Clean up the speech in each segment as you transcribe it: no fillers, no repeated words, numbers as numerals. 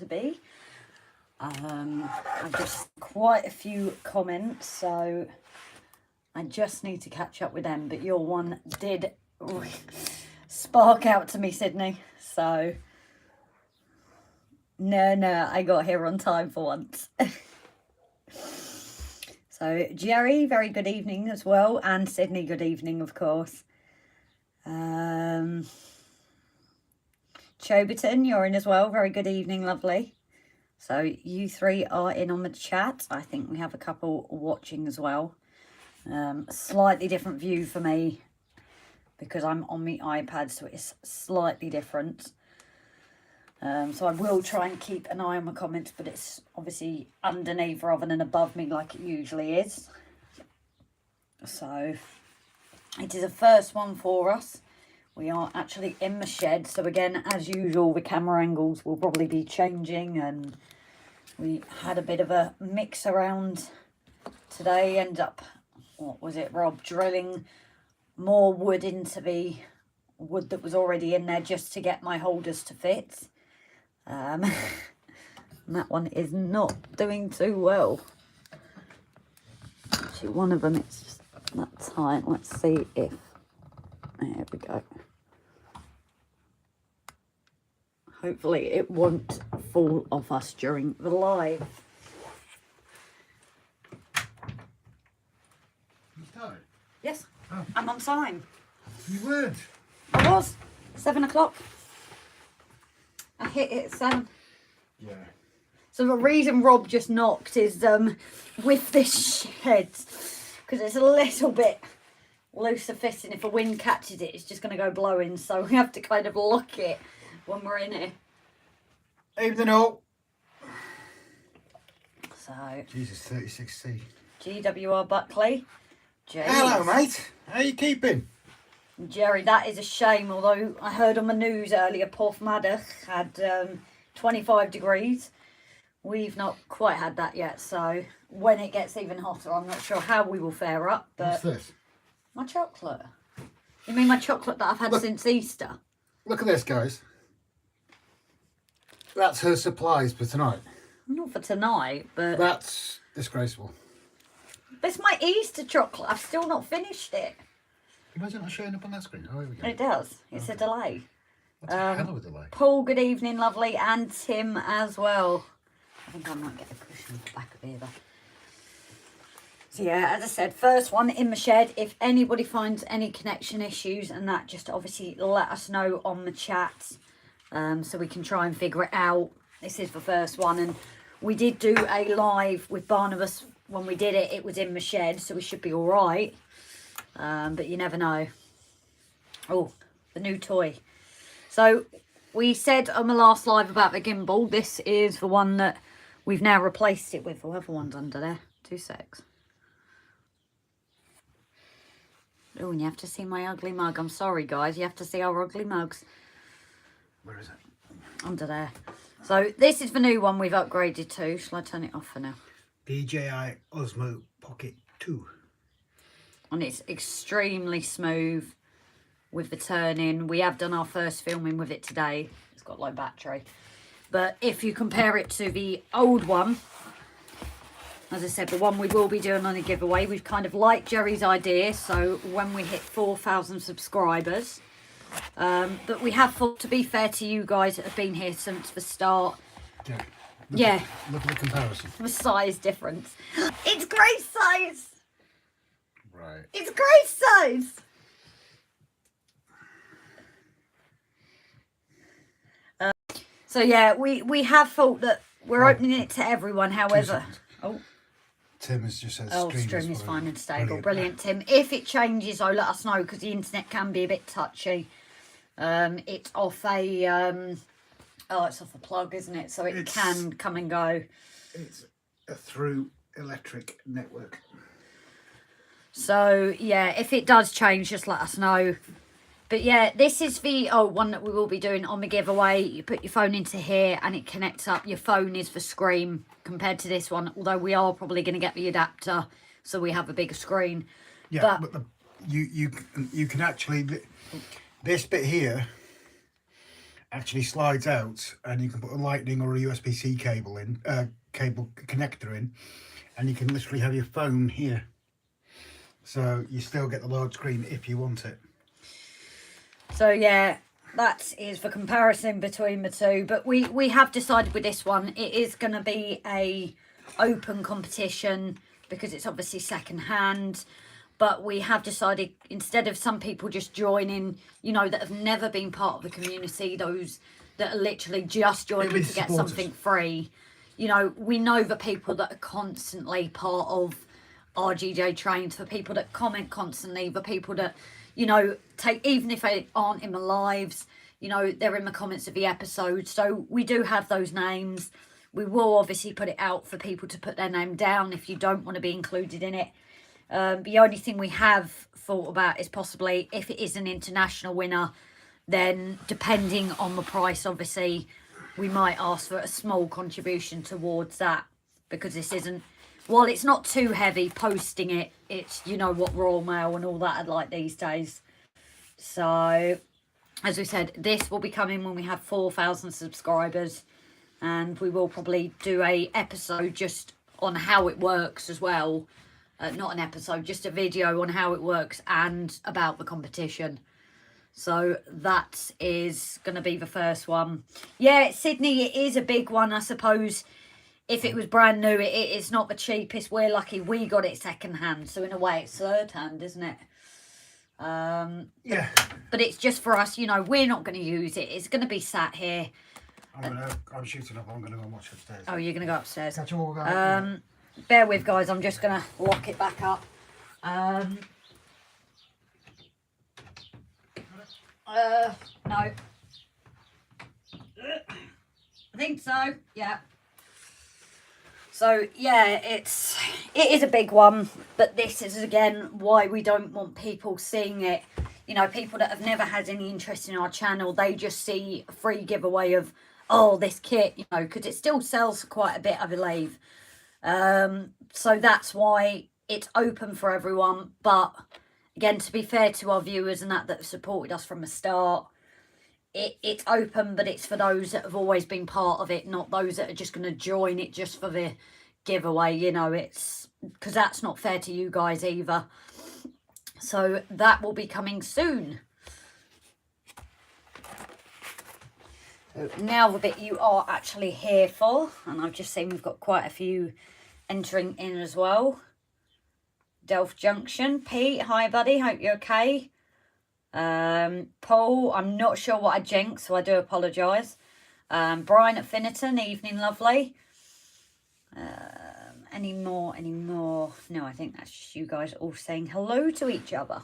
to be. I've just quite a few comments, so I just need to catch up with them. But your one did spark out to me, Sydney. So, no, I got here on time for once. So, Jerry, very good evening as well. And Sydney, good evening, of course. Choberton, you're in as well. Very good evening, lovely. So you three are in on the chat. I think we have a couple watching as well. Slightly different view for me because I'm on the iPad, so it's slightly different. So I will try and keep an eye on my comments, but it's obviously underneath rather than above me like it usually is. So it is a first one for us. We are actually in the shed, so again, as usual, the camera angles will probably be changing, and we had a bit of a mix around today. End up, what was it, Rob, drilling more wood into the wood that was already in there just to get my holders to fit. And that one is not doing too well. Actually, one of them, it's just that tight. Let's see if... There we go. Hopefully it won't fall off us during the live. You started? Yes, oh. I'm on time. You weren't? I was. 7 o'clock. I hit it at 7. Yeah. So the reason Rob just knocked is with this shed, because it's a little bit looser fitting. If a wind catches it, it's just going to go blowing, so we have to kind of lock it when we're in here. Evening all. So Jesus, 36C. GWR Buckley. Jeez. Hello, mate. How you keeping? Jerry, that is a shame, although I heard on the news earlier Porthmadog had 25 degrees. We've not quite had that yet, so when it gets even hotter, I'm not sure how we will fare up. But what's this? My chocolate. You mean my chocolate that I've had since Easter? Look at this, guys. That's her supplies for tonight. Not for tonight, but... That's disgraceful. It's my Easter chocolate. I've still not finished it. Why is it not showing up on that screen? Oh, here we go. It does. It's a delay. What's a hell of a delay? Paul, good evening, lovely. And Tim as well. I think I might get a cushion at the back of here, though. So yeah, as I said, first one in the shed. If anybody finds any connection issues and that, just obviously let us know on the chat, so we can try and figure it out. This is the first one, and we did do a live with Barnabas. When we did it, it was in the shed, so we should be all right. But you never know. Oh, the new toy. So we said on the last live about the gimbal. This is the one that we've now replaced it with. The other one's under there. 2 secs. Oh, and you have to see my ugly mug. I'm sorry, guys. You have to see our ugly mugs. Where is it? Under there. So this is the new one we've upgraded to. Shall I turn it off for now? DJI Osmo Pocket 2. And it's extremely smooth with the turning. We have done our first filming with it today. It's got low battery. But if you compare it to the old one, as I said, the one we will be doing on a giveaway, we've kind of liked Jerry's idea. So when we hit 4,000 subscribers, but we have thought, to be fair to you guys that have been here since the start. Yeah. Look at the comparison. The size difference. It's great size. Right. It's great size. So yeah, we have thought that we're opening it to everyone. However, Tim has just said stream is fine and stable. Brilliant, Tim. If it changes, though, let us know, because the internet can be a bit touchy. It's off a it's off a plug, isn't it? So it can come and go. It's a through electric network. So yeah, if it does change, just let us know. But yeah, this is the one that we will be doing on the giveaway. You put your phone into here and it connects up. Your phone is the screen compared to this one, although we are probably going to get the adapter so we have a bigger screen. Yeah, but you can actually, this bit here actually slides out, and you can put a lightning or a USB-C cable in, cable connector in, and you can literally have your phone here. So you still get the large screen if you want it. So yeah, that is for comparison between the two. But we have decided with this one, it is going to be a open competition because it's obviously second hand. But we have decided, instead of some people just joining, you know, that have never been part of the community, those that are literally just joining to get something free, you know, we know the people that are constantly part of RGJ trains, for people that comment constantly, the people that, you know, take, even if they aren't in the lives, you know, they're in the comments of the episode. So we do have those names. We will obviously put it out for people to put their name down if you don't want to be included in it. The only thing we have thought about is possibly, if it is an international winner, then depending on the price, obviously, we might ask for a small contribution towards that, because this isn't, while it's not too heavy posting it, it's, you know, what Royal Mail and all that are like these days. So, as we said, this will be coming when we have 4,000 subscribers, and we will probably do a episode just on how it works as well. Not an episode, just a video on how it works and about the competition. So that is going to be the first one. Yeah, Sydney, it is a big one, I suppose. If it was brand new, it's not the cheapest. We're lucky we got it second hand. So in a way, it's third hand, isn't it? Yeah. But it's just for us, you know, we're not going to use it. It's going to be sat here. I'm shooting up. I'm going to go and watch upstairs. Oh, you're going to go upstairs. Catch you all guys. Bear with, guys. I'm just going to lock it back up. No. I think so. Yeah. So yeah, it is a big one, but this is again why we don't want people seeing it. You know, people that have never had any interest in our channel, they just see a free giveaway of, oh, this kit, you know, because it still sells quite a bit, I believe. So that's why it's open for everyone. But again, to be fair to our viewers and that have supported us from the start, it's open, but it's for those that have always been part of it, not those that are just going to join it just for the giveaway. You know, it's because that's not fair to you guys either. So that will be coming soon. So now the bit you are actually here for, and I've just seen we've got quite a few entering in as well. Delph Junction. Pete, hi buddy, hope you're okay. Paul, I'm not sure what I jinxed, so I do apologise. Brian at Finnerton, evening lovely. Any more? No, I think that's just you guys all saying hello to each other.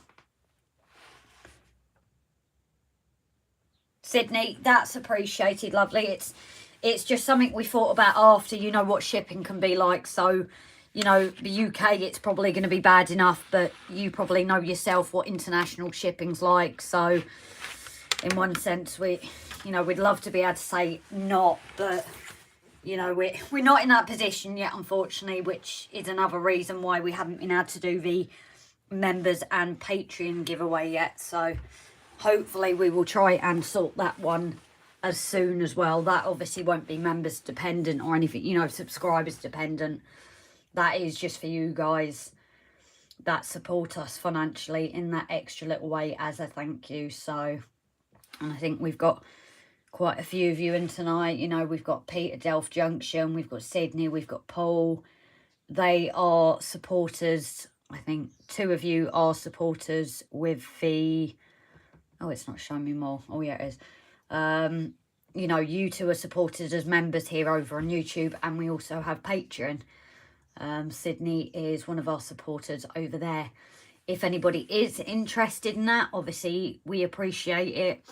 Sydney, that's appreciated, lovely. It's just something we thought about after, you know, what shipping can be like. So, you know, the UK, it's probably going to be bad enough, but you probably know yourself what international shipping's like. So, in one sense, we'd love to be able to say not, but, you know, we're not in that position yet, unfortunately, which is another reason why we haven't been able to do the members and Patreon giveaway yet. So, hopefully we will try and sort that one as soon as well. That obviously won't be members dependent or anything, you know, subscribers dependent. That is just for you guys that support us financially in that extra little way as a thank you. So, and I think we've got quite a few of you in tonight. You know, we've got Pete at Delph Junction, we've got Sydney, we've got Paul. They are supporters. I think 2 of you are supporters with the... Oh, it's not showing me more. Oh, yeah, it is. You know, you 2 are supported as members here over on YouTube, and we also have Patreon. Sydney is one of our supporters over there. If anybody is interested in that, obviously, we appreciate it.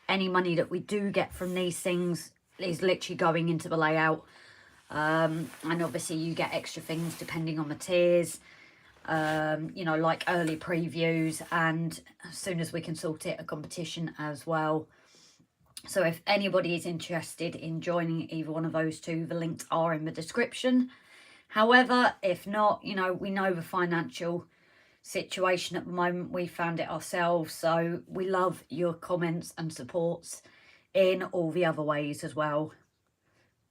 Any money that we do get from these things is literally going into the layout. And obviously, you get extra things depending on the tiers. You know, like early previews, and as soon as we can sort it, a competition as well. So if anybody is interested in joining either one of those 2, the links are in the description. However, if not, you know, we know the financial situation at the moment. We found it ourselves, so we love your comments and supports in all the other ways as well.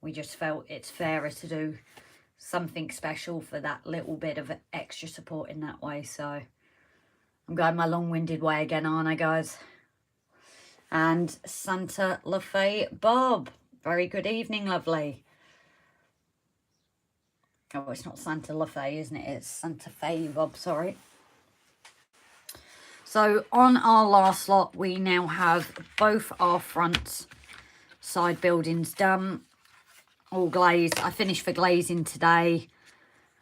We just felt it's fairer to do something special for that little bit of extra support in that way. So I'm going my long-winded way again, aren't I, guys? And Santa LaFay Bob, very good evening, lovely. Oh, it's not Santa LaFay, isn't it? It's Santa Fe Bob, sorry. So on our last lot, we now have both our front side buildings done, all glazed. I finished for glazing today.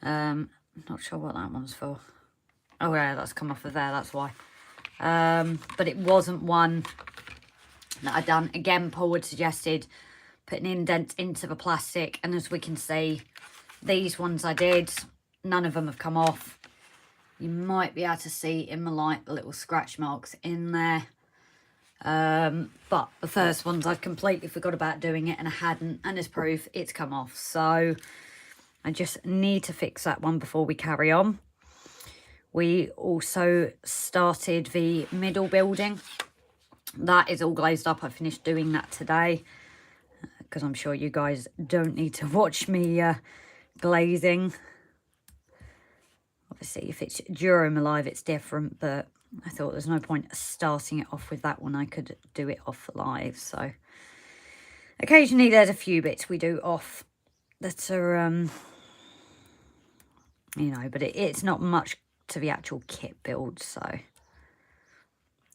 Not sure what that one's for. Oh yeah, that's come off of there, that's why. But it wasn't one that I'd done. Again, Paul had suggested putting indents into the plastic, and as we can see, these ones I did, none of them have come off. You might be able to see in the light the little scratch marks in there. But the first ones I completely forgot about doing it, and I hadn't, and as proof it's come off. So I just need to fix that one before we carry on. We also started the middle building. That is all glazed up. I finished doing that today because I'm sure you guys don't need to watch me glazing. Obviously, if it's during alive, it's different, but I thought there's no point starting it off with that one. I could do it off live. So occasionally there's a few bits we do off that are, you know, but it's not much to the actual kit build. So,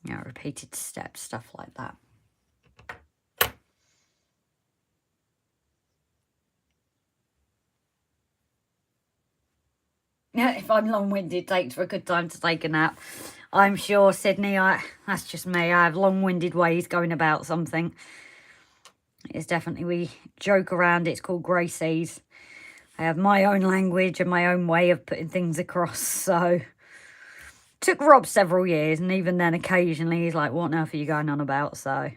you know, repeated steps, stuff like that. Yeah, if I'm long-winded, takes for a good time to take a nap. I'm sure, Sydney, that's just me. I have long-winded ways going about something. It's definitely, we joke around, it's called Gracie's. I have my own language and my own way of putting things across, so. Took Rob several years, and even then, occasionally, he's like, what on earth are you going on about, so.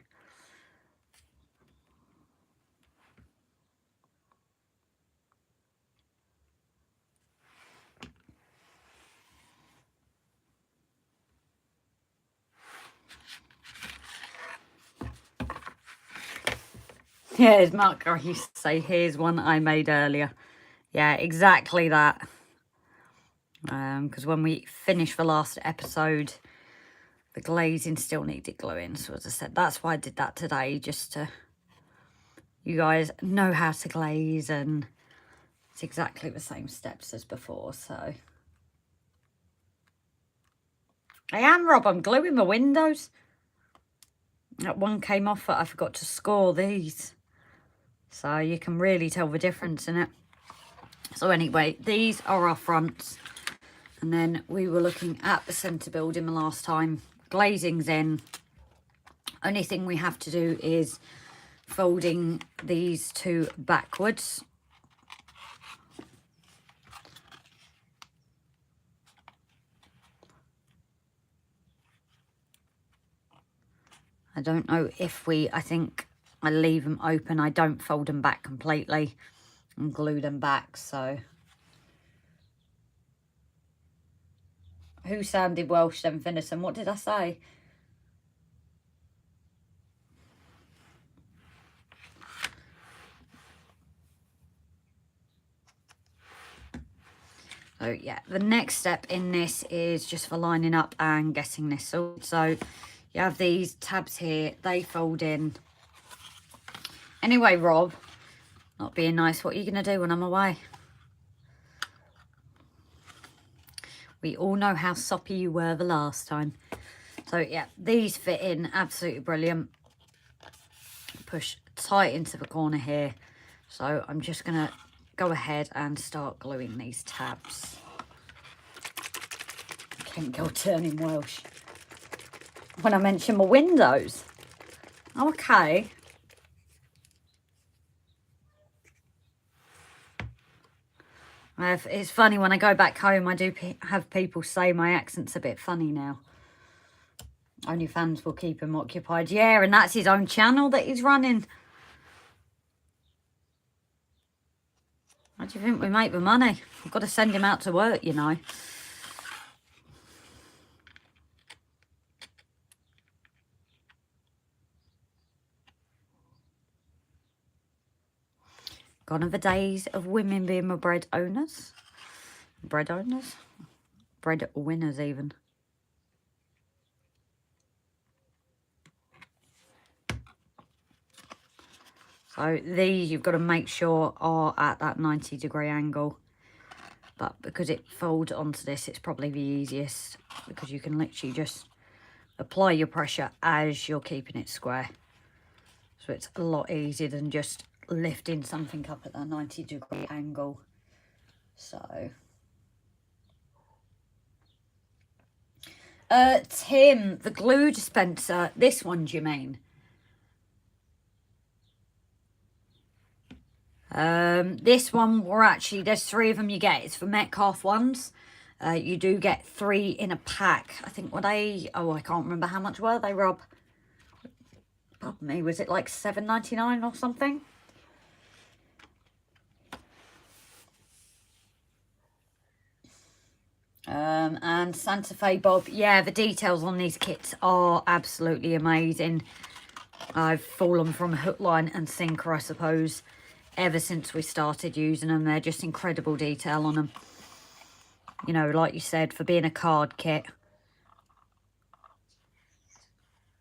Yeah, as Mark used to say, here's one I made earlier. Yeah, exactly that. Because when we finished the last episode, the glazing still needed gluing. So as I said, that's why I did that today, just to you guys know how to glaze, and it's exactly the same steps as before. So I am, Rob, I'm gluing the windows. That one came off, but I forgot to score these. So you can really tell the difference in it. So anyway, these are our fronts. And then we were looking at the centre building the last time. Glazing's in. Only thing we have to do is folding these two backwards. I don't know if I think I leave them open. I don't fold them back completely and glue them back, so. Who sounded Welsh then, Finison? What did I say? So yeah, the next step in this is just for lining up and getting this sorted. So you have these tabs here, they fold in. Anyway, Rob, not being nice, what are you going to do when I'm away? We all know how soppy you were the last time. So yeah, these fit in absolutely brilliant. Push tight into the corner here. So I'm just going to go ahead and start gluing these tabs. I can't go turning Welsh when I mention my windows. Okay. It's funny, when I go back home, I do have people say my accent's a bit funny now. Only fans will keep him occupied. Yeah, and that's his own channel that he's running. How do you think we make the money? I've got to send him out to work, you know. Gone are the days of women being my bread owners. Bread owners? Bread winners even. So these you've got to make sure are at that 90-degree angle. But because it folds onto this, it's probably the easiest, because you can literally just apply your pressure as you're keeping it square. So it's a lot easier than just lifting something up at that 90-degree angle. So Tim, the glue dispenser, this one do you mean? This one, we're actually, there's 3 of them you get. It's for Metcalf ones. You do get 3 in a pack. I think what I can't remember how much were they, Rob? Pardon me, was it like $7.99 or something? And Santa Fe Bob, yeah, the details on these kits are absolutely amazing. I've fallen from hook, line and sinker, I suppose, ever since we started using them. They're just incredible detail on them. You know, like you said, for being a card kit,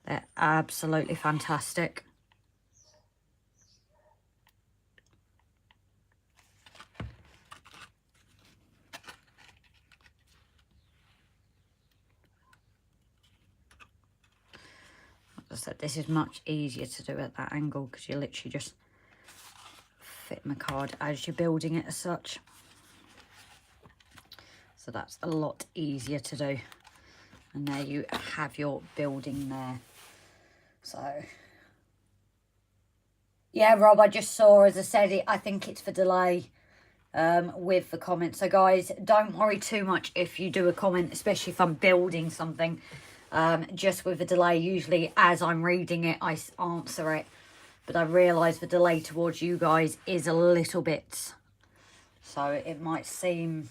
they're absolutely fantastic. As I said, this is much easier to do at that angle, because you literally just fit my card as you're building it as such. So that's a lot easier to do. And there you have your building there. So, yeah, Rob, I just saw, as I said, I think it's for delay with the comment. So, guys, don't worry too much if you do a comment, especially if I'm building something. Just with the delay, usually as I'm reading it, I answer it. But I realise the delay towards you guys is a little bit. So it might seem,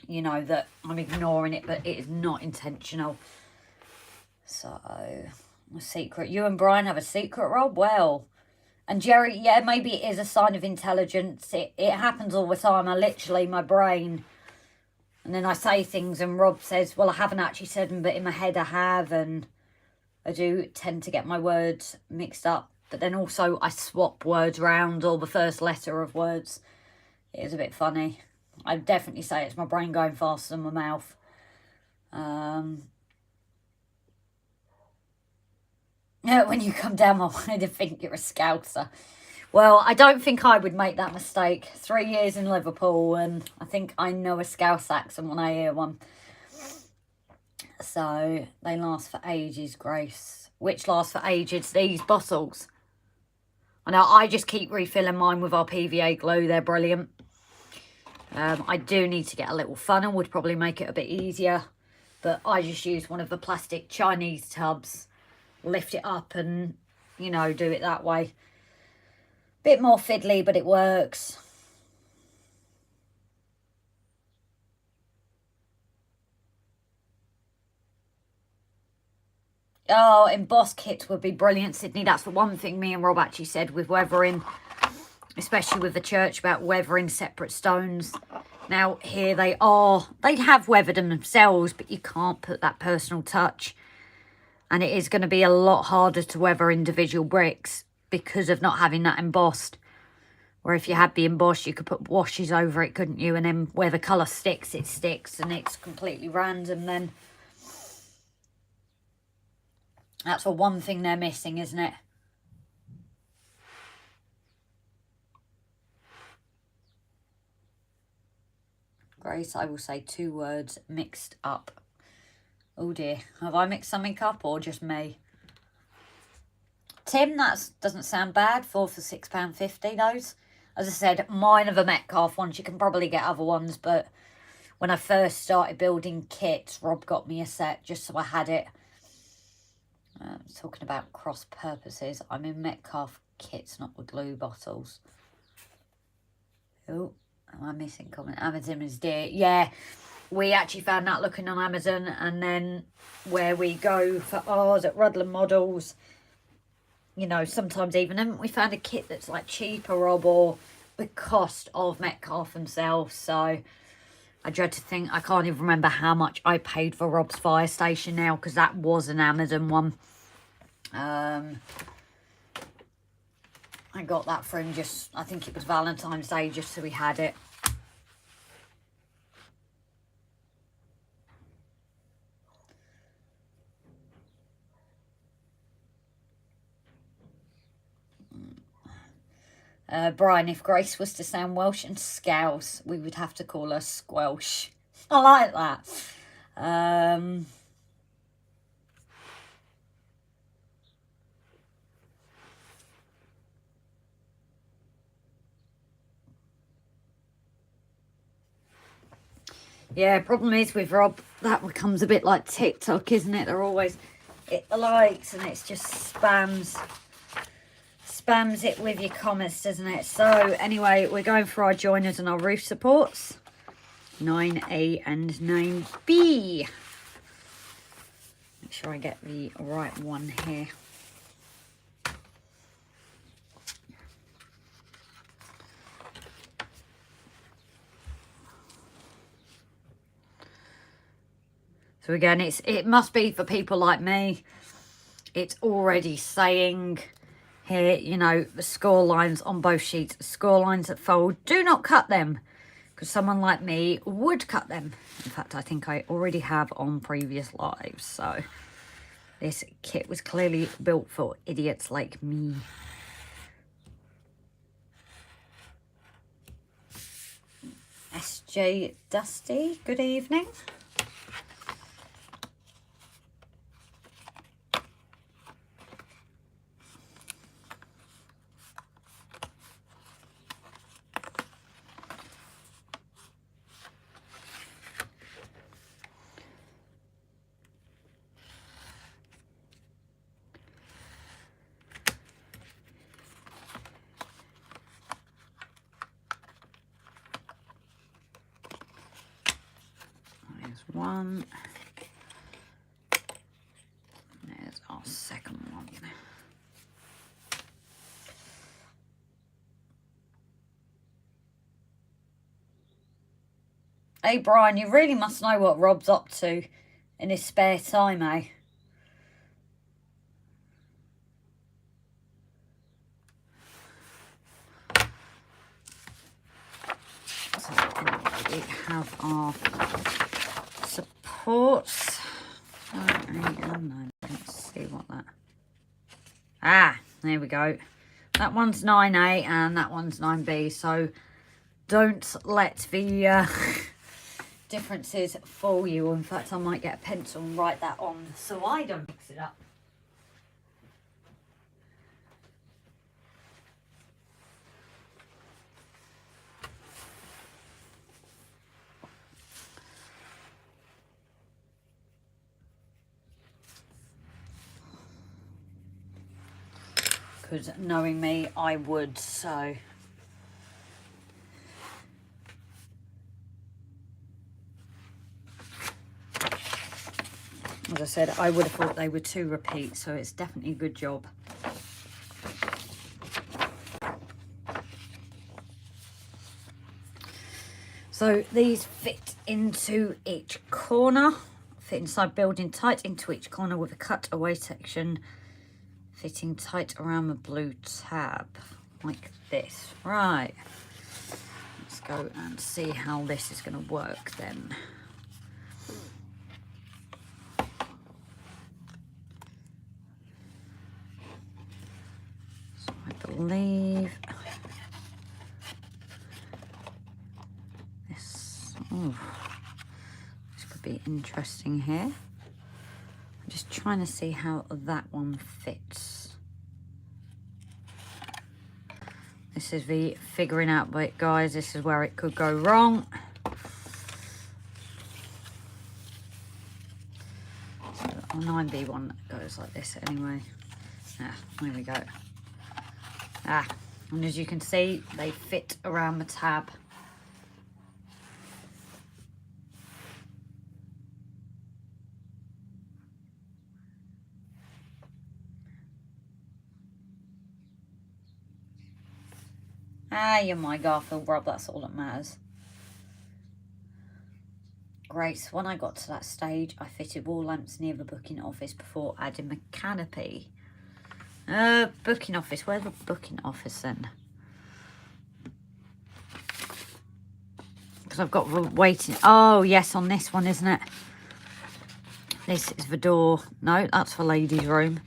you know, that I'm ignoring it, but it is not intentional. So, a secret. You and Brian have a secret, Rob? Well. And Jerry, yeah, maybe it is a sign of intelligence. It happens all the time. I literally, my brain... And then I say things and Rob says, well, I haven't actually said them, but in my head I have. And I do tend to get my words mixed up. But then also I swap words around, or the first letter of words. It is a bit funny. I'd definitely say it's my brain going faster than my mouth. When you come down, I wanted to think you're a Scouser. Well, I don't think I would make that mistake. 3 years in Liverpool, and I think I know a Scouse accent when I hear one. So, they last for ages, Grace. Which lasts for ages? These bottles. I know, I just keep refilling mine with our PVA glue. They're brilliant. I do need to get a little funnel. Would probably make it a bit easier. But I just use one of the plastic Chinese tubs. Lift it up and, you know, do it that way. Bit more fiddly, but it works. Oh, embossed kits would be brilliant, Sydney. That's the one thing me and Rob actually said with weathering, especially with the church, about weathering separate stones. Now, here they have weathered them themselves, but you can't put that personal touch. And it is going to be a lot harder to weather individual bricks because of not having that embossed. Or if you had the embossed, you could put washes over it, couldn't you? And then where the colour sticks, it sticks, and it's completely random then. That's the one thing they're missing, isn't it? Grace, I will say 2 words mixed up. Oh dear, have I mixed something up or just me? Tim, that doesn't sound bad. 4 for £6.50, those. As I said, mine are the Metcalf ones. You can probably get other ones, but when I first started building kits, Rob got me a set just so I had it. Talking about cross purposes, I'm in Metcalf kits, not the glue bottles. Oh, am I missing comment? Amazon is dear. Yeah, we actually found that looking on Amazon, and then where we go for ours at Rudland Models, you know, sometimes even haven't we found a kit that's like cheaper, Rob, or the cost of Metcalfe themselves. So I dread to think, I can't even remember how much I paid for Rob's fire station now, because that was an Amazon one. I got that for him just, I think it was Valentine's Day, just so we had it. Brian, if Grace was to sound Welsh and Scouse, we would have to call her Squelch. I like that. Yeah, problem is with Rob, that becomes a bit like TikTok, isn't it? They're always hit the likes and it's just spams it with your comments, doesn't it? So anyway, we're going for our joiners and our roof supports. 9A and 9B. Make sure I get the right one here. So again, it must be for people like me. It's already saying here, you know, the score lines on both sheets, score lines that fold, do not cut them, because someone like me would cut them. In fact, I think I already have on previous lives. So this kit was clearly built for idiots like me. SJ Dusty, good evening. One. There's our second one. Hey Brian, you really must know what Rob's up to in his spare time, eh? So anyway, we have our supports. Let's see what that... Ah, there we go. That one's 9A and that one's 9B. So don't let the differences fool you. In fact, I might get a pencil and write that on so I don't mix it up. Because knowing me, I would, so... As I said, I would have thought they were 2 repeats, so it's definitely a good job. So these fit into each corner, fit inside building tight into each corner with a cutaway section fitting tight around the blue tab, like this. Right, let's go and see how this is going to work then. So I believe this, this could be interesting here. I'm just trying to see how that one fits. This is the figuring out bit, guys. This is where it could go wrong. So our 9B one goes like this anyway. Ah, there we go. Ah, and as you can see, they fit around the tab. Ah, you're my Garfield, Rob. That's all that matters. Great. So when I got to that stage, I fitted wall lamps near the booking office before adding the canopy. Booking office. Where's the booking office then? Because I've got the waiting. Oh, yes, on this one, isn't it? This is the door. No, that's the ladies' room.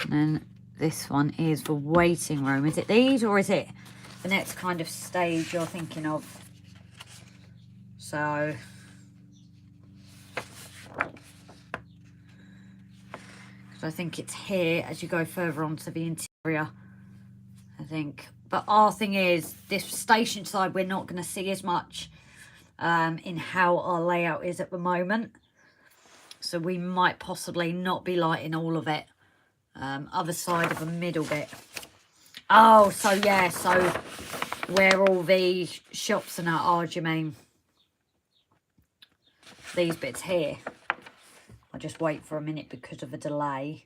And then this one is the waiting room. Is it these or is it the next kind of stage you're thinking of? So, because I think it's here as you go further onto the interior, I think. But our thing is, this station side, we're not going to see as much in how our layout is at the moment. So we might possibly not be lighting all of it. Other side of the middle bit. Oh, so yeah, so where all the shops and that are, do you mean? These bits here. I'll just wait for a minute because of a delay.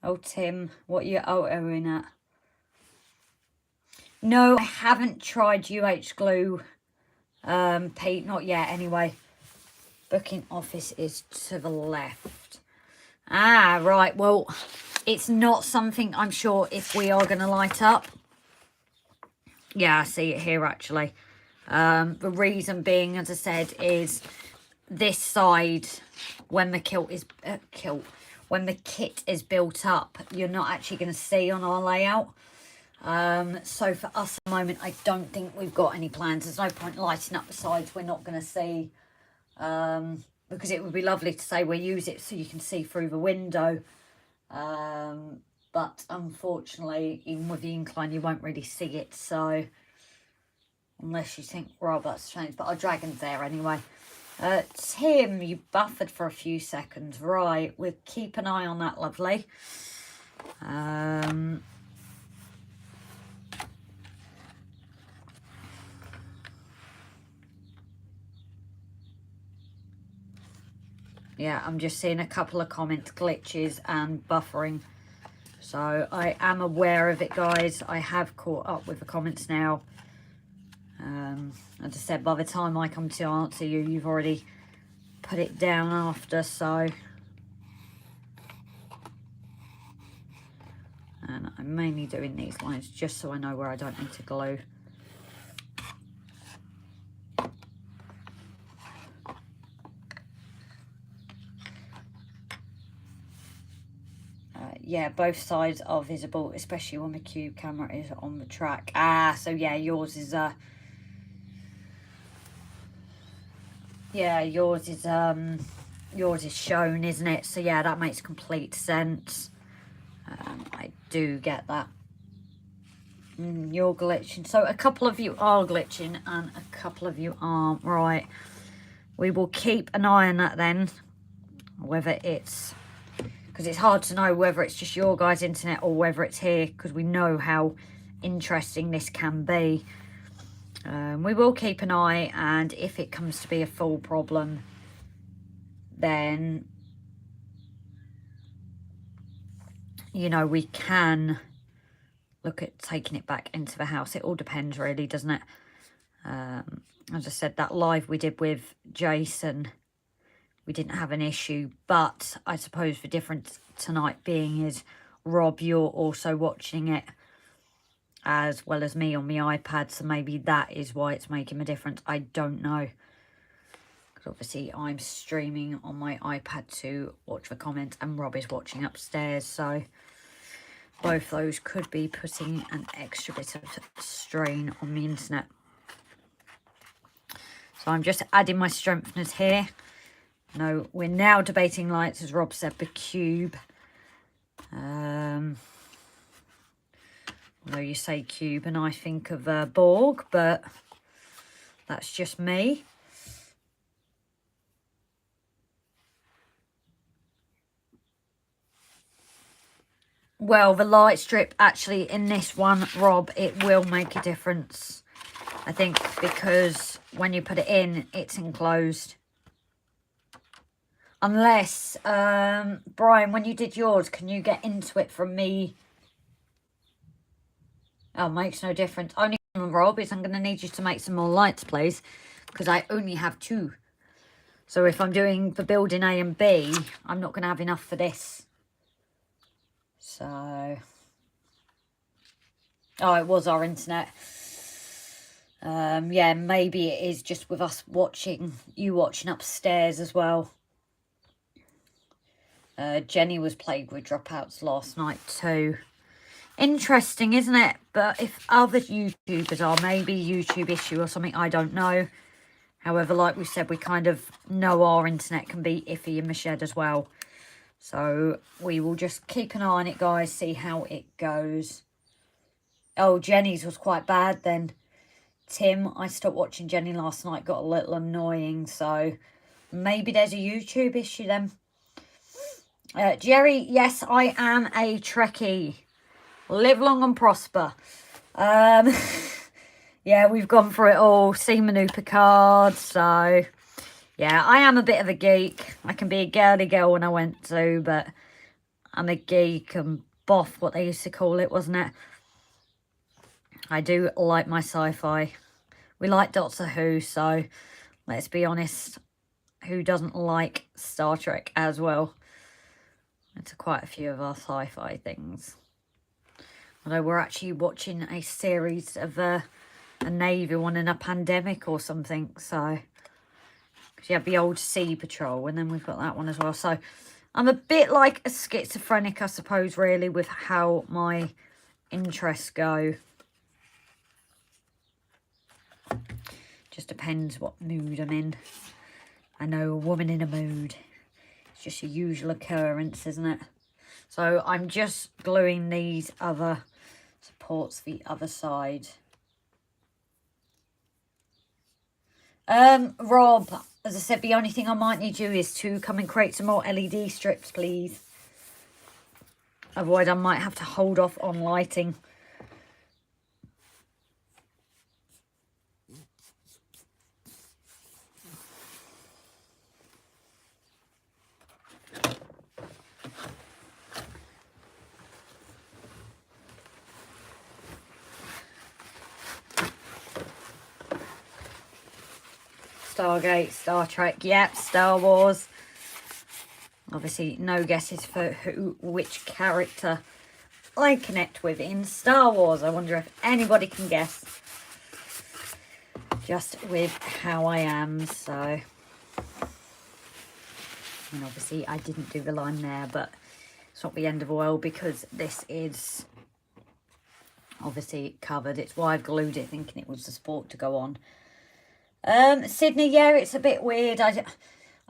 Oh, Tim, what are you autoing at? No, I haven't tried UH glue, Pete, not yet anyway. Booking office is to the left. Ah, right, well, it's not something I'm sure if we are going to light up. Yeah, I see it here actually. The reason being, as I said, is this side, when the when the kit is built up, you're not actually going to see on our layout. So for us at the moment, I don't think we've got any plans. There's no point lighting up the sides we're not going to see. Because it would be lovely to say we'll use it so you can see through the window. But unfortunately, even with the incline, you won't really see it. So unless you think, Rob, that's changed. But our dragon's there anyway. Tim, you buffered for a few seconds. Right, we'll keep an eye on that, lovely. Yeah, I'm just seeing a couple of comments, glitches and buffering. So I am aware of it, guys. I have caught up with the comments now. As I said, by the time I come to answer you, you've already put it down after, so. And I'm mainly doing these lines just so I know where I don't need to glue. Yeah, both sides are visible, especially when the cube camera is on the track. Ah, so yeah, yours is yeah, yours is shown, isn't it? So yeah, that makes complete sense. I do get that. You're glitching. So a couple of you are glitching and a couple of you aren't. Right. We will keep an eye on that then. Whether it's... because it's hard to know whether it's just your guys' internet or whether it's here, because we know how interesting this can be. We will keep an eye, and if it comes to be a full problem, then, you know, we can look at taking it back into the house. It all depends really, doesn't it? As I said, that live we did with Jason, we didn't have an issue, but I suppose the difference tonight being is, Rob, you're also watching it as well as me on my iPad, so maybe that is why it's making a difference. I don't know, because obviously I'm streaming on my iPad to watch the comments and Rob is watching upstairs, so both those could be putting an extra bit of strain on the internet. So I'm just adding my strengtheners here. No, we're now debating lights, as Rob said, the cube. Although you say cube and I think of Borg, but that's just me. Well, the light strip actually in this one, Rob, it will make a difference. I think because when you put it in, it's enclosed. Unless, Brian, when you did yours, can you get into it from me? Oh, makes no difference. Only thing, Rob, is I'm going to need you to make some more lights, please. Because I only have 2. So if I'm doing the building A and B, I'm not going to have enough for this. So... Oh, it was our internet. Yeah, maybe it is just with us watching, you watching upstairs as well. Jenny was plagued with dropouts last night too. Interesting, isn't it? But if other YouTubers are, maybe YouTube issue or something, I don't know. However, like we said, we kind of know our internet can be iffy in the shed as well. So we will just keep an eye on it, guys, see how it goes. Oh, Jenny's was quite bad then. Tim, I stopped watching Jenny last night, got a little annoying, so maybe there's a YouTube issue then. Jerry, yes, I am a Trekkie. Live long and prosper. Yeah, we've gone through it all. Seen Manu Picard, so yeah, I am a bit of a geek. I can be a girly girl when I went to, but I'm a geek and boff, what they used to call it, wasn't it? I do like my sci-fi. We like Doctor Who, so let's be honest, who doesn't like Star Trek as well? It's quite a few of our sci-fi things. Although we're actually watching a series of a Navy one in a pandemic or something, so... Because you have the old Sea Patrol, and then we've got that one as well. So I'm a bit like a schizophrenic, I suppose, really, with how my interests go. Just depends what mood I'm in. I know, a woman in a mood. It's just a usual occurrence, isn't it? So I'm just gluing these other supports the other side. Rob, as I said, the only thing I might need you is to come and create some more LED strips, please. Otherwise, I might have to hold off on lighting. Stargate, Star Trek, yep, Star Wars. Obviously, no guesses for which character I connect with in Star Wars. I wonder if anybody can guess. Just with how I am, so. And obviously, I didn't do the line there, but it's not the end of the world because this is obviously covered. It's why I've glued it, thinking it was the sport to go on. Sydney, yeah, it's a bit weird. I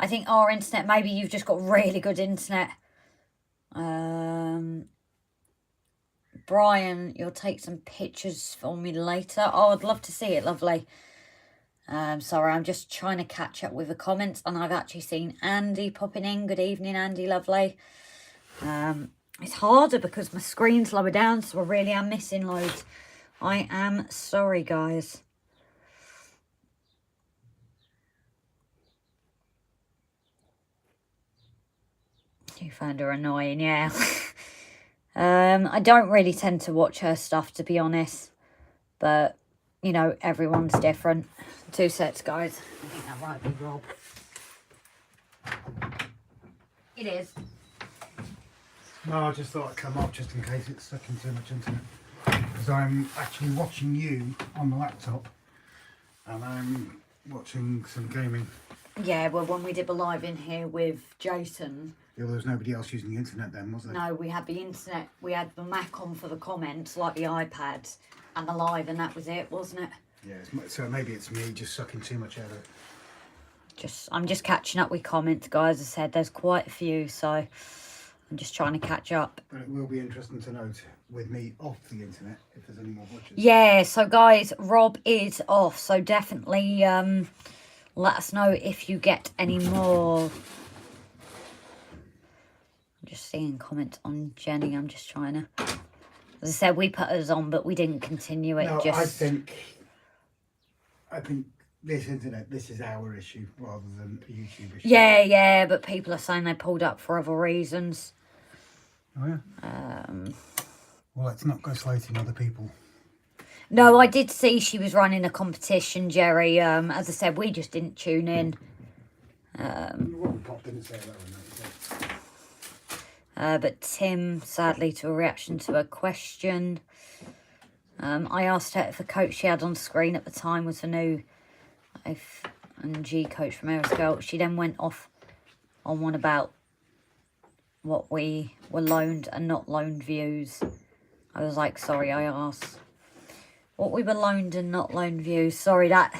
think our internet, maybe you've just got really good internet. Brian, you'll take some pictures for me later. Oh, I'd love to see it, lovely. Sorry, I'm just trying to catch up with the comments, and I've actually seen Andy popping in. Good evening, Andy, lovely. It's harder because my screen's lower down, so I really am missing loads. I am sorry, guys. You found her annoying, yeah. I don't really tend to watch her stuff, to be honest. But, you know, everyone's different. 2 sets, guys. I think that might be Rob. It is. No, I just thought I'd come off just in case it's stuck in too much internet. Because I'm actually watching you on the laptop. And I'm watching some gaming. Yeah, well, when we did the live in here with Jason... Yeah, there was nobody else using the internet then, was there? No, we had the internet, we had the Mac on for the comments, like the iPad, and the live, and that was it, wasn't it? Yeah, so maybe it's me just sucking too much out of it. I'm just catching up with comments, guys. As I said, there's quite a few, so I'm just trying to catch up. But it will be interesting to note, with me off the internet, if there's any more watchers. Yeah, so guys, Rob is off, so definitely let us know if you get any more. I'm just seeing comments on Jenny. I'm just trying to... As I said, we put hers on, but we didn't continue it. No, I think I think this internet, this is our issue rather than a YouTube issue. Yeah, but people are saying they pulled up for other reasons. Oh yeah. Well, let's not go slating other people. No, I did see she was running a competition, Jerry. As I said, we just didn't tune in. Pop didn't say that. But Tim, sadly, to a reaction to a question. I asked her if the coach she had on screen at the time was the new F and G coach from Aeroscout. She then went off on one about what we were loaned and not loaned views. I was like, sorry, I asked. What we were loaned and not loaned views. Sorry, that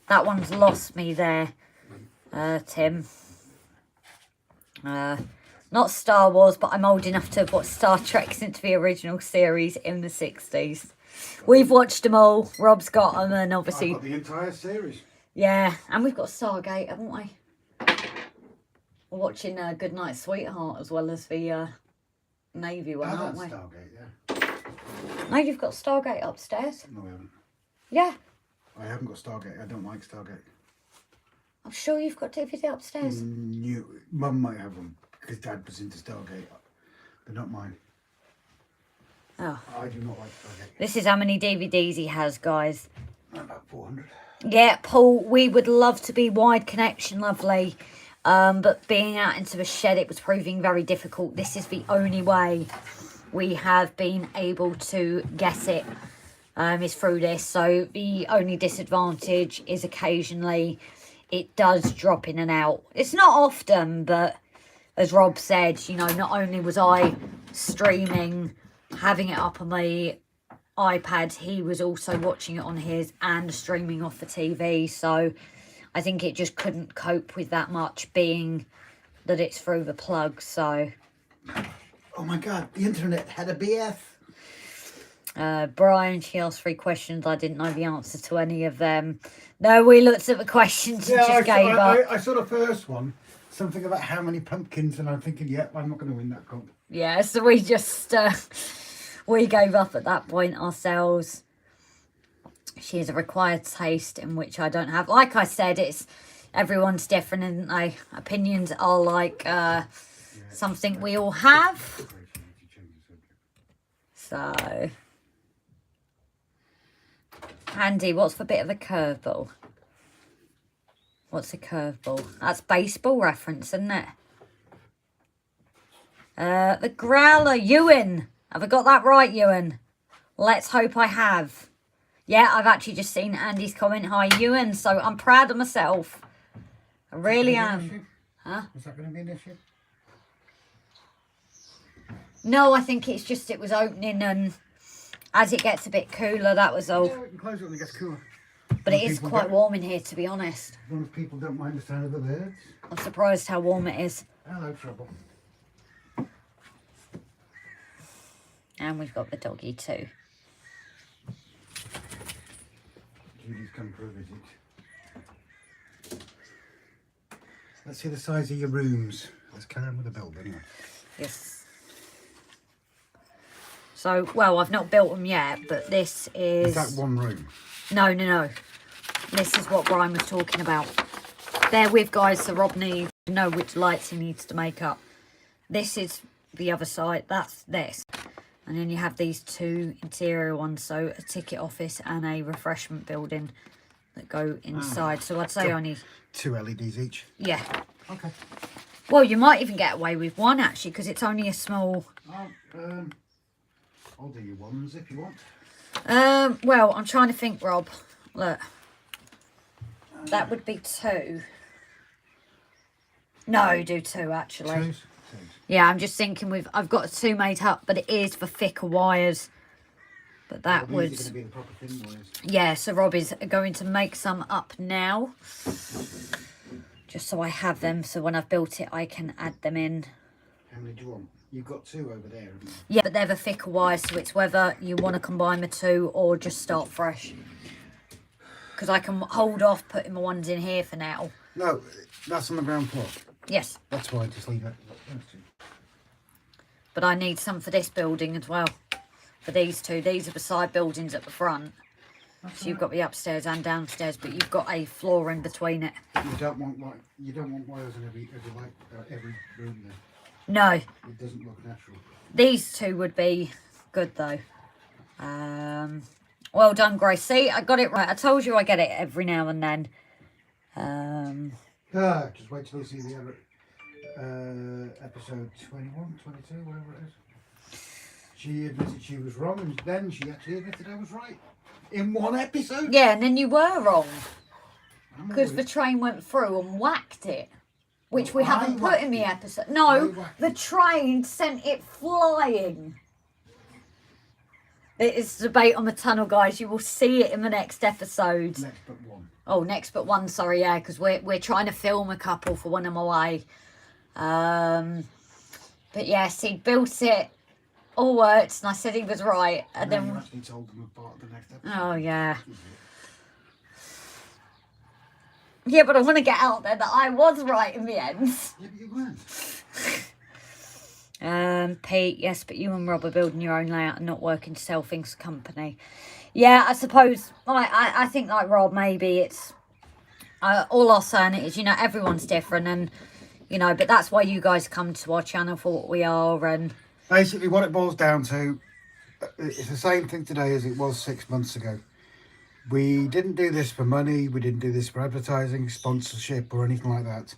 one's lost me there, Tim. Not Star Wars, but I'm old enough to have watched Star Trek since the original series in the 60s. We've watched them all. Rob's got them, and obviously... I've got the entire series. Yeah, and we've got Stargate, haven't we? We're watching Goodnight Sweetheart as well as the Navy one, aren't we? Stargate, yeah. No, you've got Stargate upstairs. No, I haven't. Yeah. I haven't got Stargate. I don't like Stargate. I'm sure you've got DVD upstairs. Mum might have them because Dad was into Stargate. They're not mine. Oh. I do not like Stargate. This is how many DVDs he has, guys. About 400. Yeah, Paul, we would love to be wide connection, lovely. But being out into the shed, it was proving very difficult. This is the only way we have been able to get it, is through this. So the only disadvantage is occasionally it does drop in and out. It's not often, but as Rob said, you know, not only was I streaming, having it up on my iPad, he was also watching it on his and streaming off the TV. So I think it just couldn't cope with that much, being that it's through the plug. So oh my god, the internet had a BF. Brian, she asked 3 questions. I didn't know the answer to any of them. No, we looked at the questions and just gave up. I saw the first one, something about how many pumpkins, and I'm thinking, yep, I'm not going to win that comp. Yeah, so we just we gave up at that point ourselves. She has a required taste in which I don't have. Like I said, it's everyone's different, and opinions are like something we all have. So, Andy, what's the bit of a curveball? What's a curveball? That's baseball reference, isn't it? The growler, Ewan. Have I got that right, Ewan? Let's hope I have. Yeah, I've actually just seen Andy's comment. Hi, Ewan. So I'm proud of myself. I really am. Huh? Is that going to be an issue? No, I think it's just it was opening, and as it gets a bit cooler, that was all. Yeah, we can close it when it gets cooler. But it is quite warm in here, to be honest. As long as people don't mind the sound of the birds. I'm surprised how warm it is. Hello, trouble. And we've got the doggy too. Judy's come for a visit. Let's see the size of your rooms. Let's carry on with the build anyway. Yes. So, well, I've not built them yet, but this is... Is that one room? No. This is what Brian was talking about. Bear with, guys, so Rob needs to know which lights he needs to make up. This is the other side. That's this. And then you have these 2 interior ones, so a ticket office and a refreshment building that go inside. So I'd say only... 2 LEDs each? Yeah. Okay. Well, you might even get away with 1, actually, because it's only a small... I'll do you ones if you want. Well, I'm trying to think, Rob. Look. That would be 2. No, do 2, actually. 2? Yeah, I'm just thinking I've got 2 made up, but it is for thicker wires. But that would... These are going to be the proper thin wires. Yeah, so Rob is going to make some up now. Just so I have them, so when I've built it, I can add them in. How many do you want? You've got 2 over there, haven't you? Yeah, but they're the thicker wires, so it's whether you want to combine the 2 or just start fresh. Because I can hold off putting the ones in here for now. No, that's on the ground floor. Yes. That's why I just leave it. But I need some for this building as well. For these 2. These are the side buildings at the front. So you've got the upstairs and downstairs, but you've got a floor in between it. You don't want wires in every room then. No. It doesn't look natural. These two would be good though. Well done, Grace. See, I got it right. I told you I get it every now and then. Just wait till you see the other episode 21, 22, whatever it is. She admitted she was wrong, and then she actually admitted I was right. In one episode? Yeah, and then you were wrong. Because the train went through and whacked it. Which we haven't put in the episode. No, the train sent it flying. It is debate on the tunnel, guys. You will see it in the next episode. Next but one. Oh, next but one, sorry, yeah, because we're trying to film a couple for when I'm away. But yes, he built it, all worked, and I said he was right. And then you actually told them about the next episode. Oh, yeah. Yeah, but I want to get out there that I was right in the end. Yeah, but you weren't. Pete, yes, but you and Rob are building your own layout and not working to sell things to company. Yeah, I suppose, I think like Rob, maybe it's, all I'm saying is, you know, everyone's different and, you know, but that's why you guys come to our channel for what we are. And basically what it boils down to, it's the same thing today as it was 6 months ago. We didn't do this for money, we didn't do this for advertising, sponsorship or anything like that.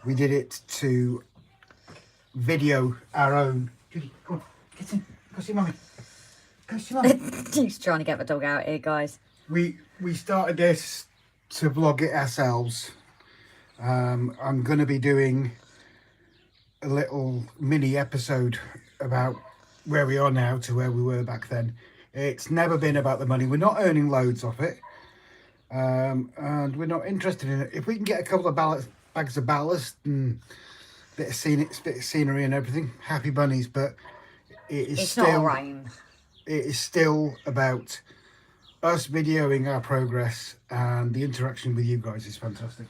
We did it to video our own. Judy, come on, get in, go see mummy. Go see mummy. He's trying to get the dog out here, guys. We started this to vlog it ourselves. I'm going to be doing a little mini episode about where we are now to where we were back then. It's never been about the money. We're not earning loads off it. And we're not interested in it. If we can get a couple of bags of ballast and a bit of scenery and everything, happy bunnies. But it's still not a rain. It is still about us videoing our progress, and the interaction with you guys is fantastic.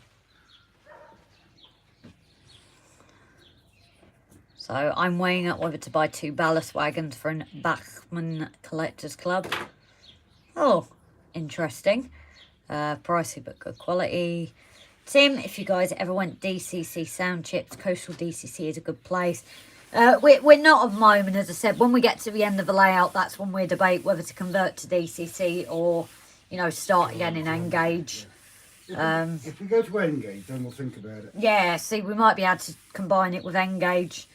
So I'm weighing up whether to buy 2 ballast wagons for an Bachman Collectors Club. Oh, interesting. Pricey but good quality. Tim, if you guys ever went DCC sound chips, Coastal DCC is a good place. We're not at the moment, as I said. When we get to the end of the layout, that's when we debate whether to convert to DCC or, you know, start again in Engage. If we go to Engage, then we'll think about it. Yeah, see, we might be able to combine it with Engage.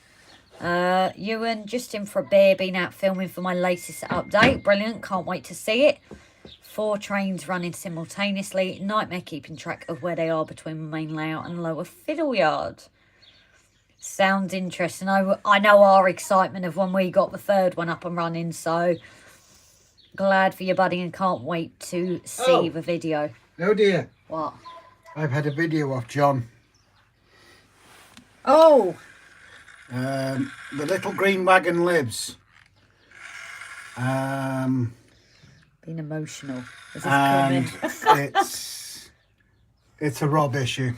Ewan, just in for a beer, been out filming for my latest update. Brilliant, can't wait to see it. 4 trains running simultaneously. Nightmare keeping track of where they are between the main layout and lower fiddle yard. Sounds interesting. I know our excitement of when we got the 3rd one up and running, so glad for you, buddy, and can't wait to see the video. Oh dear. What? I've had a video off John. Oh! The little green wagon lives. Being emotional. Is this And coming? it's a Rob issue.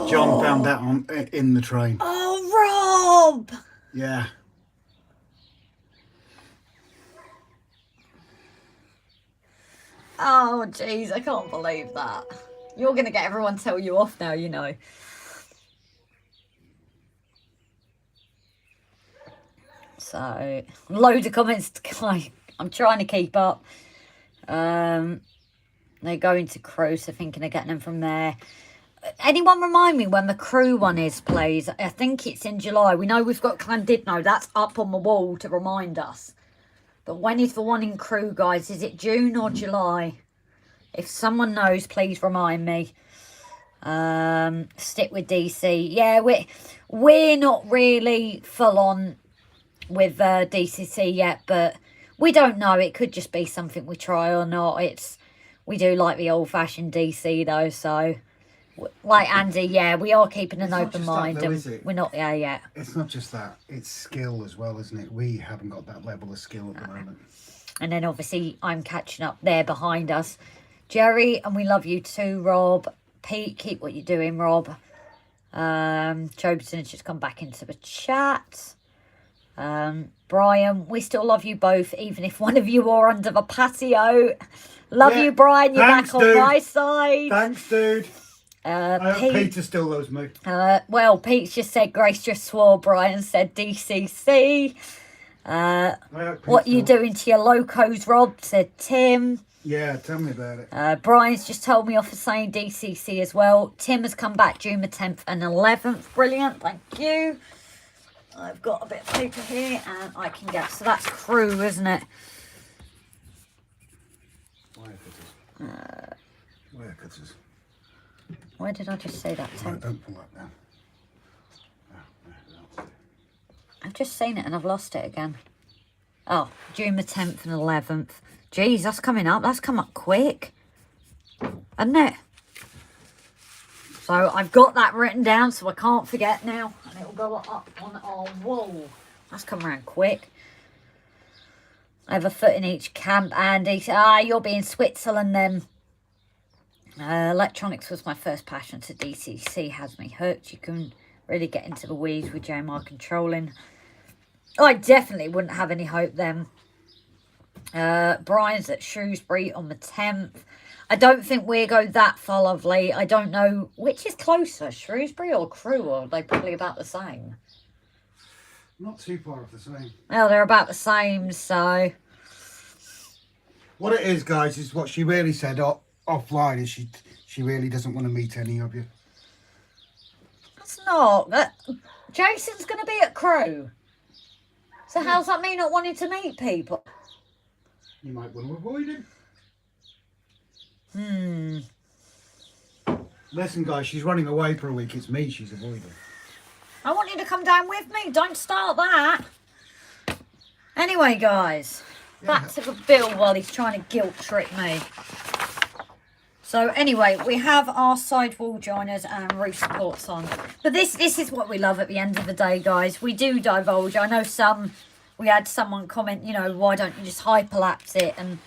John found that in the train. Oh, Rob! Yeah. Oh, jeez, I can't believe that. You're going to get everyone to tell you off now, you know. So, loads of comments. I'm trying to keep up. They're going to Crew, so thinking of getting them from there. Anyone remind me when the Crew one is, please? I think it's in July. We know we've got Clandidno. That's up on the wall to remind us. But when is the one in Crew, guys? Is it June or July? If someone knows, please remind me. Stick with DC. Yeah, we're not really full on with DCC yet, but we don't know. It could just be something we try or not. We do like the old-fashioned DC though, so like Andy, yeah, we are keeping an open mind. That, though, is it? We're not there yet. It's not just that, it's skill as well, isn't it? We haven't got that level of skill at the moment. And then obviously I'm catching up there behind us. Jerry, and we love you too, Rob. Pete, keep what you're doing, Rob. Choberton has just come back into the chat. Brian, we still love you both, even if one of you are under the patio. Love Yeah. you, Brian. You're Thanks, back dude. on my side. Thanks, dude. I hope Pete, Peter still loves me. well, Pete's just said Grace just swore. Brian said DCC. What are you doing to your locos, Rob? Said Tim. Yeah, tell me about it. Brian's just told me off for saying DCC as well. Tim has come back June the 10th and 11th. Brilliant, thank you. I've got a bit of paper here and I can get, so that's crew, isn't it? Wire cutters. Where did I just say that, Tim? Right, don't pull that down. I've just seen it and I've lost it again. Oh, June the 10th and 11th. Jeez, that's coming up. That's come up quick. Hasn't it? So I've got that written down so I can't forget now. And it'll go up on our wall. That's come around quick. I have a foot in each camp, Andy. You'll be in Switzerland then. Electronics was my first passion, so DCC has me hooked. You can really get into the weeds with JMR controlling. I definitely wouldn't have any hope then. Brian's at Shrewsbury on the 10th. I don't think we'll go that far, lovely. I don't know which is closer, Shrewsbury or Crewe, or are they probably about the same? Not too far off the same. Well, they're about the same, so... What it is, guys, is what she really said offline is she really doesn't want to meet any of you. That's not... Jason's going to be at Crewe. So how's that mean not wanting to meet people? You might want to avoid him. Listen, guys, she's running away for a week. It's me she's avoiding. I want you to come down with me. Don't start that. Anyway, guys, back to the bill while he's trying to guilt trip me. So anyway, we have our sidewall joiners and roof supports on. But this is what we love at the end of the day, guys. We do divulge. I know we had someone comment, you know, why don't you just hyperlapse it? And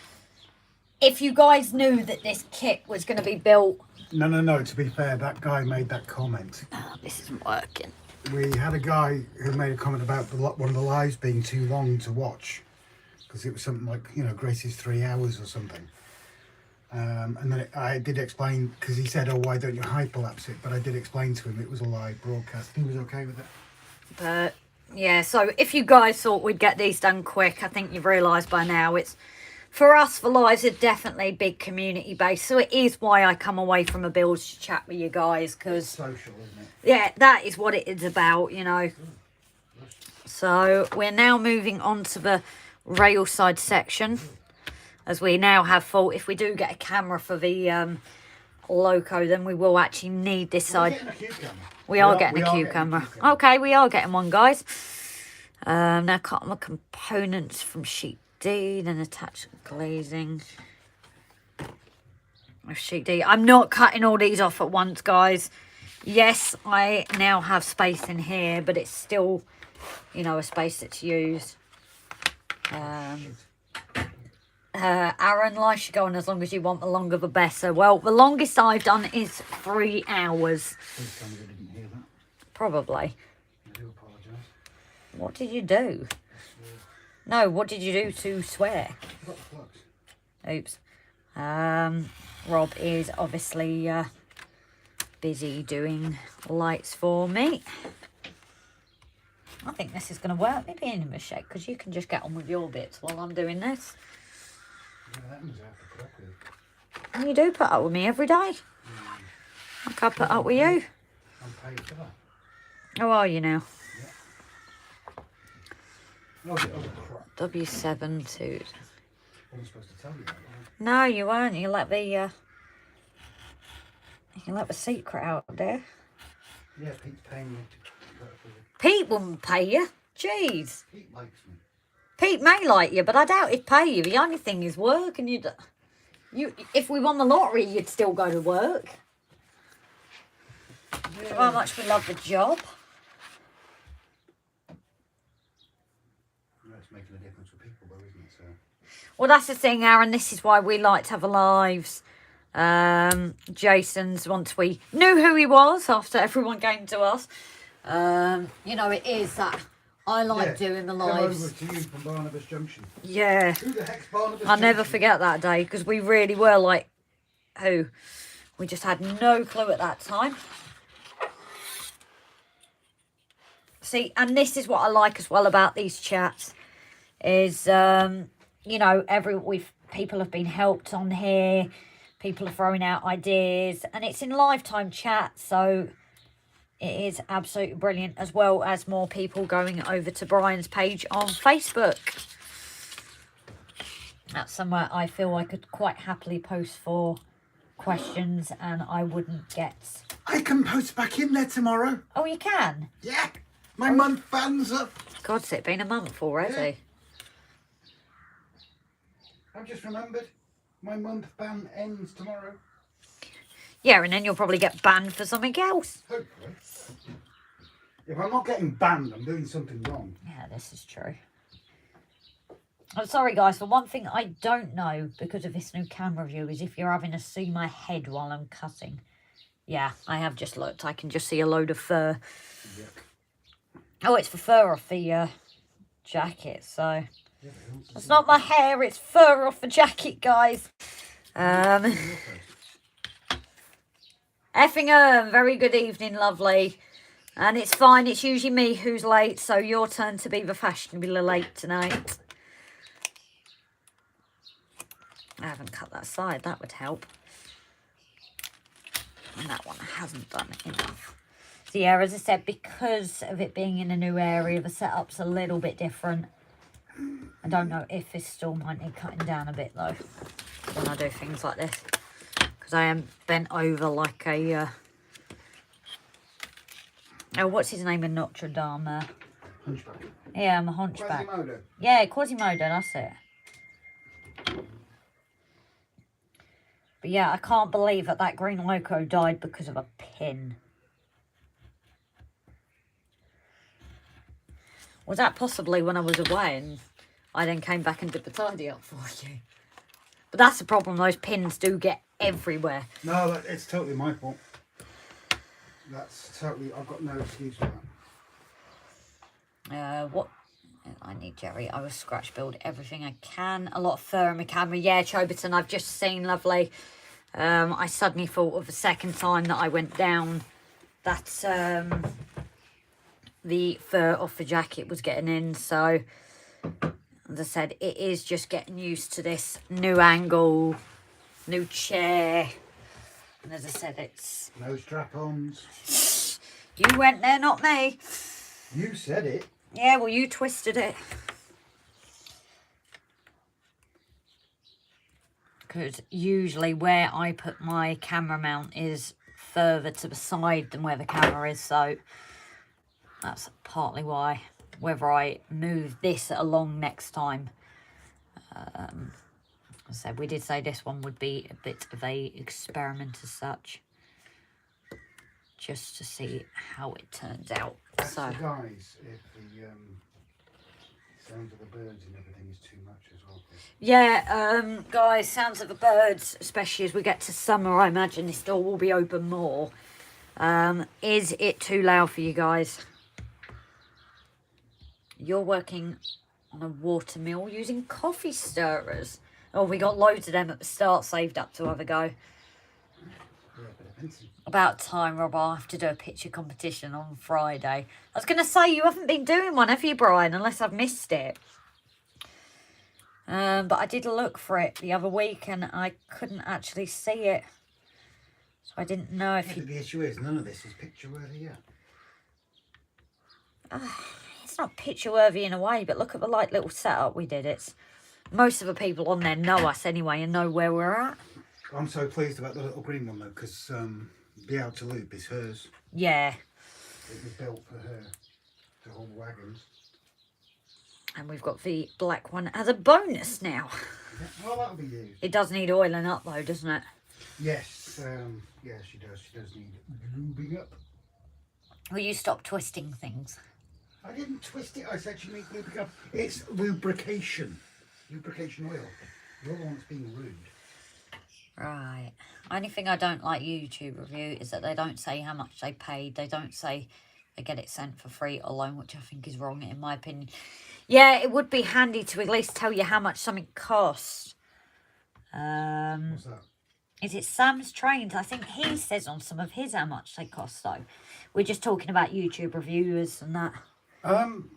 if you guys knew that this kit was going to be built... No, to be fair, that guy made that comment. Oh, this isn't working. We had a guy who made a comment about one of the lives being too long to watch. Because it was something like, you know, Grace's 3 hours or something. And then I did explain, because he said, oh, why don't you hyperlapse it? But I did explain to him it was a live broadcast. He was okay with it. But, yeah, so if you guys thought we'd get these done quick, I think you've realised by now it's... For us, the lives are definitely big community based. So it is why I come away from a build to chat with you guys. Because social, isn't it? Yeah, that is what it is about, you know. So we're now moving on to the rail side section. As we now have full, if we do get a camera for the loco, then we will actually need this side. We are getting a Q camera. Okay, we are getting one, guys. Now cut the components from sheet D, then attach glazing. Sheet D. I'm not cutting all these off at once, guys. Yes, I now have space in here, but it's still, you know, a space that's used. Aaron, life should go on as long as you want, the longer the better. Well, the longest I've done is 3 hours. Please tell me you didn't hear that. Probably. I do apologise. What did you do? No, what did you do to swear? I got the flux. Oops. Rob is obviously busy doing lights for me. I think this is going to work. Maybe in a shake, because you can just get on with your bits while I'm doing this. Yeah, that one's out for correctly. And you do put up with me every day. Like I put up with you. I'm paid for that. How are you now? Oh, crap. W7 to... I wasn't supposed to tell you that, was I? No, you weren't. You let the secret out there. Yeah, Pete's paying me to put it for you. Pete wouldn't pay you. Jeez. Pete likes me. Pete may like you, but I doubt he'd pay you. The only thing is work, and if we won the lottery, you'd still go to work. Yeah. How much we love the job. It's making a difference for people, though, isn't it? So. Well, that's the thing, Aaron. This is why we like to have lives. Jason's, once we knew who he was after everyone came to us, you know, it is that I like doing the lives. Come over to you from Barnabas Junction. Yeah. Who the heck's Barnabas I'll never Junction? forget that day because we really were like, who? We just had no clue at that time. See, and this is what I like as well about these chats is, you know, people have been helped on here. People are throwing out ideas and it's in lifetime chat. So it is absolutely brilliant, as well as more people going over to Brian's page on Facebook. That's somewhere I feel I could quite happily post for questions and I wouldn't get... I can post back in there tomorrow. Oh, you can? Yeah. My month ban's up. God's it been a month already. Yeah. I've just remembered. My month ban ends tomorrow. Yeah, and then you'll probably get banned for something else. Hopefully. If I'm not getting banned, I'm doing something wrong. Yeah, this is true. I'm sorry, guys. For one thing I don't know because of this new camera view is if you're having to see my head while I'm cutting. Yeah, I have just looked. I can just see a load of fur. Yep. Oh, it's for fur off the jacket, so... Yeah, it's not my hair, it's fur off the jacket, guys. Effingham, very good evening, lovely. And it's fine, it's usually me who's late, so your turn to be the fashionably late tonight. I haven't cut that side, that would help. And that one hasn't done enough. So yeah, as I said, because of it being in a new area, the setup's a little bit different. I don't know if this still might need cutting down a bit though when I do things like this. Because I am bent over like a... Oh, what's his name in Notre Dame there? Hunchback. Yeah, I'm a hunchback. Quasimodo. Yeah, Quasimodo, that's it. But yeah, I can't believe that green loco died because of a pin. Was that possibly when I was away and I then came back and did the tidy up for you? But that's the problem, those pins do get everywhere. No, it's totally my fault. That's totally, I've got no excuse for that. What I need, Jerry, I will scratch build everything I can. A lot of fur in my camera. Yeah, Choberton, I've just seen, lovely. I suddenly thought of the second time that I went down that the fur off the jacket was getting in. So, as I said, it is just getting used to this new angle, new chair. And as I said, it's... No strap-ons. You went there, not me. You said it. Yeah, well, you twisted it. Because usually where I put my camera mount is further to the side than where the camera is. So that's partly why. Whether I move this along next time. I said, we did say this one would be a bit of a experiment as such. Just to see how it turns out. Ask So the guys if the sound of the birds and everything is too much as well. yeah, guys, sounds of the birds, especially as we get to summer, I imagine this door will be open more. Is it too loud for you guys? You're working on a water mill using coffee stirrers. Oh, we got loads of them at the start saved up to have a go. About time, Rob. I'll have to do a picture competition on Friday. I was going to say, you haven't been doing one, have you, Brian? Unless I've missed it. But I did look for it the other week and I couldn't actually see it. So I didn't know if you... The issue is, none of this is picture-worthy yet. It's not picture-worthy in a way, but look at the light little setup we did. It's... Most of the people on there know us anyway and know where we're at. I'm so pleased about the little green one though, because the outer loop is hers. Yeah. It was built for her to hold wagons. And we've got the black one as a bonus now. Yeah, well, that'll be used. It does need oiling up though, doesn't it? Yes, yeah, she does. She does need lubing up. Will you stop twisting things? I didn't twist it. I said she needs lubing up. It's lubrication. Lubrication oil. You're the one that's being rude. Right. Only thing I don't like YouTube review is that they don't say how much they paid. They don't say I get it sent for free or loan, which I think is wrong in my opinion. Yeah, it would be handy to at least tell you how much something costs. What's that? Is it Sam's Trains? I think he says on some of his how much they cost though. We're just talking about YouTube reviewers and that.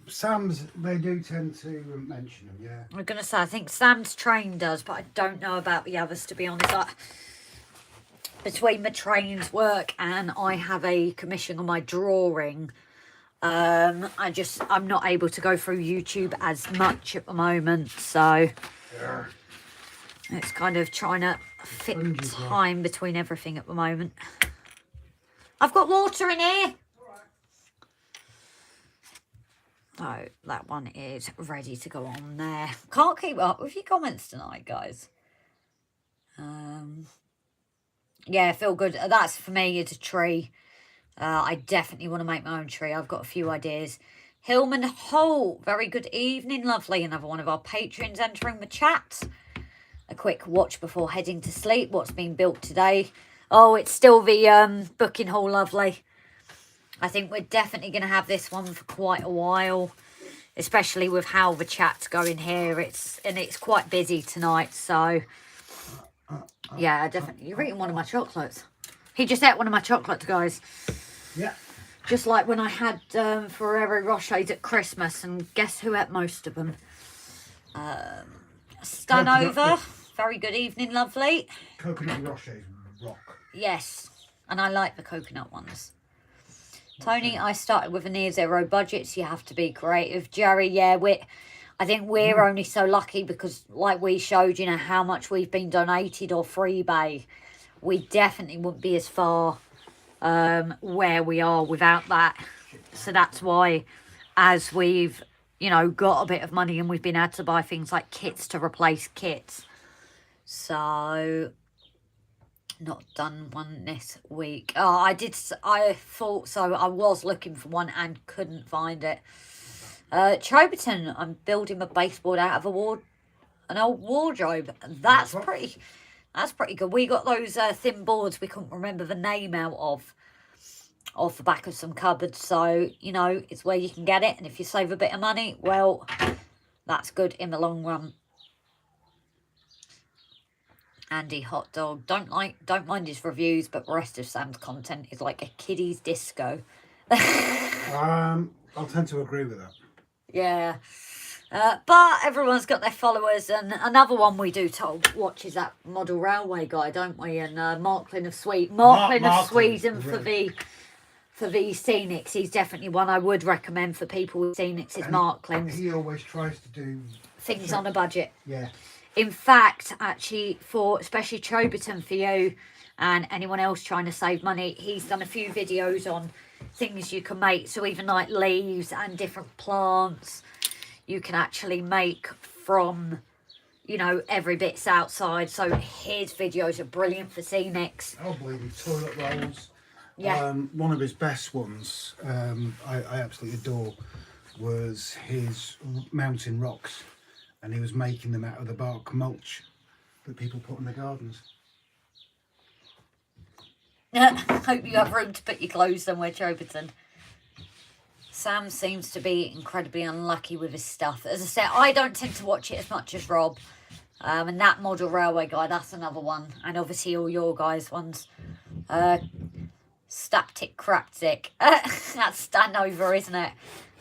Sam's, they do tend to mention them, yeah. I'm going to say, I think Sam's Train does, but I don't know about the others, to be honest. Like, between my trains work and I have a commission on my drawing, I'm not able to go through YouTube as much at the moment, so Yeah. it's kind of trying to fit time between everything at the moment. I've got water in here. So that one is ready to go on there. Can't keep up with your comments tonight, guys. Yeah, feel good. That's for me, it's a tree. I definitely want to make my own tree. I've got a few ideas. Hillman Holt, very good evening, lovely. Another one of our patrons entering the chat. A quick watch before heading to sleep. What's being built today? Oh, it's still the booking hall, lovely. I think we're definitely going to have this one for quite a while, especially with how the chat's going here. It's quite busy tonight, so yeah, definitely. You're eating one of my chocolates. He just ate one of my chocolates, guys. Yeah. Just like when I had Ferrero Rochers at Christmas, and guess who ate most of them? Stanova. Very good evening, lovely. Coconut Rochers rock. Yes, and I like the coconut ones. Tony, I started with a near zero budget, so you have to be creative. Jerry, yeah, I think we're only so lucky because, like we showed, you know, how much we've been donated or freebie. We definitely wouldn't be as far where we are without that. So that's why, as we've, you know, got a bit of money and we've been able to buy things like kits to replace kits. So not done one this week. Oh, I thought so. I was looking for one and couldn't find it. Choberton, I'm building a baseboard out of an old wardrobe. That's pretty good. We got those thin boards we couldn't remember the name out of off the back of some cupboards. So, you know, it's where you can get it. And if you save a bit of money, well, that's good in the long run. Andy Hot Dog, don't mind his reviews, but the rest of Sam's content is like a kiddie's disco. I'll tend to agree with that. Yeah. But everyone's got their followers, and another one we do watch is that model railway guy, don't we? And Marklin of Sweden for the scenics. He's definitely one I would recommend for people with scenics. Is Marklin. He always tries to do things on a budget. Yeah. In fact, actually, for especially Choberton, for you and anyone else trying to save money, he's done a few videos on things you can make. So even like leaves and different plants, you can actually make from, you know, every bit's outside. So his videos are brilliant for scenics. I'll believe you. Toilet rolls. Yeah. One of his best ones, I absolutely adore, was his mountain rocks. And he was making them out of the bark mulch that people put in their gardens. Hope you have room to put your clothes somewhere, Choberton. Sam seems to be incredibly unlucky with his stuff. As I said, I don't tend to watch it as much as Rob. And that model railway guy, that's another one. And obviously all your guys' ones. Staptic Craptic. That's Stanover, isn't it?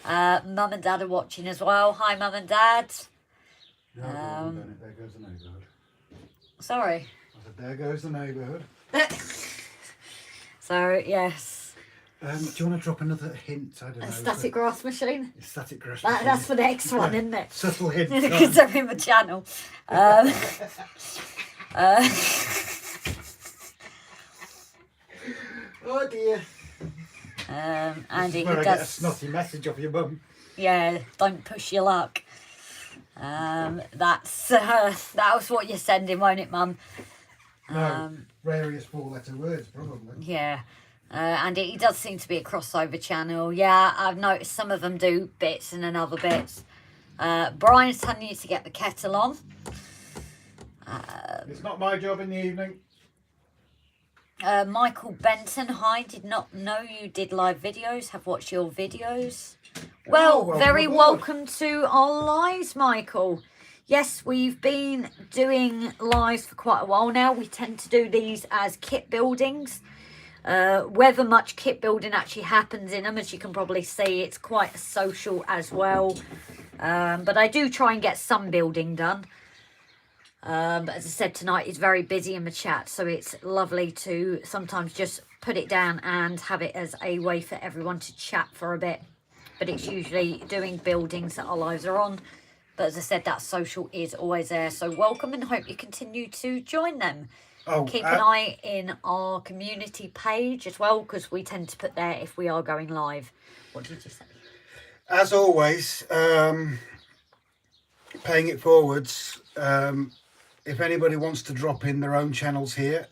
Mum and Dad are watching as well. Hi, Mum and Dad. There goes the neighbourhood. Sorry. I said, there goes the neighbourhood. So, yes. Do you want to drop another hint? I don't know. A static grass machine? A static grass machine. That's for the next one, isn't it? Subtle hint. Because they're in the channel. Oh dear. Andy, where he I does. get a snotty message off your mum. Yeah, don't push your luck. That was what you're sending, won't it, Mum? No, rarest four-letter words, probably. Yeah. And he does seem to be a crossover channel. Yeah, I've noticed some of them do bits and then other bits. Brian's telling you to get the kettle on. It's not my job in the evening. Michael Benson, hi, did not know you did live videos, have watched your videos. Well, very welcome to our lives, Michael. Yes, we've been doing lives for quite a while now. We tend to do these as kit buildings. Whether much kit building actually happens in them, as you can probably see, it's quite social as well. But I do try and get some building done. But as I said, tonight is very busy in the chat, so it's lovely to sometimes just put it down and have it as a way for everyone to chat for a bit. But it's usually doing buildings that our lives are on. But as I said, that social is always there. So welcome and hope you continue to join them. Keep an eye in our community page as well, because we tend to put there if we are going live. What did you say? As always, paying it forwards, if anybody wants to drop in their own channels here,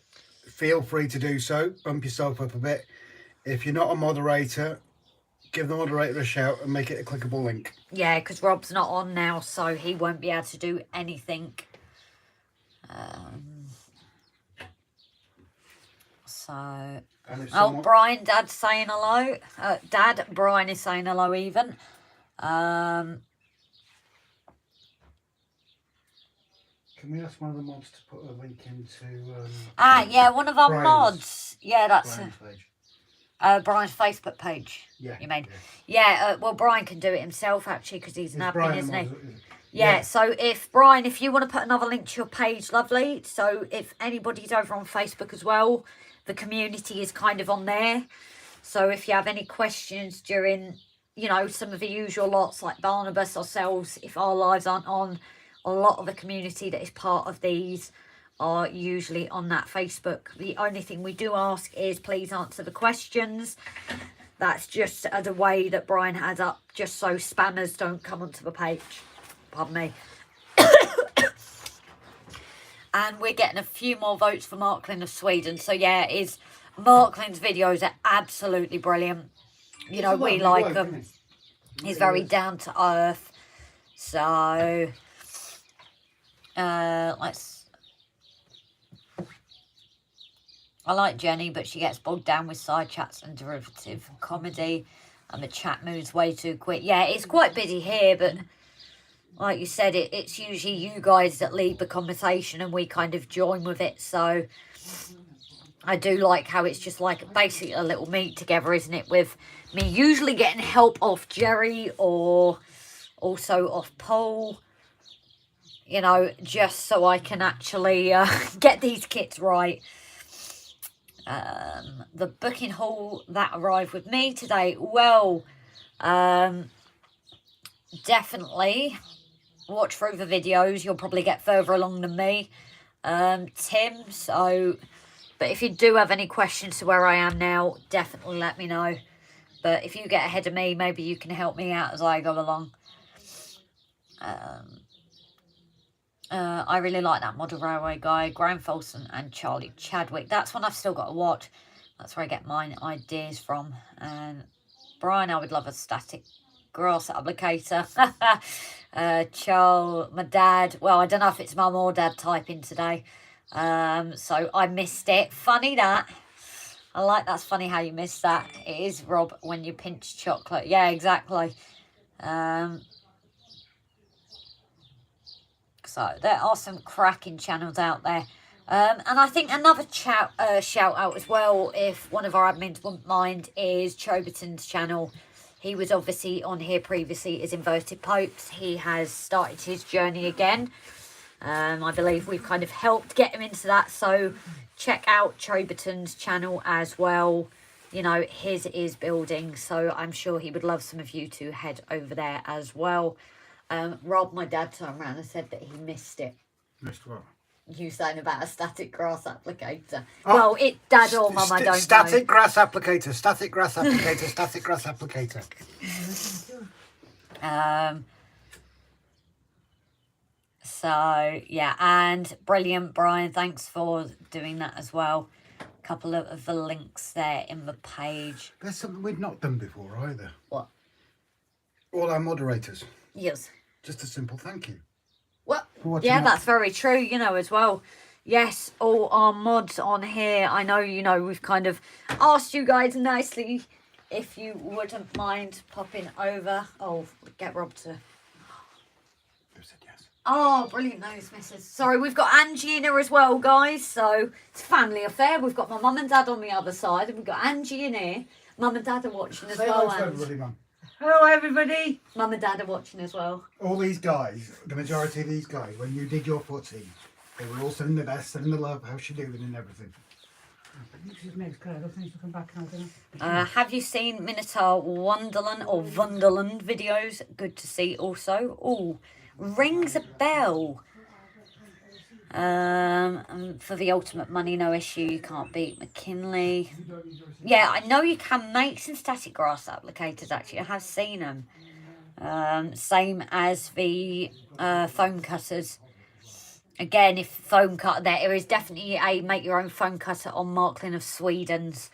feel free to do so. Bump yourself up a bit. If you're not a moderator, give the moderator a shout and make it a clickable link. Yeah, because Rob's not on now, so he won't be able to do anything. Oh, Brian, Dad's saying hello. Dad, Brian is saying hello even. Can we ask one of the mods to put a link into... yeah, one of our mods. Yeah, that's... Brian's page. Brian's Facebook page. Yeah. You mean? Yeah, well, Brian can do it himself, actually, because he's an admin, isn't he? Yeah, so if you want to put another link to your page, lovely. So if anybody's over on Facebook as well, the community is kind of on there. So if you have any questions during, you know, some of the usual lots like Barnabas, ourselves, if our lives aren't on, a lot of the community that is part of these are usually on that Facebook. The only thing we do ask is please answer the questions. That's just as a way that Brian has up, just so spammers don't come onto the page. Pardon me. And we're getting a few more votes for Marklin of Sweden. So yeah, Marklin's videos are absolutely brilliant. You know, we like them. He's very down to earth. So I like Jenny, but she gets bogged down with side chats and derivative comedy, and the chat moves way too quick. Yeah, it's quite busy here, but like you said, it's usually you guys that lead the conversation and we kind of join with it. So I do like how it's just like basically a little meet together, isn't it? With me usually getting help off Jerry or also off Paul, you know, just so I can actually get these kits right. The booking haul that arrived with me today, well, definitely watch through the videos. You'll probably get further along than me, Tim. So, but if you do have any questions to where I am now, definitely let me know. But if you get ahead of me, maybe you can help me out as I go along. I really like that Model Railway guy, Graham Folsom and Charlie Chadwick. That's one I've still got to watch. That's where I get my ideas from. And Brian, I would love a static grass applicator. Charles, my dad. Well, I don't know if it's mum or dad typing today. So I missed it. Funny that. I like that's funny how you missed that. It is, Rob, when you pinch chocolate. Yeah, exactly. So there are some cracking channels out there. And I think another shout out as well, if one of our admins wouldn't mind, is Choberton's channel. He was obviously on here previously as Inverted Popes. He has started his journey again. I believe we've kind of helped get him into that. So check out Choberton's channel as well. You know, his is building. So I'm sure he would love some of you to head over there as well. Rob, my dad, turned around and said that he missed it. Missed what? You saying about a static grass applicator. Oh, well, Dad or Mum, I don't know. Static grass applicator, static grass applicator, static grass applicator. So, yeah, and brilliant, Brian. Thanks for doing that as well. A couple of the links there in the page. There's something we've not done before either. What? All our moderators. Yes. Just a simple thank you. Well, yeah, that's very true, you know, as well. Yes, all our mods on here. I know, you know, we've kind of asked you guys nicely if you wouldn't mind popping over. Oh, get Rob to... Who said yes? Oh, brilliant news, missus. Sorry, we've got Angie in here as well, guys. So it's a family affair. We've got my mum and dad on the other side, and we've got Angie in here. Mum and dad are watching as well. Say hello to everybody, Mum. Hello, everybody. Mum and dad are watching as well. All these guys, the majority of these guys, when you did your footy, they were all sending the best, sending the love, how's she doing and everything. She's next card. I don't think she'll come back now, don't I? Have you seen Minotaur Wonderland or Wonderland videos? Good to see also. Oh, rings a bell. For the ultimate money, no issue. You can't beat McKinley. Yeah, I know you can make some static grass applicators, actually. I have seen them. Same as the foam cutters. Again, if foam cutter, there is definitely a make your own foam cutter on Marklin of Sweden's.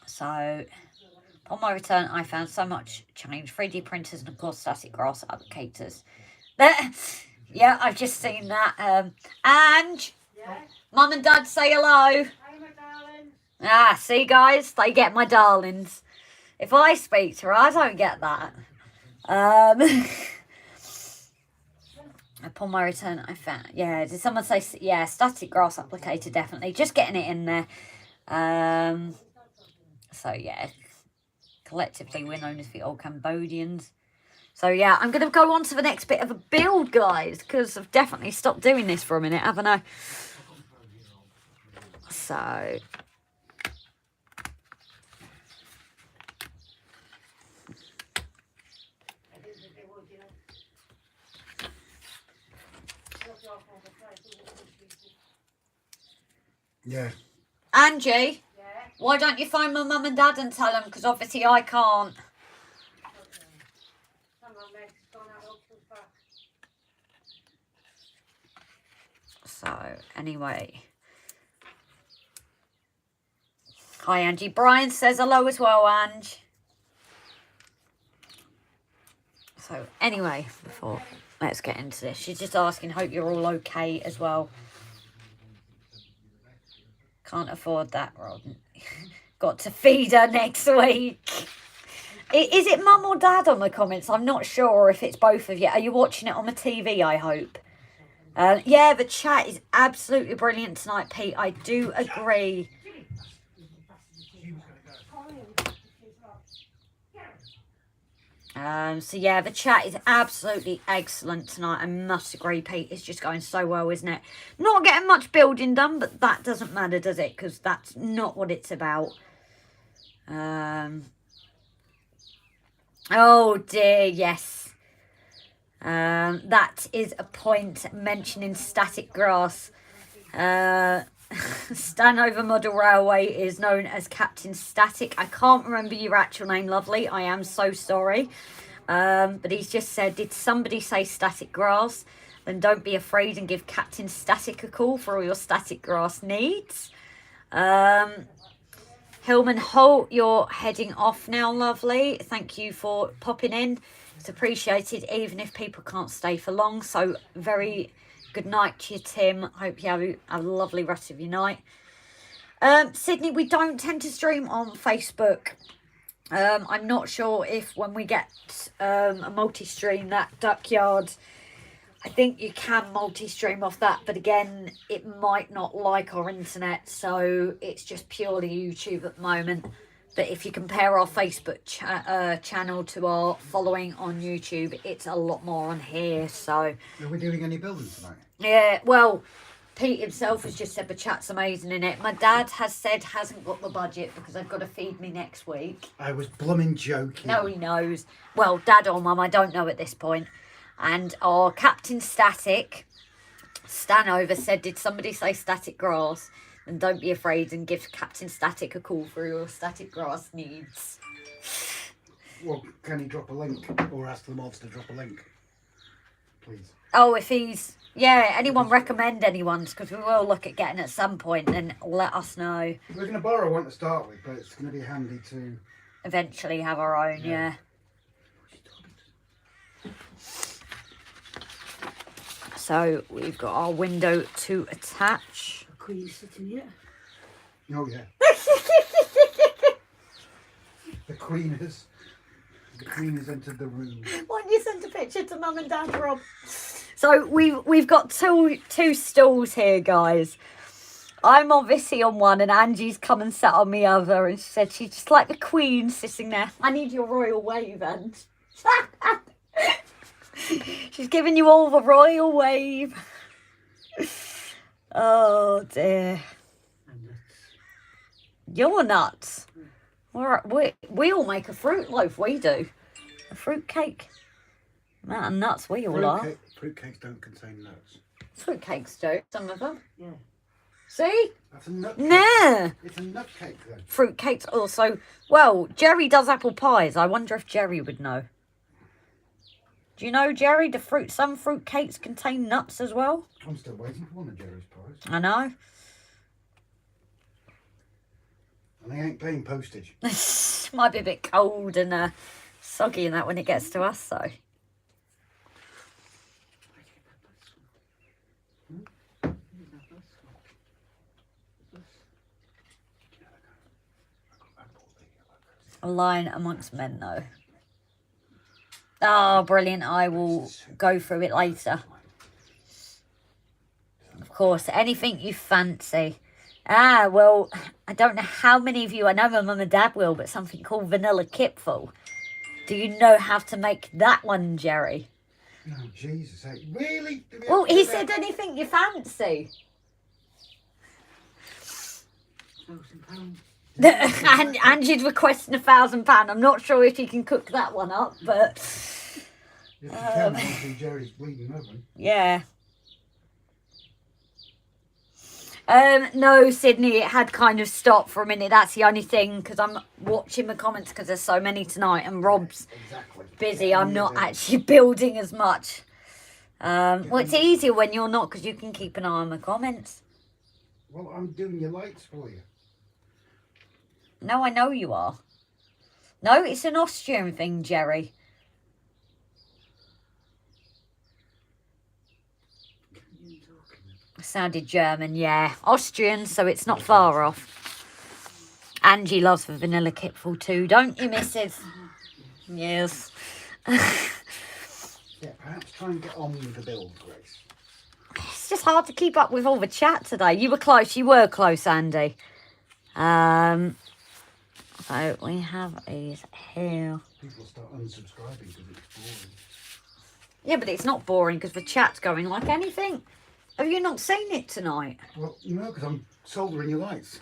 So, upon my return, I found so much change. 3D printers and, of course, static grass applicators. Yeah, I've just seen that. Ange, yeah? Mum and Dad say hello. Hi, my darlings. Ah, see, guys, they get my darlings. If I speak to her, I don't get that. Upon my return, I found... Yeah, did someone say... Yeah, static grass applicator, definitely. Just getting it in there. So, yeah. Collectively, we're known as the old Cambodians. So, yeah, I'm going to go on to the next bit of a build, guys, because I've definitely stopped doing this for a minute, haven't I? So... Yeah. Angie, why don't you phone my mum and dad and tell them? Because obviously I can't. So, anyway. Hi, Angie. Brian says hello as well, Ange. So, anyway, before... Let's get into this. She's just asking, hope you're all okay as well. Can't afford that, Rod. Got to feed her next week. Is it mum or dad on the comments? I'm not sure if it's both of you. Are you watching it on the TV, I hope? Yeah, the chat is absolutely brilliant tonight, Pete. I do agree. So yeah, the chat is absolutely excellent tonight. I must agree, Pete. It's just going so well, isn't it? Not getting much building done, but that doesn't matter, does it? Because that's not what it's about. Oh dear, yes. That is a point mentioning static grass. Stanover Model Railway is known as Captain Static. I can't remember your actual name, lovely. I am so sorry. But he's just said, did somebody say static grass? Then don't be afraid and give Captain Static a call for all your static grass needs. Hillman Holt, you're heading off now, lovely. Thank you for popping in. It's appreciated, even if people can't stay for long. So very... Good night to you, Tim. Hope you have a lovely rest of your night. Sydney, we don't tend to stream on Facebook. I'm not sure if when we get a multi-stream, that Duckyard, I think you can multi-stream off that. But again, it might not like our internet. So it's just purely YouTube at the moment. But if you compare our Facebook channel to our following on YouTube, it's a lot more on here. So, Are we doing any building tonight? Yeah, well, Pete himself has just said the chat's amazing in it. My dad has said hasn't got the budget because I've got to feed me next week. I was blooming joking. No, he knows. Well, Dad or Mum, I don't know at this point. And our Captain Static, Stanover, said, did somebody say static grass? And don't be afraid and give Captain Static a call for your static grass needs. Well, can he drop a link? Or ask the mods to drop a link? Please. Oh, if he's... Yeah, anyone recommend anyone's, because we will look at getting at some point, then let us know. We're going to borrow one to start with, but it's going to be handy to... Eventually have our own, yeah. So we've got our window to attach. The Queen's sitting here. Oh yeah. The Queen has entered the room. Why don't you send a picture to Mum and Dad, Rob? So we've got two stools here, guys. I'm obviously on one, and Angie's come and sat on the other, and she said she's just like the Queen sitting there. I need your royal wave, and she's giving you all the royal wave. Oh dear. You're nuts. We all make a fruit loaf, we do. A fruit cake. Man, of nuts we all are. Fruit cakes don't contain nuts. Fruit cakes do, some of them. Yeah. See? That's a nut cake. Nah. It's a nut cake though. Fruit cakes also. Well, Jerry does apple pies. I wonder if Jerry would know. Do you know, Jerry, some fruit cakes contain nuts as well? I'm still waiting for one of Jerry's pies. I know. And they ain't paying postage. Might be a bit cold and soggy and that when it gets to us, though. A line amongst men, though. Oh, brilliant. I will go through it later. Of course, anything you fancy. Ah, well, I don't know how many of you, I know my mum and dad will, but something called vanilla kipful. Do you know how to make that one, Jerry? Oh, Jesus. Really? Well, he said anything you fancy. £1,000. And Angie's requesting £1,000. I'm not sure if you can cook that one up, but... If you can, I'll see Jerry's bleeding oven. Yeah. No, Sydney, it had kind of stopped for a minute. That's the only thing, because I'm watching the comments because there's so many tonight, and Rob's busy. I'm not actually building as much. Well, it's easier when you're not, because you can keep an eye on the comments. Well, I'm doing your lights for you. No, I know you are. No, it's an Austrian thing, Jerry. Sounded German, yeah. Austrian, so it's not far off. Angie loves the vanilla kipful too, don't you, Mrs? Yes. Yeah, perhaps try and get on with the build, Grace. It's just hard to keep up with all the chat today. You were close, Andy. So we have these here. People start unsubscribing because it's boring. Yeah, but it's not boring because the chat's going like anything. Have you not seen it tonight? Well, you know, because I'm soldering your lights.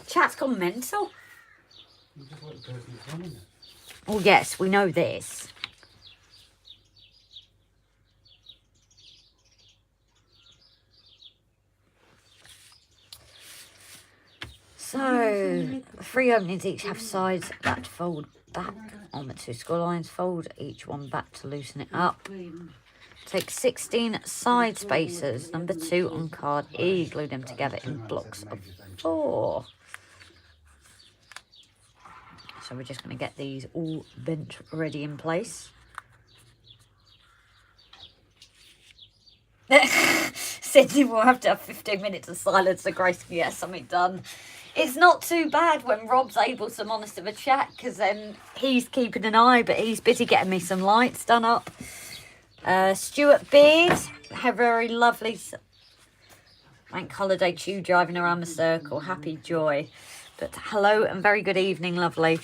Chat's gone mental. You're just like the person that's running it. Oh, yes, we know this. So, 3 openings each have sides that fold back on the 2 score lines. Fold each one back to loosen it up. Take 16 side spacers, number 2 on card E, glue them together in blocks of 4. So we're just going to get these all bent ready in place. Sydney will have to have 15 minutes of silence so Grace can get something done. It's not too bad when Rob's able to monitor the chat, because then he's keeping an eye, but he's busy getting me some lights done up. Stuart Beard, have a very lovely bank holiday to you driving around the circle. Happy joy. But hello and very good evening, lovely.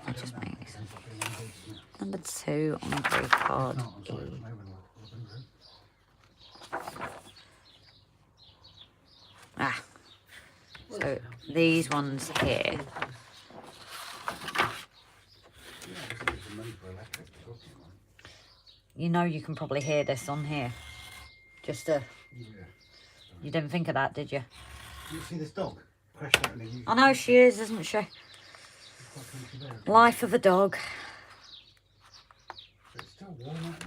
I just make this. Number 2 on grey card E. Ah. So these ones here. You know you can probably hear this on here. Just you didn't think of that, did you? You see this dog? I know she is, isn't she? Life of a dog. It's still warm out.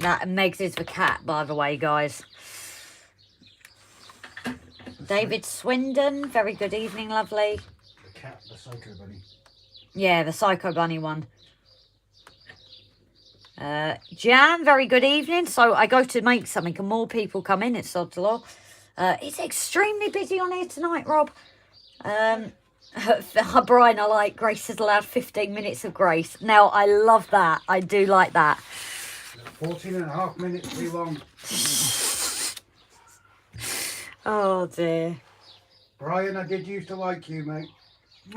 That Megs is the cat, by the way, guys. David Swindon, very good evening, lovely. The cat, the Psycho Bunny. Yeah, the Psycho Bunny one. Jan, very good evening. So I go to make something and more people come in. It's sod's law. It's extremely busy on here tonight, Rob. Brian, I like Grace has allowed 15 minutes of grace. Now, I love that. I do like that. 14.5 minutes too long. Oh, dear. Brian, I did used to like you, mate.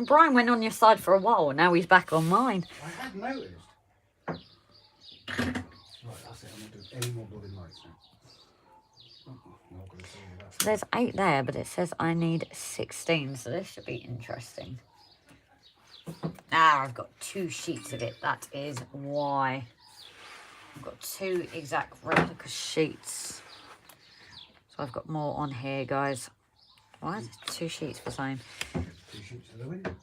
Brian went on your side for a while. Now he's back on mine. I had noticed. Right, that's it. I'm not doing any more bloody lights now. Not gonna see that. So there's 8 there, but it says I need 16. So this should be interesting. Ah, I've got 2 sheets of it. That is why. I've got 2 exact replica sheets. So I've got more on here, guys. Why is it 2 sheets the same? 2 sheets of the window.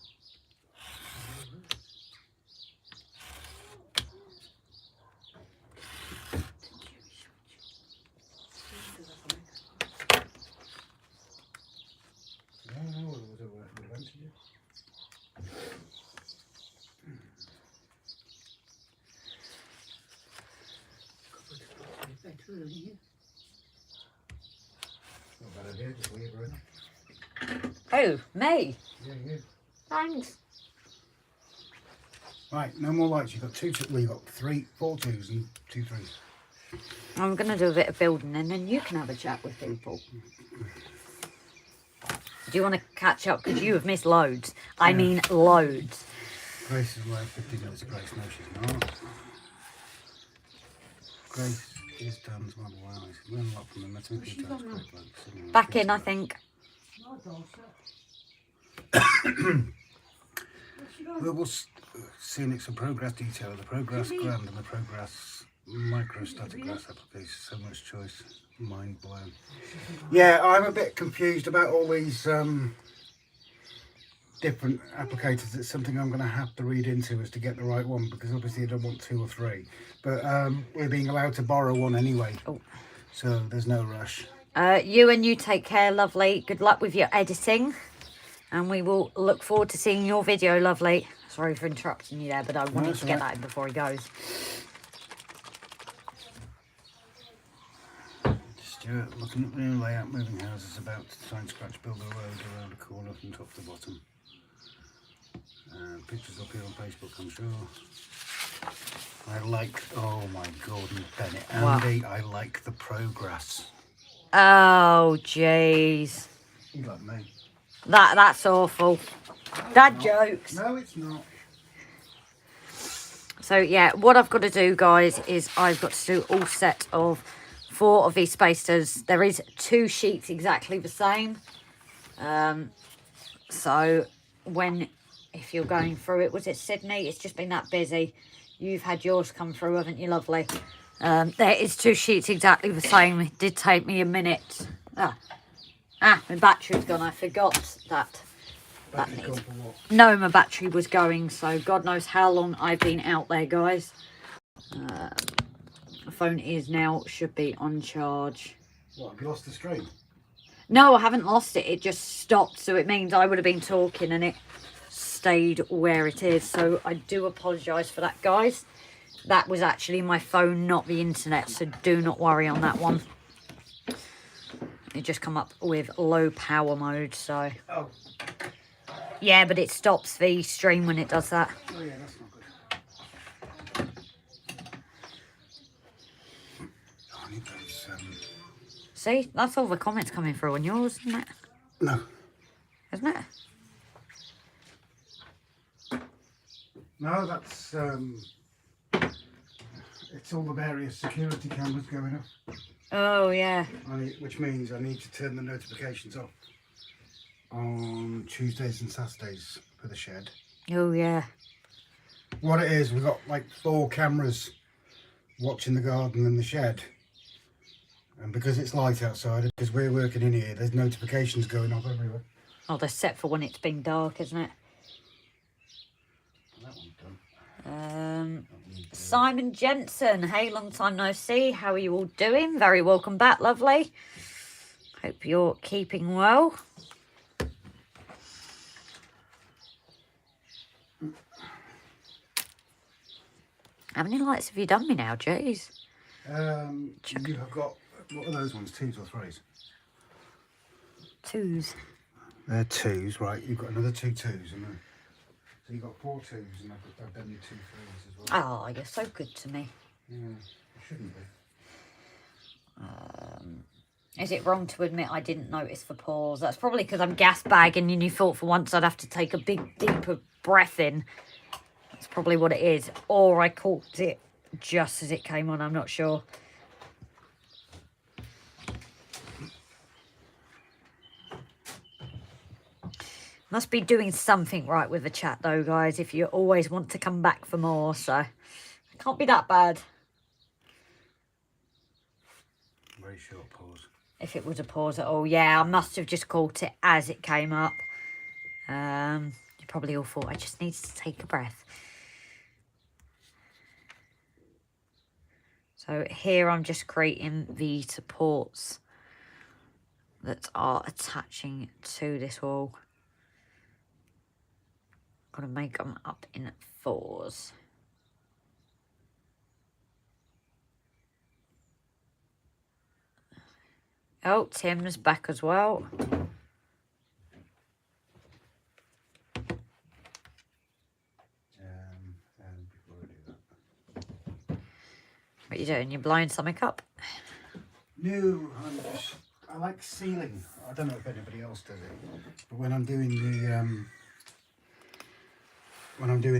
Oh, me? Yeah, yeah. Thanks. Right, no more lights. You've got 2, well, you've got 4 twos and 2 threes. I'm going to do a bit of building and then you can have a chat with people. Do you want to catch up? Because you have missed loads. I mean loads. Grace is like 15 minutes of Grace. No, she's not. Grace is done as well. Wow, she's learned a lot from them. That's a few times. Great blokes. Back in, I think. We'll scenic some progress detail, the progress grand and the progress microstatic grass application. So much choice, mind blown. Yeah, I'm a bit confused about all these different applicators. It's something I'm going to have to read into as to get the right one, because obviously I don't want 2 or 3. But we're being allowed to borrow one anyway, so there's no rush. You take care, lovely. Good luck with your editing. And we will look forward to seeing your video, lovely. Sorry for interrupting you there, but I wanted to get that in before he goes. Stuart, looking at the new layout, moving houses, about to try and scratch build a road around a corner from top to bottom. Pictures up here on Facebook, I'm sure. I like, oh my Gordon Bennett, Andy, I like the progress. Oh, jeez. You like me. That's awful. Dad jokes. No, it's not. So, yeah, what I've got to do, guys, is I've got to do all set of 4 of these spacers. There is 2 sheets exactly the same. So, if you're going through it, was it Sydney? It's just been that busy. You've had yours come through, haven't you, lovely? There is 2 sheets exactly the same. It did take me a minute. My battery's gone. I forgot that. No, my battery was going, so God knows how long I've been out there, guys. The phone should be on charge. What, have you lost the stream? No, I haven't lost it. It just stopped, so it means I would have been talking and it stayed where it is. So I do apologise for that, guys. That was actually my phone, not the internet, so do not worry on that one. It just come up with low power mode, so... Oh. Yeah, but it stops the stream when it does that. Oh yeah, that's not good. Oh, I need those, See, that's all the comments coming through on yours, isn't it? No. Isn't it? No, that's, it's all the various security cameras going up. Oh, yeah. Which means I need to turn the notifications off on Tuesdays and Saturdays for the shed. Oh, yeah. What it is, we've got like 4 cameras watching the garden and the shed. And because it's light outside, because we're working in here, there's notifications going off everywhere. Oh, they're set for when it's been dark, isn't it? That one's done. Simon Jensen, hey, long time no see. How are you all doing? Very welcome back, lovely. Hope you're keeping well. How many lights have you done me now, jeez? You have got, what are those ones, 2s or 3s? 2s. They're 2s, right? You've got another 2 2s, and then, so you've got 4 2s, and I've done you 2 3s as well. Oh, you're so good to me. Yeah, it shouldn't be. Is it wrong to admit I didn't notice the pause? That's probably because I'm gas bagging and you thought for once I'd have to take a big, deeper breath in. That's probably what it is. Or I caught it just as it came on, I'm not sure. Must be doing something right with the chat though, guys, if you always want to come back for more, so it can't be that bad. Very short pause. If it was a pause at all. Yeah, I must have just caught it as it came up. You probably all thought I just needed to take a breath. So here I'm just creating the supports that are attaching to this wall. I'm going to make them up in 4s. Oh, Tim's back as well. And before I do that. What are you doing? You're blowing something up? No, I like sealing. I don't know if anybody else does it, but when I'm doing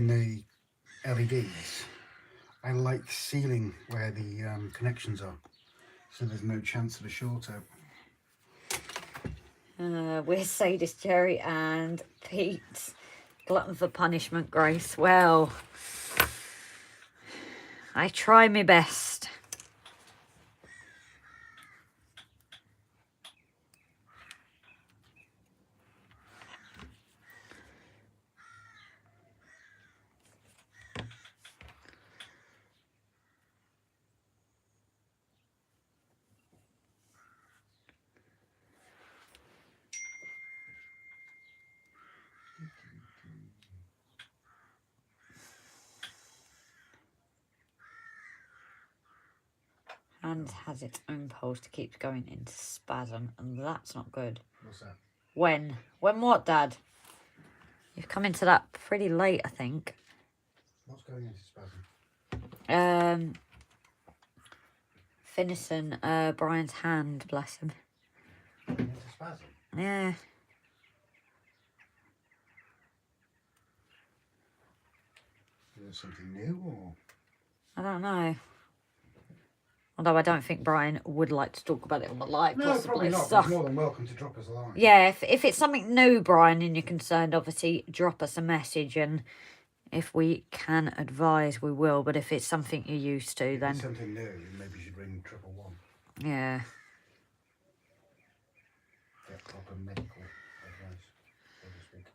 the LEDs, I like sealing where the connections are, so there's no chance of a short out. We're Sadist Jerry and Pete. Glutton for punishment, Grace. Well, I try my best. And has its own pulse to keep going into spasm, and that's not good. What's that? When? When what, Dad? You've come into that pretty late, I think. What's going into spasm? Finison, Brian's hand, bless him. Into spasm? Yeah. Is there something new, or? I don't know. Although I don't think Brian would like to talk about it on the live, No, possibly. probably not. So, He's more than welcome to drop us a line. yeah, if it's something new, Brian, and you're concerned, obviously drop us a message, and if we can advise, we will. But if it's something you're used to, If then it's something new, maybe you should ring 111. yeah. Get proper medical advice, so to speak.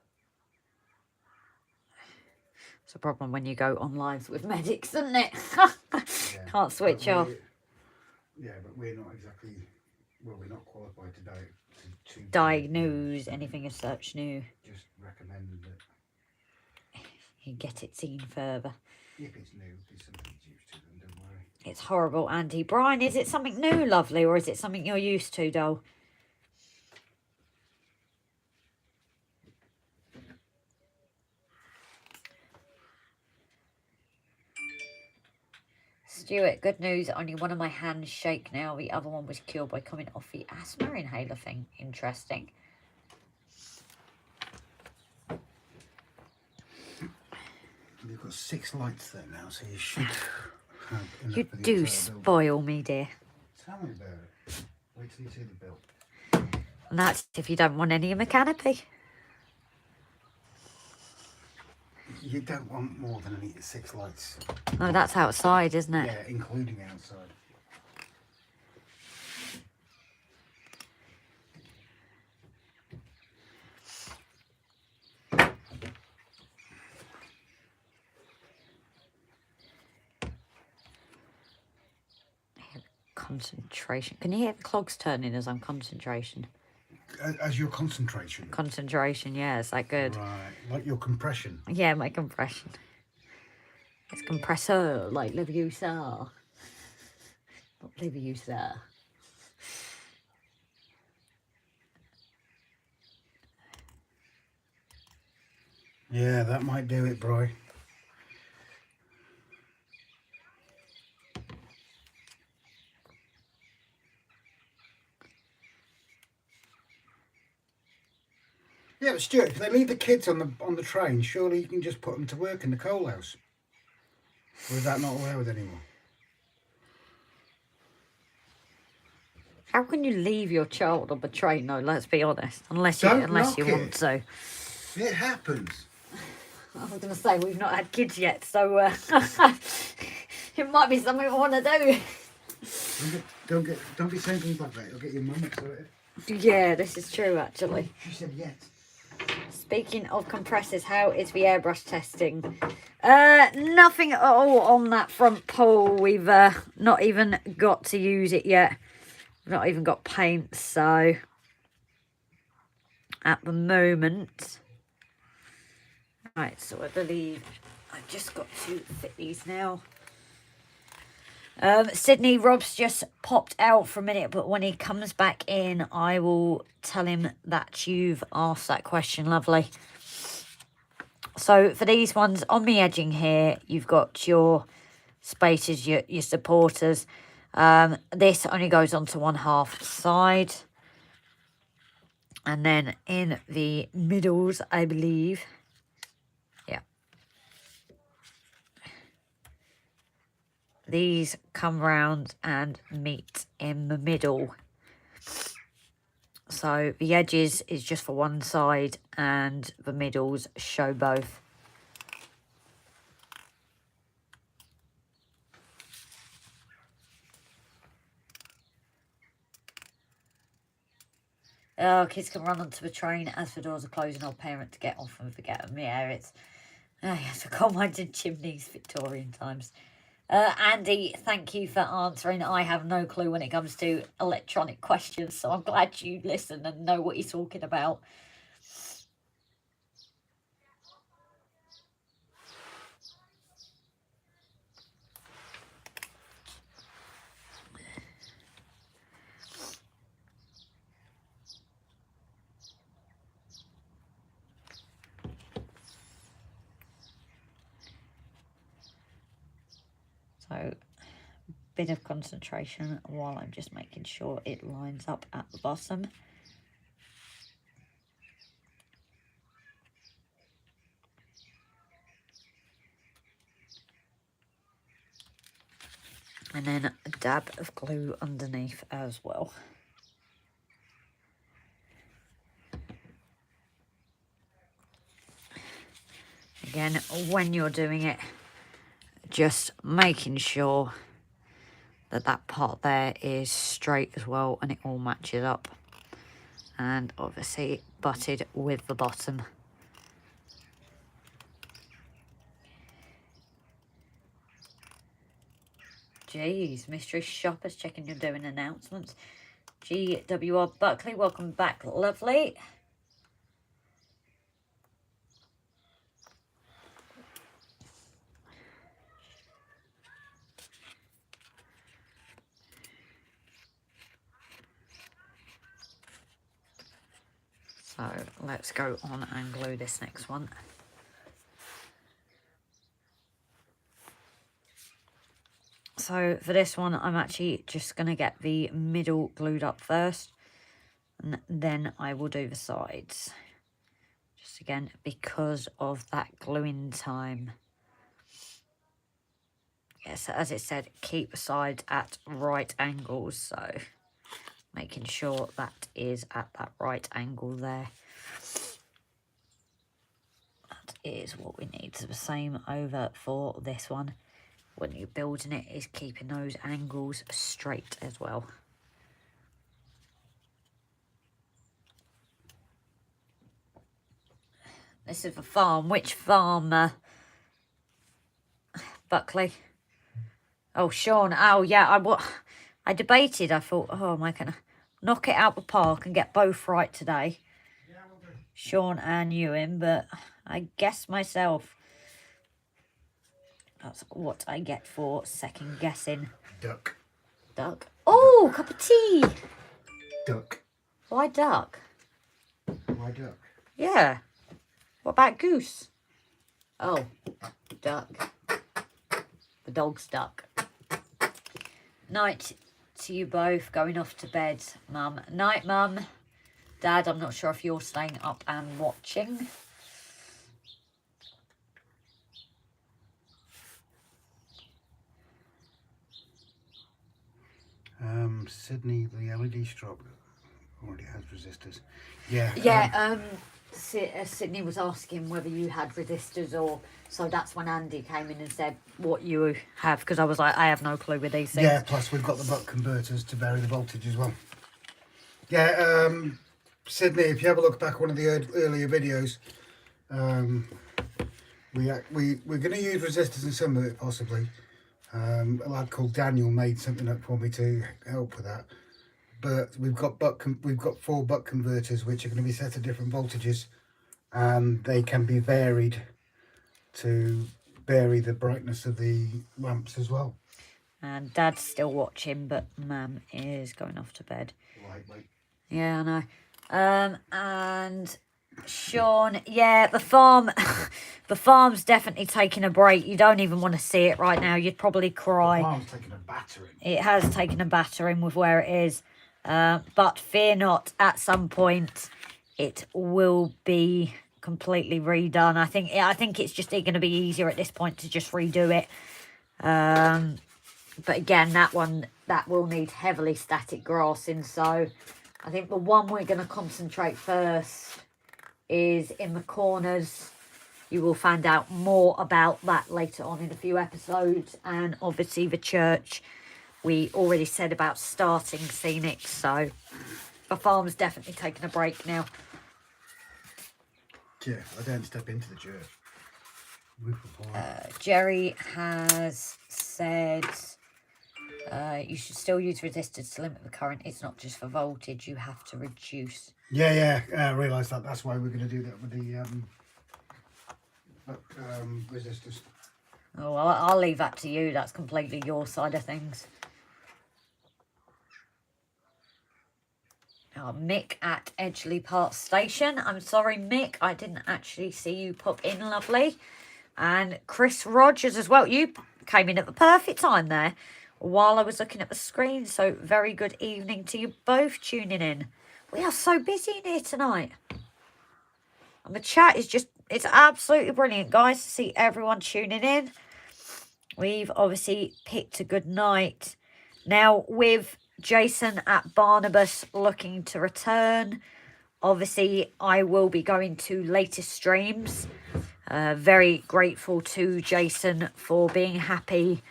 It's a problem when you go on lives with medics, isn't it? Yeah, Can't switch but off. Yeah, but we're not exactly, well, we're not qualified to Diagnose anything as such new. Just recommend that You get it seen further. if it's new, if it's something it's used to, then don't worry. It's horrible, Andy. Brian, is it something new, lovely, or is it something you're used to, doll? Stuart, good news. Only one of my hands shake now. The other one was cured by coming off the asthma inhaler thing. Interesting. You've got 6 lights there now, so you should have enough You for the do entire spoil me, dear. building. Tell me about it. Wait till you see the bill. And that's if you don't want any in the canopy. You don't want more than 6 lights. No, that's outside, isn't it? Yeah, including outside. concentration. Can you hear the clogs turning as I'm concentration? As your concentration. Concentration, yeah, is that good? Right, like your compression. Yeah, my compression. It's compressor, like Leviosa. Not Leviosa. Yeah, that might do it, bro. Yeah, but Stuart, if they leave the kids on the train, surely you can just put them to work in the coal house. Or is that not allowed anymore? How can you leave your child on the train? No, let's be honest. Unless Don't you knock want it. to. It happens. I was going to say we've not had kids yet, so it might be something I want to do. Don't be saying things like that. You'll get your mum excited. Yeah, this is true actually. She said yes. Speaking of compressors, how is the airbrush testing? Nothing at all on that front pole. We've not even got to use it yet. We've not even got paint, so at the moment. Right, so I believe I've just got to fit these now. Sydney, Rob's just popped out for a minute, but when he comes back in, I will tell him that you've asked that question, lovely. So for these ones, on the edging here, you've got your spaces, your supporters. This only goes onto one half side. And then in the middles, I believe. Yeah. These come round and meet in the middle. So the edges is just for one side and the middles show both. Oh, kids can run onto the train as the doors are closing or parent to get off and forget them. Yeah, it's... Oh, yes, coal mines and chimneys, Victorian times. Andy, thank you for answering. I have no clue when it comes to electronic questions, so I'm glad you listen and know what you're talking about. So, bit of concentration while I'm just making sure it lines up at the bottom. And then a dab of glue underneath as well. Again, when you're doing it, just making sure that that part there is straight as well and it all matches up. And obviously butted with the bottom. Jeez, mystery shoppers checking you're doing announcements. GWR Buckley, welcome back, lovely. So let's go on and glue this next one. So for this one, I'm actually just going to get the middle glued up first. And then I will do the sides. Just again, because of that gluing time. Yes, as it said, keep the sides at right angles. So making sure that is at that right angle there. That is what we need. So the same over for this one. When you're building it, is keeping those angles straight as well. This is the farm. Which farm, Buckley? Oh, Sean. Oh, yeah. I debated. I thought, oh, am I going to knock it out the park and get both right today? Yeah, we'll do. Sean and Ewan, but I guess myself. That's what I get for second guessing. Duck. Duck. Oh, cup of tea. Duck. Why duck? Why duck? Yeah. What about goose? Oh, duck. The dog's duck. Night to you both, going off to bed, Mum. Night, Mum. Dad, I'm not sure if you're staying up and watching. Sydney, the LED strobe already has resistors. Yeah. Yeah, Sydney was asking whether you had resistors or... So that's when Andy came in and said what you have, because I was like, I have no clue with these things. Yeah, plus we've got the buck converters to vary the voltage as well. Yeah, Sydney, if you have a look back at one of the earlier videos, we're going to use resistors in some of it, possibly. A lad called Daniel made something up for me to help with that. But we've got 4 buck converters which are going to be set at different voltages, and they can be varied to vary the brightness of the lamps as well. And Dad's still watching, but Mum is going off to bed. Lightweight. Yeah, I know. And Sean, yeah, the farm's definitely taking a break. You don't even want to see it right now. You'd probably cry. The farm's taking a battering. It has taken a battering with where it is. But fear not, at some point it will be completely redone. I think it's just going to be easier at this point to just redo it. But again, that will need heavily static grassing. So I think the one we're going to concentrate first is in the corners. You will find out more about that later on in a few episodes. And obviously the church, we already said about starting scenic. So the farm's definitely taking a break now. Yeah, I don't step into the church. Jerry has said you should still use resistors to limit the current. It's not just for voltage, you have to reduce. Yeah, I realised that. That's why we're going to do that with the resistors. Oh, well, I'll leave that to you. That's completely your side of things. Mick at Edgeley Park Station. I'm sorry, Mick, I didn't actually see you pop in, lovely. And Chris Rogers as well. You came in at the perfect time there while I was looking at the screen. So very good evening to you both tuning in. We are so busy in here tonight. And the chat is just, it's absolutely brilliant, guys, to see everyone tuning in. We've obviously picked a good night. Now, with Jason at Barnabas looking to return, obviously I will be going to later streams. Very grateful to Jason for being happy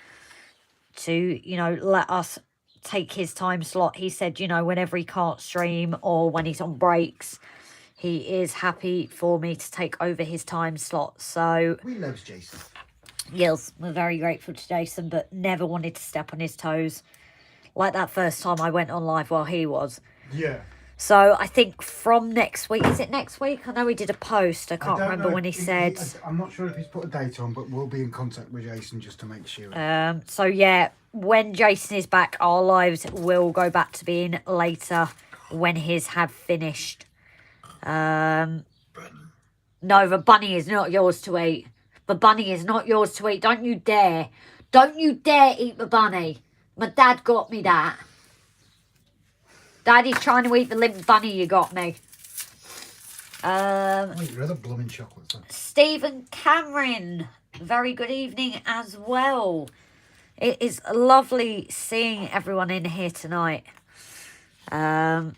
to, you know, let us take his time slot. He said, you know, whenever he can't stream or when he's on breaks, he is happy for me to take over his time slot. So we love Jason. Yes, we're very grateful to Jason, but never wanted to step on his toes. Like that first time I went on live while he was. Yeah. So I think from next week, is it next week? I know he did a post. I can't remember when he said. I'm not sure if he's put a date on, but we'll be in contact with Jason just to make sure. So yeah, when Jason is back, our lives will go back to being later when his have finished. No, the bunny is not yours to eat. The bunny is not yours to eat. Don't you dare. Don't you dare eat the bunny. My dad got me that. Daddy's trying to eat the limp bunny you got me. Wait, your other blooming chocolates. Stephen Cameron, very good evening as well. It is lovely seeing everyone in here tonight. I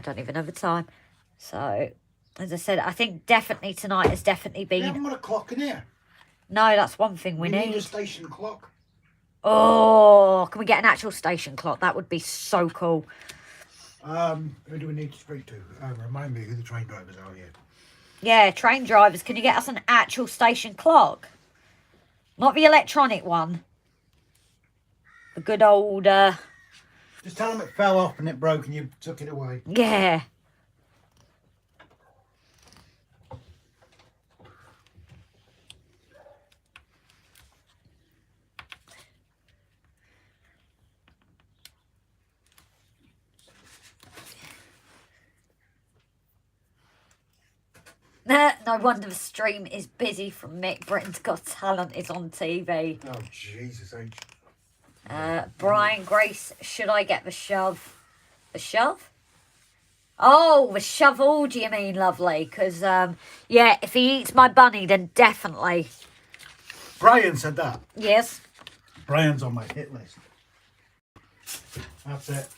don't even know the time. So, as I said, I think definitely tonight has definitely been... We haven't got a clock in here. No, that's one thing we need. We need a station clock. Oh, can we get an actual station clock? That would be so cool. Who do we need to speak to? Remind me who the train drivers are here. Yeah, train drivers. Can you get us an actual station clock? Not the electronic one. The good old Just tell them it fell off and it broke and you took it away. Yeah. No wonder the stream is busy from Mick. Britain's Got Talent is on TV. Oh, Jesus H. Brian, Grace, should I get the shove? The shove? Oh, the shovel, do you mean, lovely? Because, yeah, if he eats my bunny, then definitely. Brian said that. Yes. Brian's on my hit list. That's it.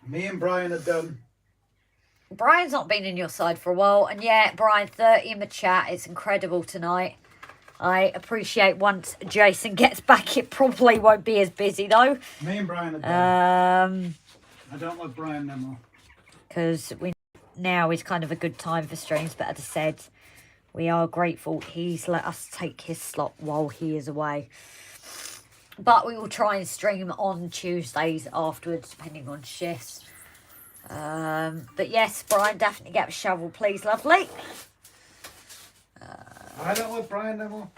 Me and Brian are done. Brian's not been in your side for a while. And yeah, Brian, 30 in the chat. It's incredible tonight. I appreciate once Jason gets back, it probably won't be as busy, though. Me and Brian are done. I don't like Brian no more. Because now is kind of a good time for streams. But as I said, we are grateful he's let us take his slot while he is away. But we will try and stream on Tuesdays afterwards, depending on shifts. But yes, Brian, definitely get a shovel, please, lovely. I don't like Brian no more.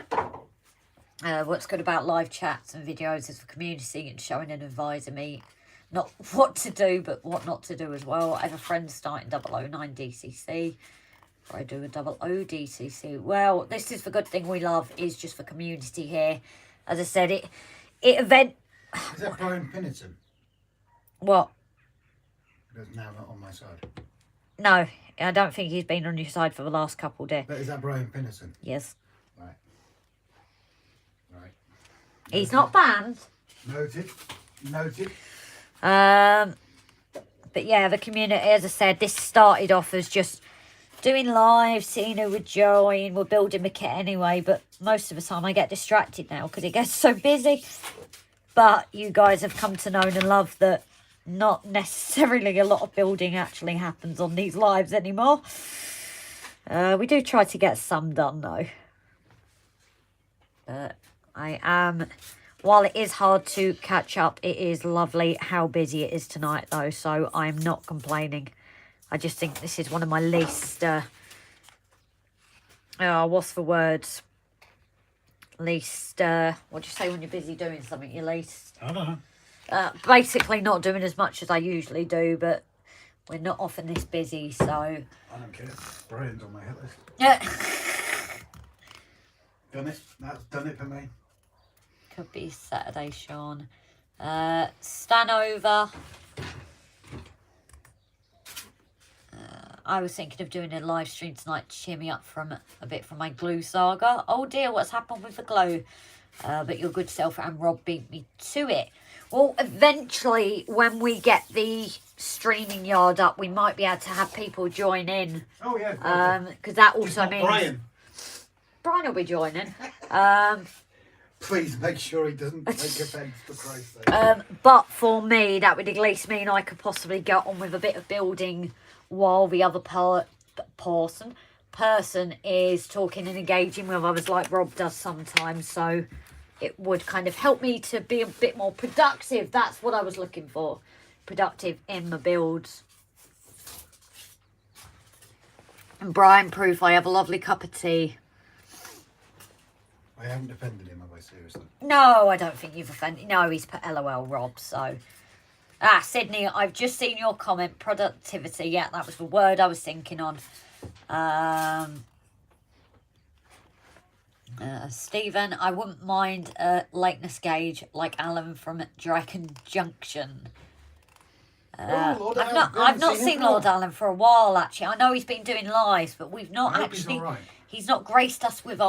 What's good about live chats and videos is for community and showing and advising me not what to do, but what not to do as well. I have a friend starting 009 DCC. I do a 00 DCC. Well, this is the good thing we love, is just for community here. As I said, it event. Is that Brian Pinnerton? What? That's now not on my side. No, I don't think he's been on your side for the last couple of days. But is that Brian Pinnerton? Yes. Right. Right. He's not banned. Noted. Noted. But yeah, the community, as I said, this started off as just doing live, seeing who would join. We're building the kit anyway, but most of the time I get distracted now because it gets so busy. But you guys have come to know and love that not necessarily a lot of building actually happens on these lives anymore. We do try to get some done though. But I am, while it is hard to catch up, it is lovely how busy it is tonight though, so I'm not complaining. I just think this is one of my least, what's the words? Least, what do you say when you're busy doing something? Your least? I don't know. Basically not doing as much as I usually do, but we're not often this busy, so... I don't care. Brian's on my hit list. Yeah. Done it. That's done it for me. Could be Saturday, Sean. Stan over. I was thinking of doing a live stream tonight to cheer me up from a bit from my glue saga. Oh dear, what's happened with the glue? But your good self and Rob beat me to it. Well, eventually, when we get the streaming yard up, we might be able to have people join in. Oh, yeah. Because that also means... Brian will be joining. Please make sure he doesn't take offence, for Christ's sake. But for me, that would at least mean I could possibly get on with a bit of building while the other person is talking and engaging with others like Rob does sometimes. So it would kind of help me to be a bit more productive. That's what I was looking for. Productive in my builds. And Brian, proof I have a lovely cup of tea. I haven't offended him, have I, seriously? No, I don't think you've offended. No, he's put LOL, Rob, so... Sydney, I've just seen your comment. Productivity. Yeah, that was the word I was thinking on. Stephen, I wouldn't mind a lateness gauge like Alan from Dragon Junction. I've not seen Lord Alan for a while, actually. I know he's been doing lives, but we've not actually... He's not graced us with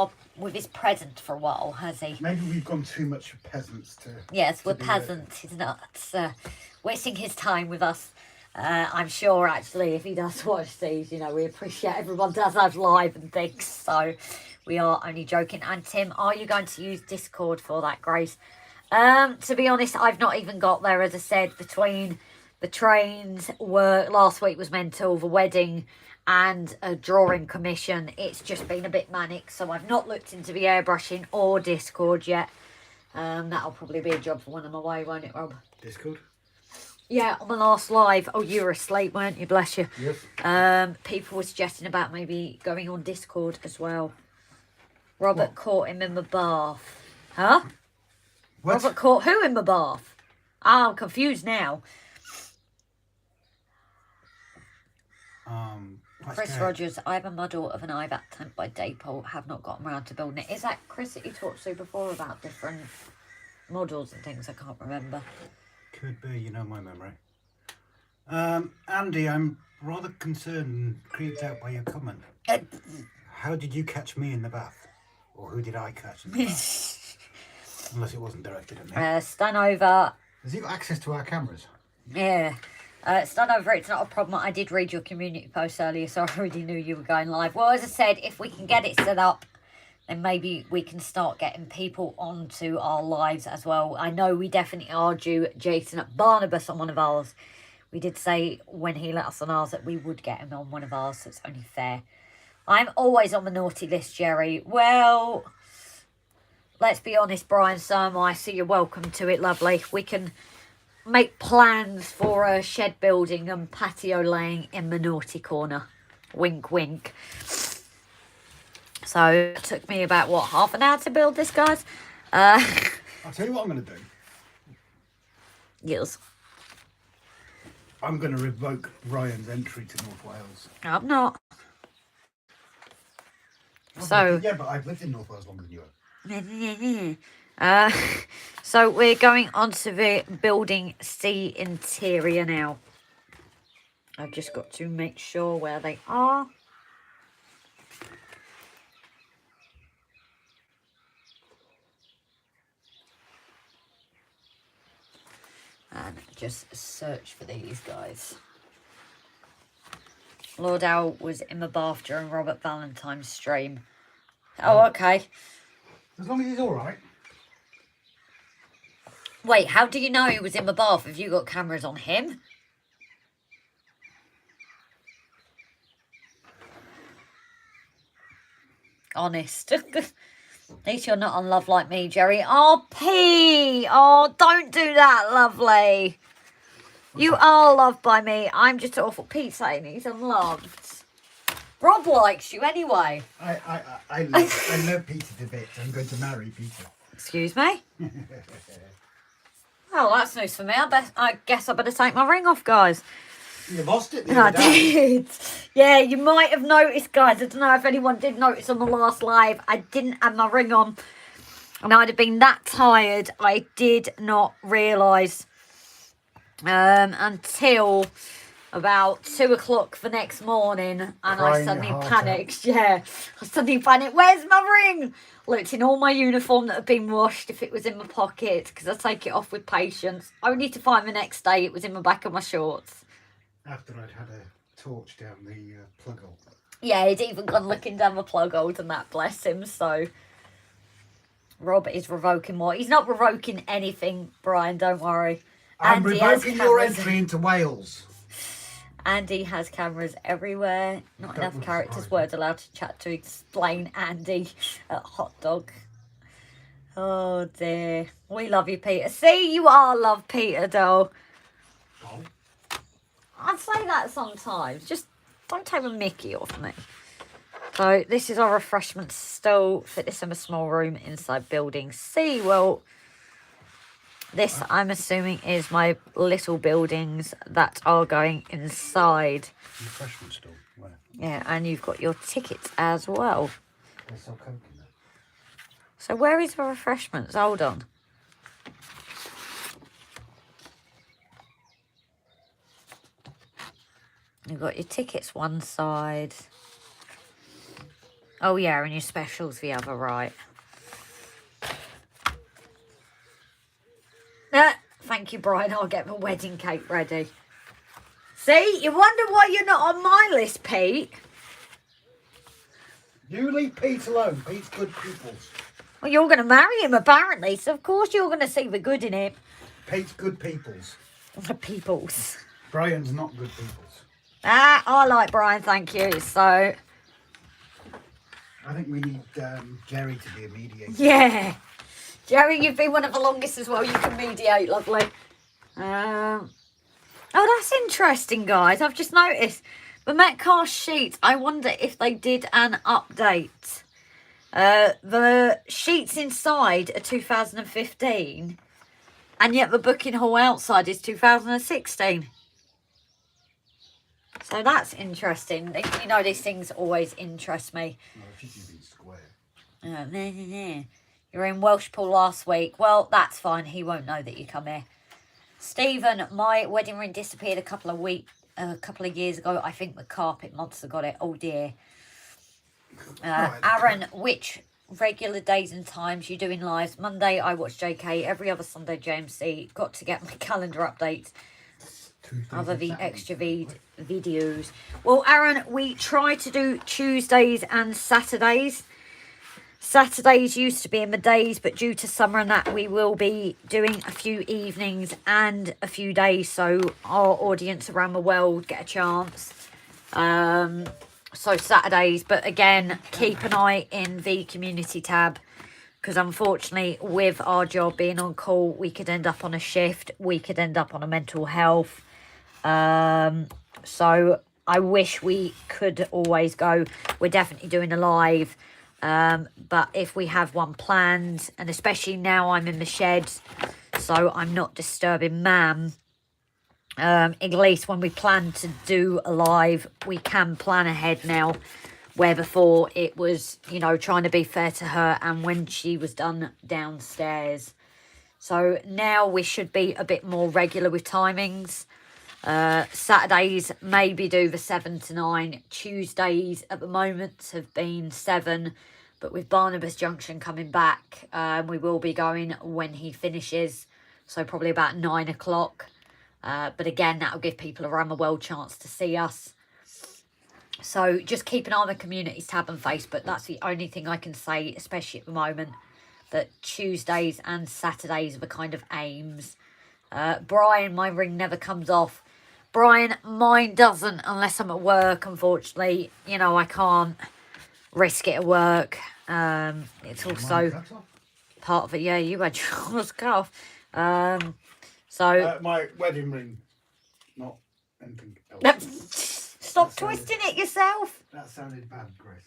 his present for a while, has he? Maybe we've gone too much for peasants to... Yes, we're peasants. He's not wasting his time with us. I'm sure, actually, if he does watch these, you know, we appreciate everyone does have live and things. So we are only joking. And Tim, are you going to use Discord for that, Grace? To be honest, I've not even got there. As I said, between the trains, work, last week was mental, the wedding... and a drawing commission, it's just been a bit manic, so I've not looked into the airbrushing or Discord yet. That'll probably be a job for when I'm away, won't it, Rob? Discord? Yeah, on the last live. Oh, you were asleep, weren't you? Bless you. Yes. People were suggesting about maybe going on Discord as well. Robert What? caught him in the bath. Huh? What? Robert caught who in the bath? Oh, I'm confused now. Quite Chris scared. Rogers, I have a model of an IVAT tank by Dapol. Have not gotten around to building it. Is that Chris that you talked to before about different models and things? I can't remember. Could be, you know my memory. Andy, I'm rather concerned and creeped out by your comment. How did you catch me in the bath? Or who did I catch in the bath? Unless it wasn't directed at me. Stan over. Has he got access to our cameras? Yeah. Stan over, it's not a problem. I did read your community post earlier, so I already knew you were going live. Well, as I said, if we can get it set up, then maybe we can start getting people onto our lives as well. I know we definitely are due Jason at Barnabas on one of ours. We did say when he let us on ours that we would get him on one of ours, so it's only fair. I'm always on the naughty list, Jerry. Well, let's be honest, Brian, so am I, so you're welcome to it, lovely. We can make plans for a shed building and patio laying in the naughty corner. Wink, wink. So it took me about, what, half an hour to build this, guys? I'll tell you what I'm going to do. Yes. I'm going to revoke Ryan's entry to North Wales. I'm not. So... Yeah, but I've lived in North Wales longer than you have. So we're going on to the building C interior now. I've just got to make sure where they are. And just search for these guys. Lord Owl was in the bath during Robert Valentine's stream. Oh, okay. As long as he's all right. Wait, how do you know he was in the bath? Have you got cameras on him? Honest. At least you're not on love like me, Jerry. Oh, P! Oh, don't do that, lovely. You are loved by me. I'm just awful. Pete's saying he's unloved. Rob likes you anyway. I love Peter to bits. I'm going to marry Peter. Excuse me? Well, that's news for me. I guess I better take my ring off, guys. You lost it the I other day. did. Yeah, you might have noticed, guys. I don't know if anyone did notice on the last live. I didn't have my ring on. And I'd have been that tired. I did not realise until about 2 o'clock the next morning. And I suddenly panicked. Yeah, I suddenly panicked. Where's my ring? Looked in all my uniform that had been washed if it was in my pocket, because I take it off with patience. Only to find the next day it was in the back of my shorts. After I'd had a torch down the plug hole. Yeah, he'd even gone looking down the plug hole and that, bless him. So Robert is revoking more. He's not revoking anything, Brian, don't worry. I'm Andy has revoking your cameras. entry into Wales. Andy has cameras everywhere. Not That enough was characters fine. word allowed to chat to explain Andy at Hot Dog. Oh dear. We love you, Peter. See, you are love Peter, doll. Oh. I say that sometimes. Just don't take a mickey off me. So this is our refreshment stall. Fit this in a small room inside building C. Well, this I'm assuming is my little buildings that are going inside. Refreshment stall. Where? Yeah, and you've got your tickets as well. They sell Coke in there. So where is the refreshments? Hold on. You've got your tickets one side. Oh yeah, and your specials the other, right. Thank you, Brian. I'll get the wedding cake ready. See, you wonder why you're not on my list, Pete. You leave Pete alone. Pete's good peoples. Well, you're going to marry him, apparently, so of course you're going to see the good in him. Pete's good peoples. The peoples. Brian's not good peoples. I like Brian, thank you. So, I think we need Jerry to be a mediator. yeah. Jerry, you've been one of the longest as well. You can mediate, lovely. Oh, that's interesting, guys. I've just noticed the Metcalf sheets. I wonder if they did an update. The sheets inside are 2015, and yet the booking hall outside is 2016. So that's interesting. You know, these things always interest me. No, it should be square. You're in Welshpool last week. Well, that's fine. He won't know that you come here. Stephen, my wedding ring disappeared a couple of years ago. I think the carpet monster got it. Oh dear. Aaron, which regular days and times you doing lives? Monday I watch JK. Every other Sunday JMC. Got to get my calendar updates. Other the extra videos. Well, Aaron, we try to do Tuesdays and Saturdays. Saturdays used to be in the days, but due to summer and that, we will be doing a few evenings and a few days, so our audience around the world get a chance. So Saturdays, but again, keep an eye in the community tab, because unfortunately, with our job being on call, we could end up on a shift, we could end up on a mental health. So I wish we could always go. We're definitely doing a live. But if we have one planned, and especially now I'm in the shed, so I'm not disturbing Mam, at least when we plan to do a live, we can plan ahead now, where before it was, you know, trying to be fair to her and when she was done downstairs. So now we should be a bit more regular with timings. Saturdays maybe do the 7 to 9. Tuesdays at the moment have been 7, but with Barnabas Junction coming back, we will be going when he finishes, so probably about 9 o'clock. But again, that'll give people around the world chance to see us. So just keep an eye on the communities tab and Facebook. That's the only thing I can say, especially at the moment, that Tuesdays and Saturdays are the kind of aims. Brian, my ring never comes off. Brian, mine doesn't unless I'm at work, unfortunately. You know, I can't risk it at work. It's also part of it. Yeah, you had yours cut off. So my wedding ring, not anything else. Stop twisting it yourself. That sounded bad, Chris.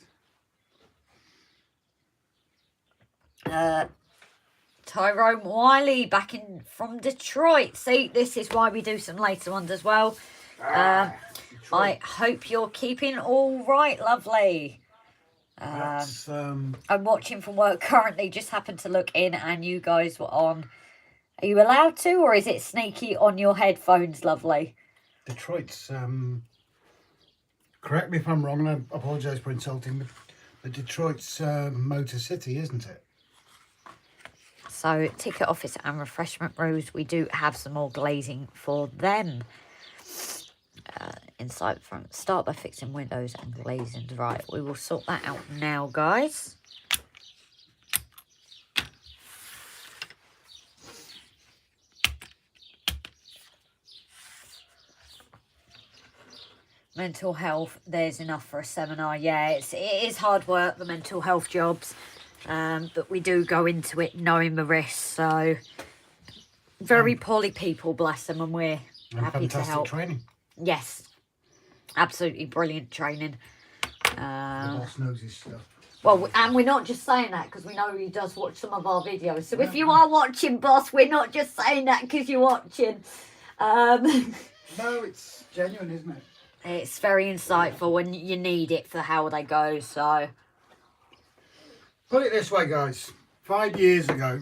Tyrone Wiley back in from Detroit. See, this is why we do some later ones as well. I hope you're keeping all right, lovely. I'm watching from work currently. Just happened to look in and you guys were on. Are you allowed to, or is it sneaky on your headphones, lovely? Detroit's, correct me if I'm wrong, and I apologise for insulting, but Detroit's Motor City, isn't it? So, ticket office and refreshment rows, we do have some more glazing for them. Inside front, start by fixing windows and glazing. Right, we will sort that out now, guys. Mental health, there's enough for a seminar. Yeah, it is hard work, the mental health jobs. But we do go into it knowing the risks. So, very poorly people, bless them, and we're happy to help. Training. Yes, absolutely brilliant training. The boss knows his stuff. Well, and we're not just saying that because we know he does watch some of our videos. So if you are watching, boss, we're not just saying that because you're watching. No, it's genuine, isn't it? It's very insightful and you need it for how they go, so. Put it this way, guys. 5 years ago,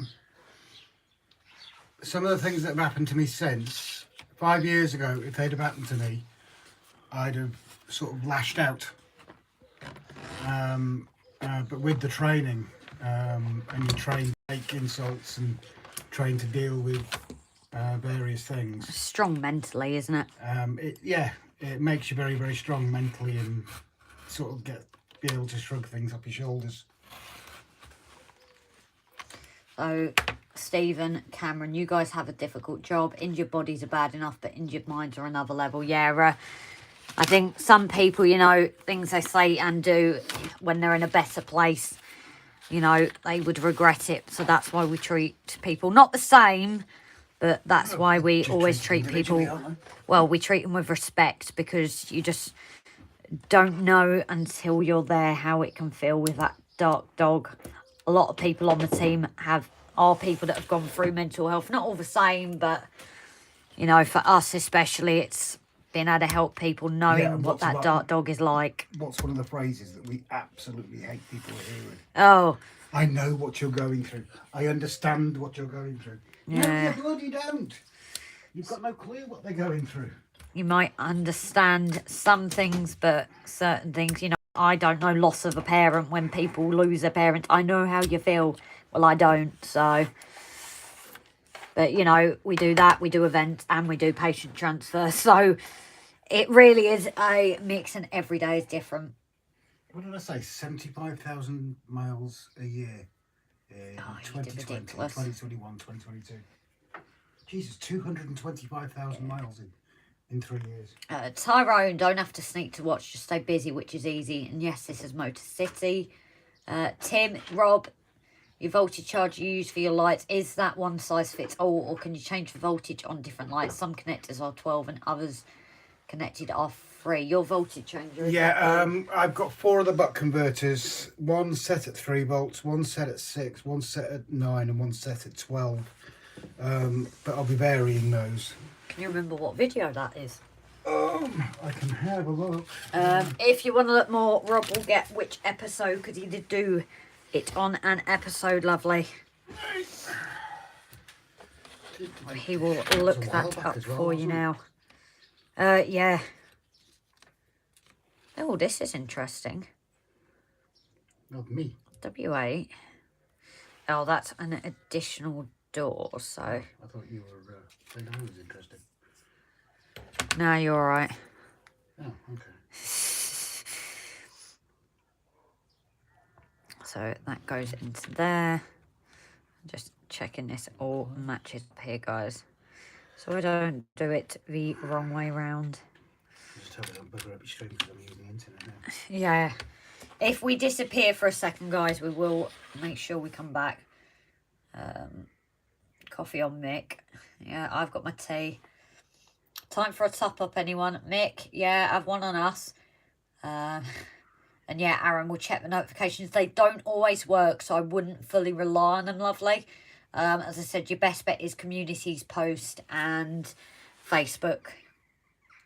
some of the things that have happened to me since, 5 years ago, if they'd have happened to me, I'd have sort of lashed out. But with the training, and you train to take insults and train to deal with various things. Strong mentally, isn't it? It makes you very, very strong mentally and sort of be able to shrug things up your shoulders. So, Stephen, Cameron, you guys have a difficult job. Injured bodies are bad enough, but injured minds are another level. Yeah, I think some people, you know, things they say and do when they're in a better place, you know, they would regret it. So that's why we treat people not the same, But that's why we Just always treat treat individually, people, aren't well, we treat them with respect, because you just don't know until you're there how it can feel with that dark dog. A lot of people on the team are people that have gone through mental health. Not all the same, but, you know, for us especially, it's being able to help people knowing what that dark dog is like. What's one of the phrases that we absolutely hate people hearing? Oh, I know what you're going through. I understand what you're going through. No, Yeah. you bloody don't. You've got no clue what they're going through. you might understand some things, but certain things, you know, I don't know loss of a parent when people lose a parent. I know how you feel. Well, I don't, so. But, you know, we do that, we do events, and we do patient transfer. So it really is a mix, and every day is different. What did I say? 75,000 miles a year in Oh, you did 2020, ridiculous. 2021, 2022. Jesus, 225,000 miles in 3 years. Tyrone, don't have to sneak to watch, just stay busy, which is easy. And yes, this is Motor City. Tim, Rob, your voltage charge you use for your lights, is that one size fits all, or can you change the voltage on different lights? Some connectors are 12 and others connected are 3. Your voltage changer is Yeah, I've got 4 of the buck converters. One set at 3 volts, one set at 6, one set at 9, and one set at 12. But I'll be varying those. Can you remember what video that is? I can have a look. If you want to look more, Rob will get which episode, because he did do it on an episode, lovely. He will look that up for you now. Yeah. Oh, this is interesting. Not me. W8. Oh, that's an additional door, so. I thought you were saying I was interested. No, you're all right. Oh, okay. So that goes into there. Just checking this all matches up here, guys. So I don't do it the wrong way round. Just hope I don't bugger up your stream because I'm using the internet now. Yeah. If we disappear for a second, guys, we will make sure we come back. Coffee on Mick. Yeah, I've got my tea. Time for a top-up, anyone? Mick, yeah, I've one on us. And yeah, Aaron will check the notifications. They don't always work, so I wouldn't fully rely on them, lovely. As I said, your best bet is communities post and Facebook.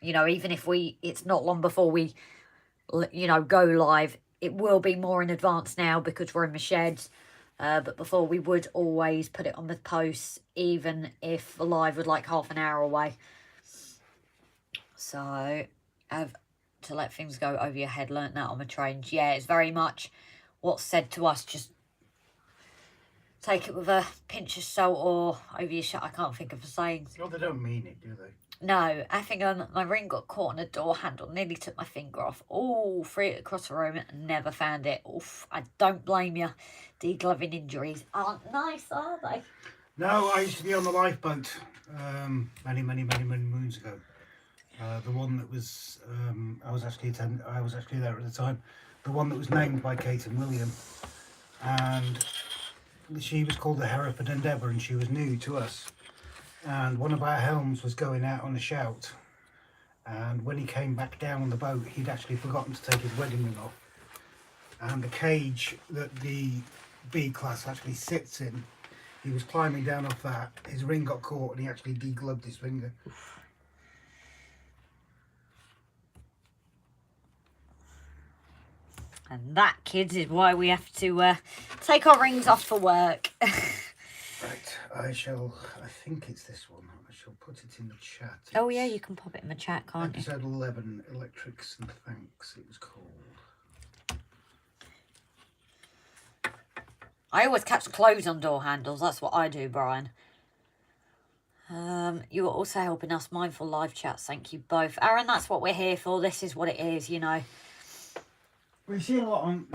You know, even if it's not long before we, you know, go live, it will be more in advance now because we're in the sheds. But before, we would always put it on the posts, even if the live was like half an hour away. So, to let things go over your head, learnt that on the trains. Yeah, it's very much what's said to us. Just take it with a pinch of salt or over your shut. I can't think of the sayings. Well, they don't mean it, do they? No, I think my ring got caught on a door handle. Nearly took my finger off. Oh, threw it across the room and never found it. Oof, I don't blame you. Degloving injuries aren't nice, are they? No, I used to be on the lifeboat many moons ago. The one that was, I was actually there at the time. The one that was named by Kate and William, and she was called the Hereford Endeavour, and she was new to us. And one of our helms was going out on a shout, and when he came back down on the boat, he'd actually forgotten to take his wedding ring off. And the cage that the B class actually sits in, he was climbing down off that. His ring got caught, and he actually degloved his finger. And that, kids, is why we have to take our rings off for work. Right, I think it's this one. I shall put it in the chat. Oh, yeah, you can pop it in the chat, can't you? Episode 11, Electrics and Thanks, it was called. I always catch clothes on door handles. That's what I do, Brian. You are also helping us. Mindful live chats. Thank you both. Aaron, that's what we're here for. This is what it is, you know. We see a lot on...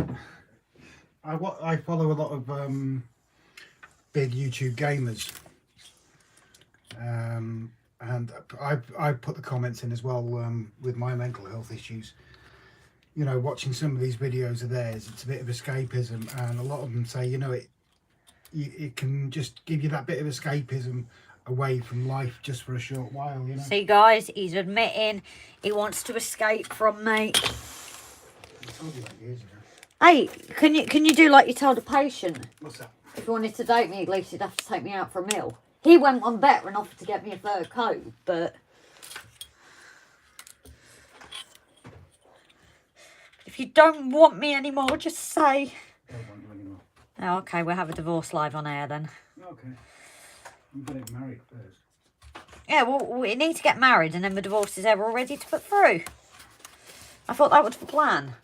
I follow a lot of big YouTube gamers. And I put the comments in as well with my mental health issues. You know, watching some of these videos of theirs, it's a bit of escapism, and a lot of them say, you know, it can just give you that bit of escapism away from life just for a short while, you know. See, guys, he's admitting he wants to escape from me. I told you that years ago. Hey, can you do like you told a patient? What's that? If you wanted to date me, at least you'd have to take me out for a meal. He went one better and offered to get me a fur coat, but... If you don't want me anymore, just say. I don't want you anymore. Oh, okay, we'll have a divorce live on air then. Okay. You better get married first. Yeah, well, we need to get married and then the divorces are all ready to put through. I thought that was the plan.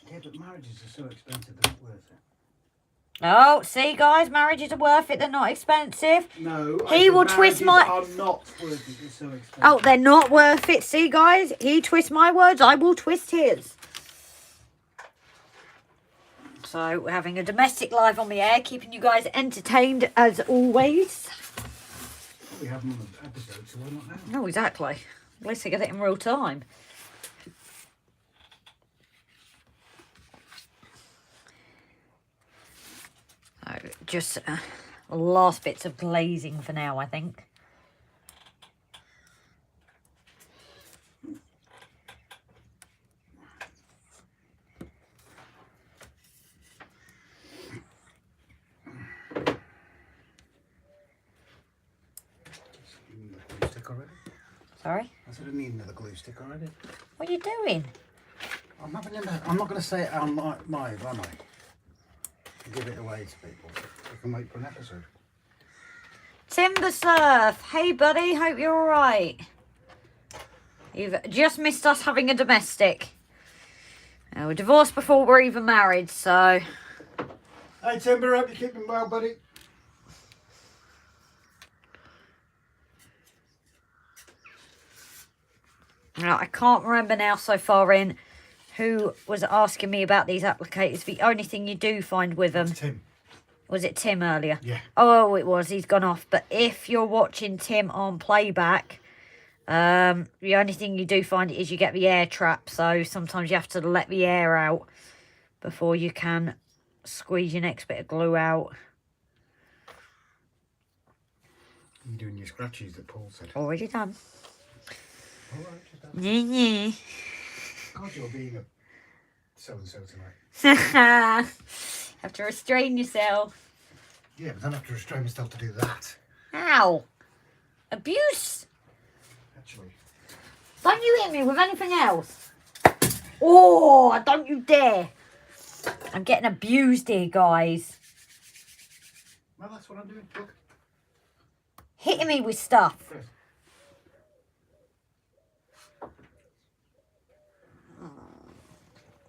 Yeah, but marriages are so expensive, they're not worth it. Oh, see, guys, marriages are worth it. They're not expensive. No, He will twist my... are not worth it, they're so expensive. Oh, they're not worth it. See, guys, he twists my words, I will twist his. So, we're having a domestic live on the air, keeping you guys entertained as always. We have them on the episode, so why not now? No, exactly. At least I get it in real time. So, just last bits of glazing for now, I think. Sorry? I said I need another glue stick already. What are you doing? I'm not going to say it on live, am I? Give it away to people. We can wait for an episode. Timber Surf. Hey, buddy. Hope you're all right. You've just missed us having a domestic. We're divorced before we're even married, so... Hey, Timber. Hope you're keeping well, buddy. Now, I can't remember now so far in who was asking me about these applicators. The only thing you do find with them... That's Tim. Was it Tim earlier? Yeah. Oh, it was. He's gone off. But if you're watching Tim on playback, the only thing you do find is you get the air trap. So sometimes you have to let the air out before you can squeeze your next bit of glue out. You're doing your scratchies that Paul said. Already done. All right, Yeah. God, you're being a so-and-so tonight. Have to restrain yourself. Yeah, but then I have to restrain myself to do that. Ow. Abuse. Actually. Don't you hit me with anything else. Oh, don't you dare. I'm getting abused here, guys. Well, that's what I'm doing. Look. Hitting me with stuff. Chris.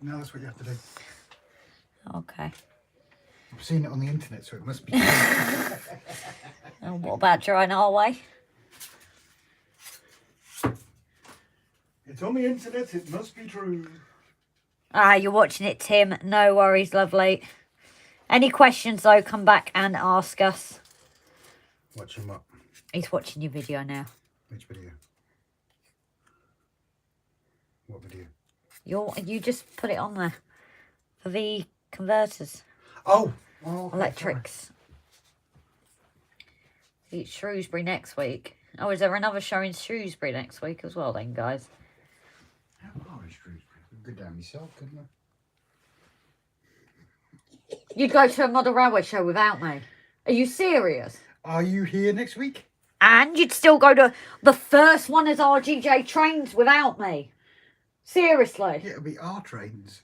No, that's what you have to do. Okay. I've seen it on the internet, so it must be. And what about trying our way? It's on the internet, it must be true. Ah, you're watching it, Tim. No worries, lovely. Any questions, though, come back and ask us. Watching what? He's watching your video now. Which video? What video? You just put it on there. For the converters. Oh! Okay, Electrics. It's Shrewsbury next week. Oh, is there another show in Shrewsbury next week as well then, guys? How far is Shrewsbury? Go down yourself, couldn't I? You'd go to a model railway show without me. Are you serious? Are you here next week? And you'd still go to the first one as RGJ trains without me. Seriously. Yeah, it'll be our trains.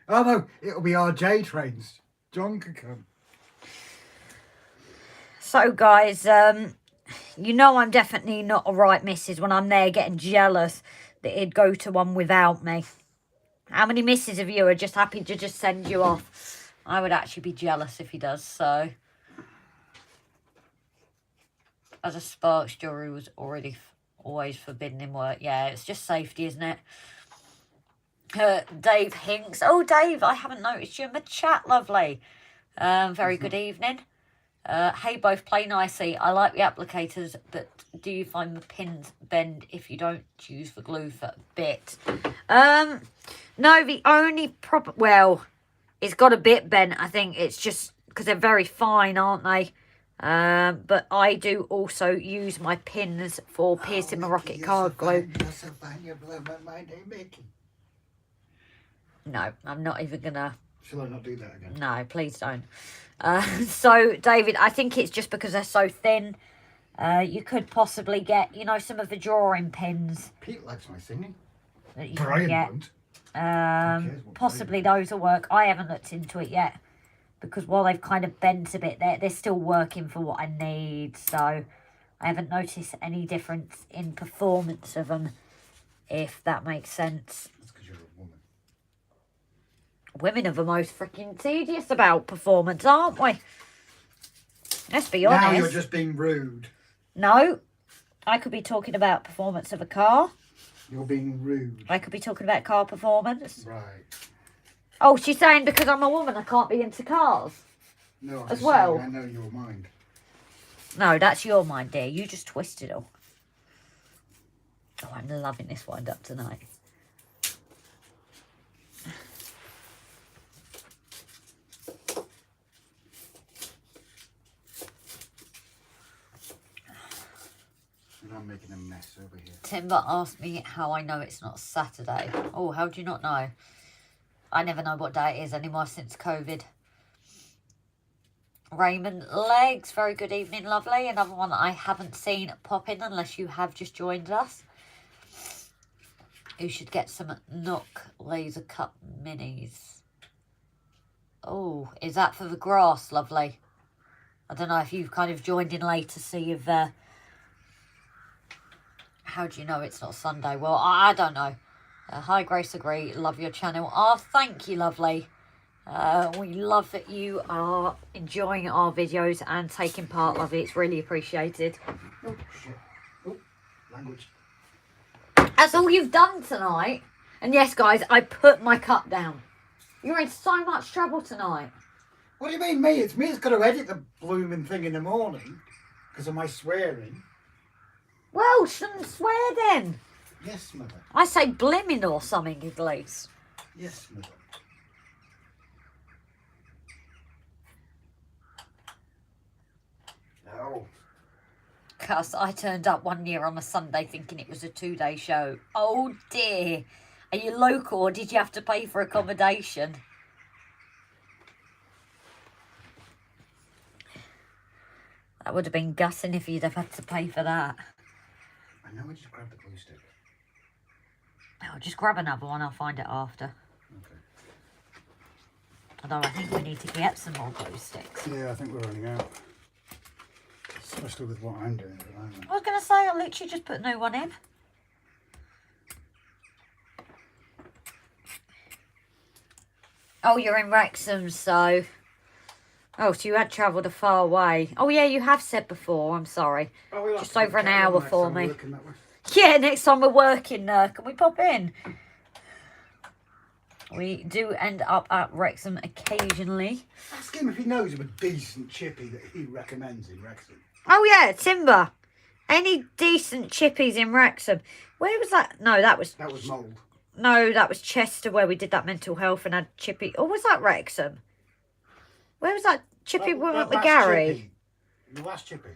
Oh no, it'll be RJ trains. John could come. So, guys, you know I'm definitely not a right missus when I'm there getting jealous that he'd go to one without me. How many misses of you are just happy to just send you off? I would actually be jealous if he does, so... As a Sparks jury was already always forbidden in work. Yeah, it's just safety, isn't it? Dave Hinks. Oh, Dave, I haven't noticed you in the chat, lovely. Very good evening. Hey, both play nicely. I like the applicators, but do you find the pins bend if you don't use the glue for a bit? No, the only problem... Well, it's got a bit bent, I think. It's just because they're very fine, aren't they? But I do also use my pins for piercing my rocket card glue. You're so fine, you blow my mind, eh, Mickey? No, I'm not even gonna. Shall I not do that again? No, please don't. So, David, I think it's just because they're so thin. You could possibly get, you know, some of the drawing pins. Pete likes my singing. That you Brian can get. won't. Possibly those will work. I haven't looked into it yet because while they've kind of bent a bit, they're still working for what I need. So I haven't noticed any difference in performance of them, if that makes sense. That's because you're a woman. Women are the most freaking tedious about performance, aren't we? Let's be honest. Now you're just being rude. No, I could be talking about performance of a car. You're being rude. I could be talking about car performance. Right. Oh, she's saying because I'm a woman I can't be into cars. No, I'm As just well. saying I know your mind. No, that's your mind, dear. You just twist it all. Oh, I'm loving this wind up tonight. And I'm making a mess over here. Timber asked me how I know it's not Saturday. Oh, how do you not know? I never know what day it is anymore since COVID. Raymond Legs, very good evening, lovely. Another one that I haven't seen pop in unless you have just joined us. You should get some Nook laser cut minis. Oh, is that for the grass, lovely? I don't know if you've kind of joined in late to see if... how do you know it's not Sunday? Well, I don't know. Hi, Grace Agree. Love your channel. Oh, thank you, lovely. We love that you are enjoying our videos and taking part, lovely. It's really appreciated. Oh, shit. Oh, language. That's all you've done tonight. And yes, guys, I put my cup down. You're in so much trouble tonight. What do you mean, me? It's me that's got to edit the blooming thing in the morning because of my swearing. Well, shouldn't swear then. Yes, mother. I say blimmin' or something at least. Yes, mother. No. Cuz I turned up one year on a Sunday thinking it was a 2-day show. Oh dear. Are you local or did you have to pay for accommodation? That would have been gutting if you'd have had to pay for that. I know I just grabbed the glue stick. I'll just grab another one. I'll find it after. Okay. Although I think we need to get some more glue sticks. Yeah, I think we're running out. Especially with what I'm doing at the moment. I was going to say, I literally just put a new one in. Oh, you're in Wrexham, so... Oh, so you had travelled a far way. Oh, yeah, you have said before. I'm sorry. Oh, we'll Just over an hour for me. That way. Yeah, next time we're working, can we pop in? We do end up at Wrexham occasionally. Ask him if he knows of a decent chippy that he recommends in Wrexham. Oh, yeah, Timber. Any decent chippies in Wrexham? Where was that? No, that was... That was mould. No, that was Chester where we did that mental health and had chippy. Or was that Wrexham? Where was that chippy we went with Gary? Chippy. The last chippy.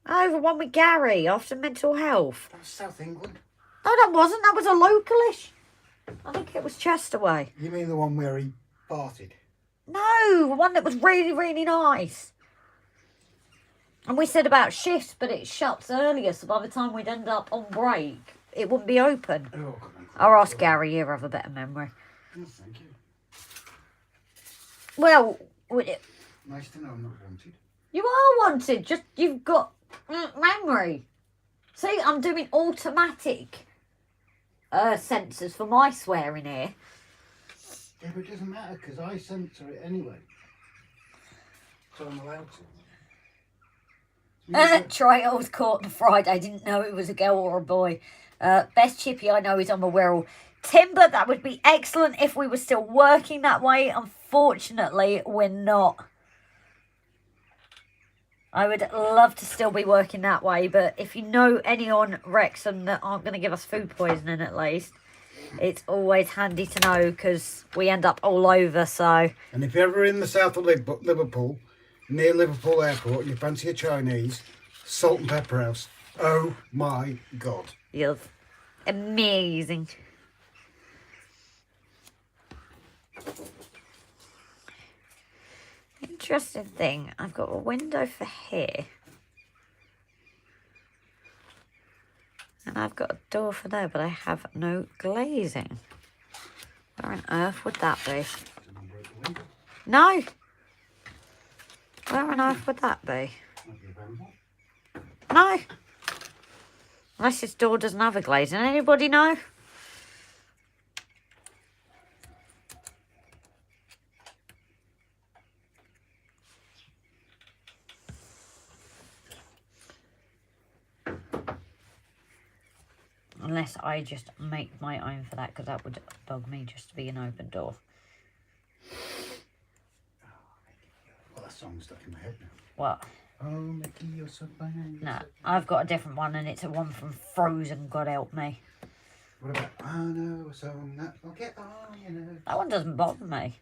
Oh, the one with Gary after mental health. That was South England. No, that wasn't. That was a localish. I think it was Chester way. You mean the one where he farted? No, the one that was really, really nice. And we said about shifts, but it shuts earlier, so by the time we'd end up on break, it wouldn't be open. Oh, come on. I'll ask Gary, he'll have a better memory. Oh, thank you. Well, would it... Nice to know I'm not wanted. You are wanted, just you've got memory. See, I'm doing automatic sensors for my swearing here. Yeah, but it doesn't matter because I censor it anyway. So I'm allowed to. Trials caught on Friday. Didn't know it was a girl or a boy. Best chippy I know is on the Wirral. Timber, that would be excellent if we were still working that way. Unfortunately, we're not. I would love to still be working that way, but if you know any on Wrexham that aren't going to give us food poisoning at least, it's always handy to know because we end up all over, so... And if you're ever in the south of Liverpool, near Liverpool Airport and you fancy a Chinese, salt and pepper house. Oh my God. Yes. Amazing. Interesting thing, I've got a window for here. And I've got a door for there, but I have no glazing. Where on earth would that be? No. Where on earth would that be? No. Unless this door doesn't have a glazing. Anybody know? Unless I just make my own for that, because that would bug me just to be an open door. Well, that song's stuck in my head now. What? Oh, Mickey, you're so fine. No, I've got a different one, and it's a one from Frozen, God help me. What about I know a song that will get on, you know? That one doesn't bother me.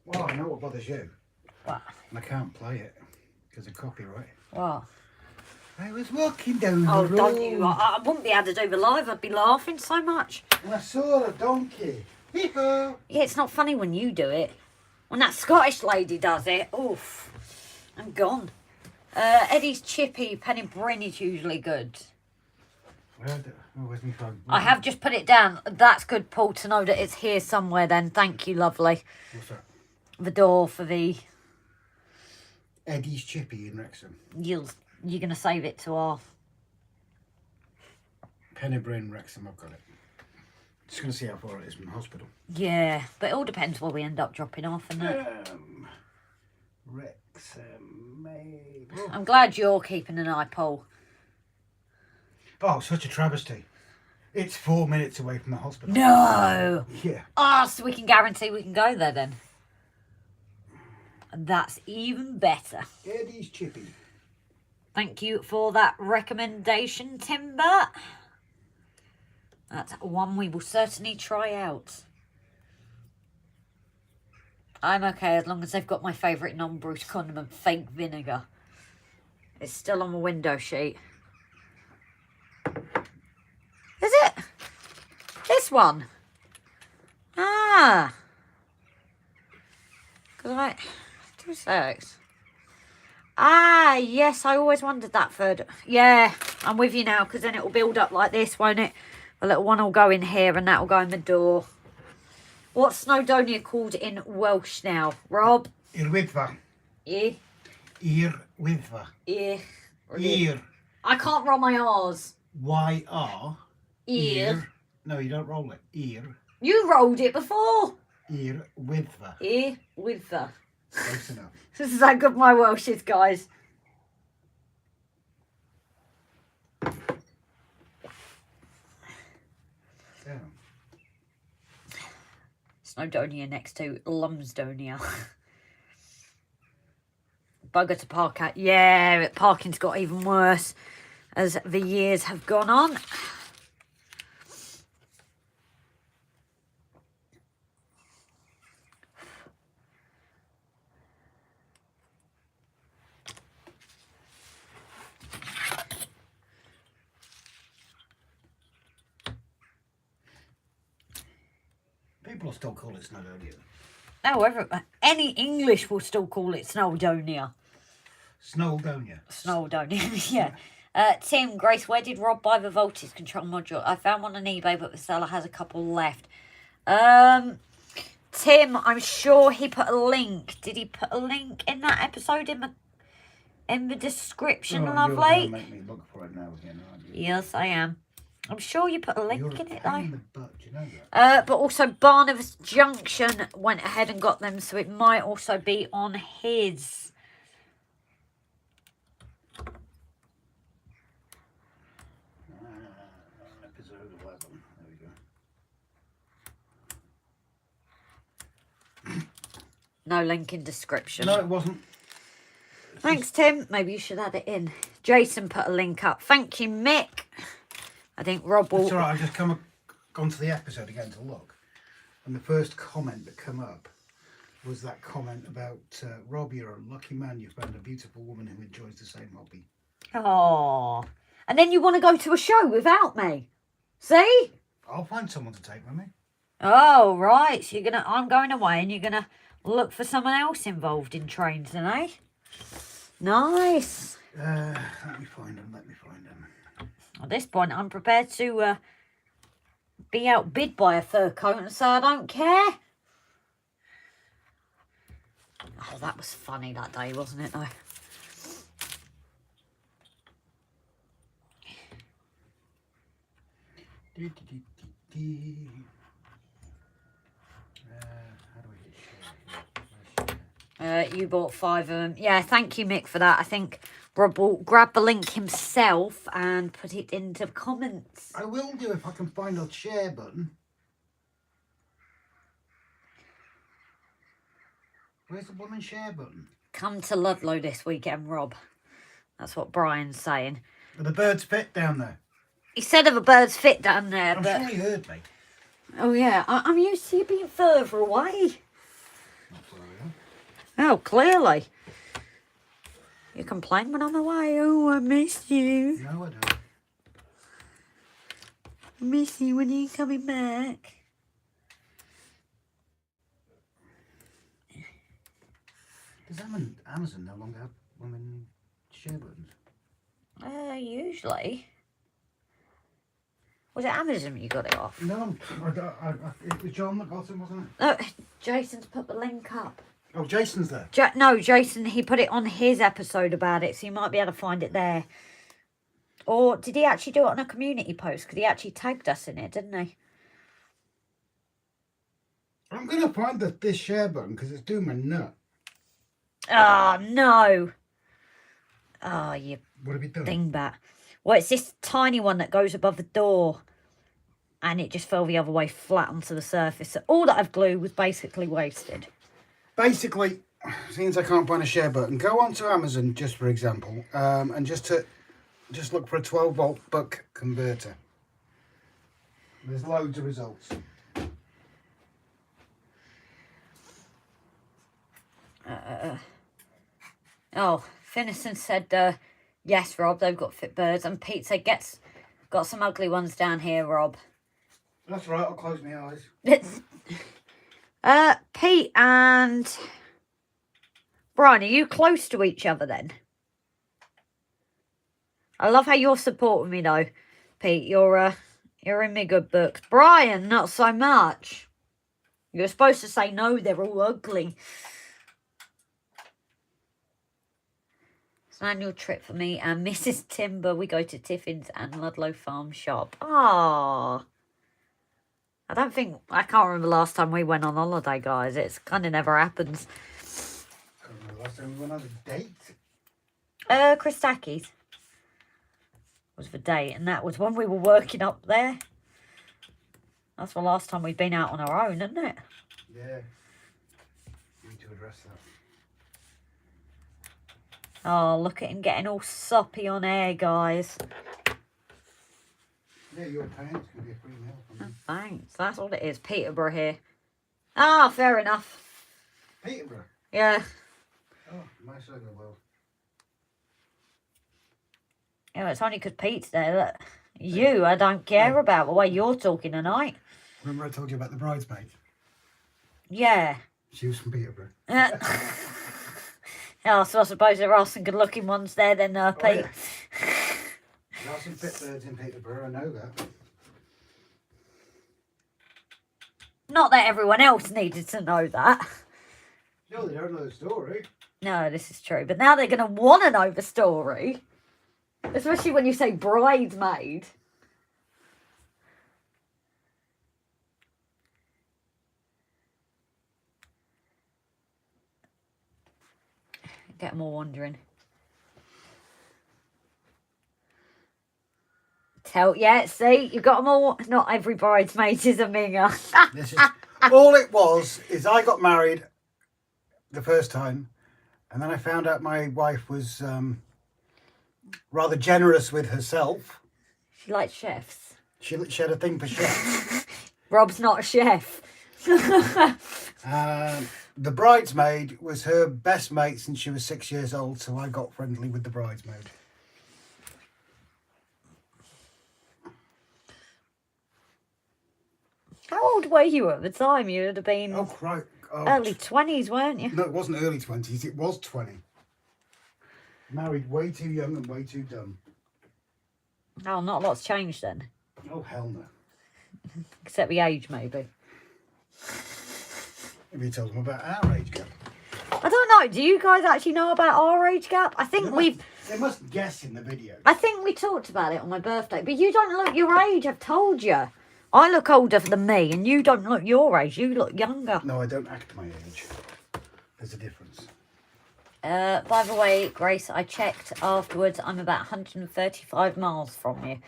Well, I know what bothers you. What? And I can't play it because of copyright. What? I was walking down the Oh, road. don't you? I wouldn't be able to do the live. I'd be laughing so much. And I saw a donkey. Hee-haw. Yeah, it's not funny when you do it. When that Scottish lady does it, oof, I'm gone. Eddie's chippy, Penny Bryn is usually good. Where's my phone? I have just put it down. That's good, Paul, to know that it's here somewhere then. Thank you, lovely. What's that? The door for the... Eddie's Chippy in Wrexham. You're going to save it to our... Pennybryn, Wrexham, I've got it. Just going to see how far it is from the hospital. Yeah, but it all depends where we end up dropping off, isn't it? Wrexham, maybe. I'm glad you're keeping an eye, Paul. Oh, such a travesty. It's 4 minutes away from the hospital. No! Yeah. Ah, so we can guarantee we can go there then. That's even better. Eddie's Chippy. Thank you for that recommendation, Timber. That's one we will certainly try out. I'm okay as long as they've got my favourite non-Bruce condiment, fake vinegar. It's still on the window sheet. Is it? This one? Ah. Because I... 2 secs. Ah, yes, I always wondered that third. Yeah, I'm with you now, because then it will build up like this, won't it? A little one will go in here, and that will go in the door. What's Snowdonia called in Welsh now, Rob? Irwyddfa. Yeah. Irwyddfa. Yeah. Ear. I can't roll my R's. Y-R. Ear. No, you don't roll it. Ear. You rolled it before. Irwyddfa. Ear with the. Close enough. This is how good my Welsh is, guys. Yeah. Snowdonia next to Lumsdonia. Bugger to park at. Yeah, parking's got even worse as the years have gone on. People will still call it Snowdonia. However, any English will still call it Snowdonia. Snowdonia. Snowdonia, yeah. Tim, Grace, where did Rob buy the voltage control module? I found one on eBay, but the seller has a couple left. Tim, I'm sure he put a link. Did he put a link in that episode in the description, lovely? You're going to make me look for it now again, aren't you? Yes, I am. I'm sure you put a link in it, though. In the butt, you know that? But also Barnabas Junction went ahead and got them, so it might also be on his. Episode 11. There we go. No link in description. No, it wasn't. Thanks, Tim. Maybe you should add it in. Jason put a link up. Thank you, Mick. I think Rob will... It's all right, I've just gone to the episode again to look. And the first comment that come up was that comment about Rob, you're a lucky man. You found a beautiful woman who enjoys the same hobby. Oh, and then you want to go to a show without me? See? I'll find someone to take with me. Oh, right. So I'm going away and you're gonna look for someone else involved in trains, then, eh? Nice. Let me find them. At this point, I'm prepared to be outbid by a fur coat, so I don't care. Oh, that was funny that day, wasn't it, though? How do we get share? You bought 5 of them. Yeah, thank you, Mick, for that. I think Rob will grab the link himself and put it into comments. I will do if I can find a share button. Where's the blooming share button? Come to Ludlow this weekend, Rob. That's what Brian's saying. Are the birds fit down there? He said of a bird's fit down there, I'm but... sure he heard me. Oh, yeah. I'm used to you being further away. Not for real. Oh, clearly. You complain when I'm away. Oh, I miss you. No, I don't. I miss you when you're coming back. Does Amazon no longer have women share buttons? Usually. Was it Amazon you got it off? No, it was John that got him, wasn't it? Oh, Jason's put the link up. Oh, Jason's there. No, Jason, he put it on his episode about it, so you might be able to find it there. Or did he actually do it on a community post? Because he actually tagged us in it, didn't he? I'm going to find this share button because it's doing my nut. Oh, no. Oh, you What have you done? dingbat. Well, it's this tiny one that goes above the door. And it just fell the other way flat onto the surface. So all that I've glued was basically wasted. Basically, since I can't find a share button, go onto Amazon, just for example, and just look for a 12-volt buck converter. There's loads of results. Oh, Finnison said, yes, Rob, they've got fit birds. And Pete said, got some ugly ones down here, Rob. That's right, I'll close my eyes. Pete and Brian, are you close to each other then? I love how you're supporting me though, Pete. You're in my good books. Brian, not so much. You're supposed to say no, they're all ugly. It's an annual trip for me and Mrs. Timber. We go to Tiffin's and Ludlow Farm Shop. Ah. I can't remember the last time we went on holiday, guys. It's kind of never happens. I don't remember the last time we went on a date. Christakis was the date, and that was when we were working up there. That's the last time we've been out on our own, isn't it? Yeah. You need to address that. Oh, look at him getting all soppy on air, guys. Yeah, your parents can be a free meal from me. Thanks. That's what it is. Peterborough here. Ah, fair enough. Peterborough? Yeah. Oh, my side of the world. Yeah, it's only because Pete's there. Look. You, I don't care about the way you're talking tonight. Remember I told you about the bridesmaid? Yeah. She was from Peterborough. Yeah, so I suppose there are some good-looking ones there then, Pete. Oh, yeah. There are some fit birds in Peterborough, I know that. Not that everyone else needed to know that. No, they don't know the story. No, this is true. But now they're going to want to know the story. Especially when you say bridesmaid. Get them all wondering. Yeah, see, you got them all. Not every bridesmaid is a minger. This is all it was. Is I got married the first time, and then I found out my wife was rather generous with herself. She likes chefs. She had a thing for chefs. Rob's not a chef. The bridesmaid was her best mate since she was 6 years old, so I got friendly with the bridesmaid. How old were you at the time? You would have been early 20s, weren't you? No, it wasn't early 20s. It was 20. Married way too young and way too dumb. Oh, not a lot's changed then. Oh, hell no. Except the age, maybe. Have you told them about our age gap? I don't know. Do you guys actually know about our age gap? I think They must guess in the video. I think we talked about it on my birthday. But you don't look your age, I've told you. I look older than me, and you don't look your age. You look younger. No, I don't act my age. There's a difference. By the way, Grace, I checked afterwards. I'm about 135 miles from you.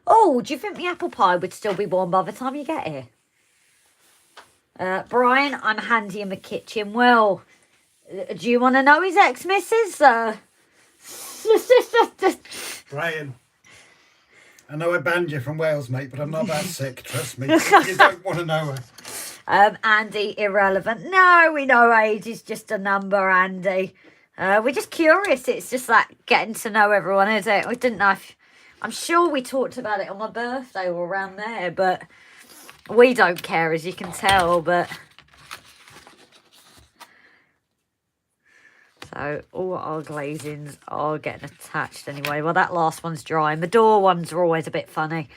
Oh, do you think the apple pie would still be warm by the time you get here? Brian, I'm handy in the kitchen. Well, do you want to know his ex-missus? Brian, I know I banned you from Wales, mate, but I'm not that sick. Trust me. You don't want to know her. Andy, irrelevant. No, we know age is just a number, Andy. We're just curious. It's just like getting to know everyone, is it? We didn't know if... I'm sure we talked about it on my birthday or around there, but we don't care, as you can tell, but... So all our glazings are getting attached anyway. Well, that last one's dry, and the door ones are always a bit funny.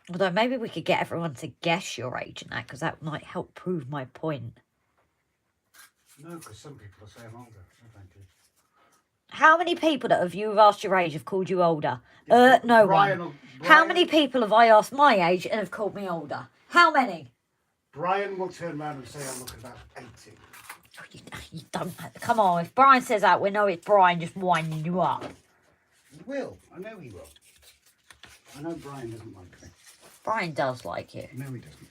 Although maybe we could get everyone to guess your age and that, because that might help prove my point. No, because some people will say I'm older. No, thank you. How many people that have you asked your age have called you older? No one. How many people have I asked my age and have called me older? How many? Brian will turn around and say I'm looking about 80. You don't. Come on, if Brian says that, we know it's Brian just winding you up. He will. I know he will. I know Brian doesn't like me. Brian does like you. No, he doesn't.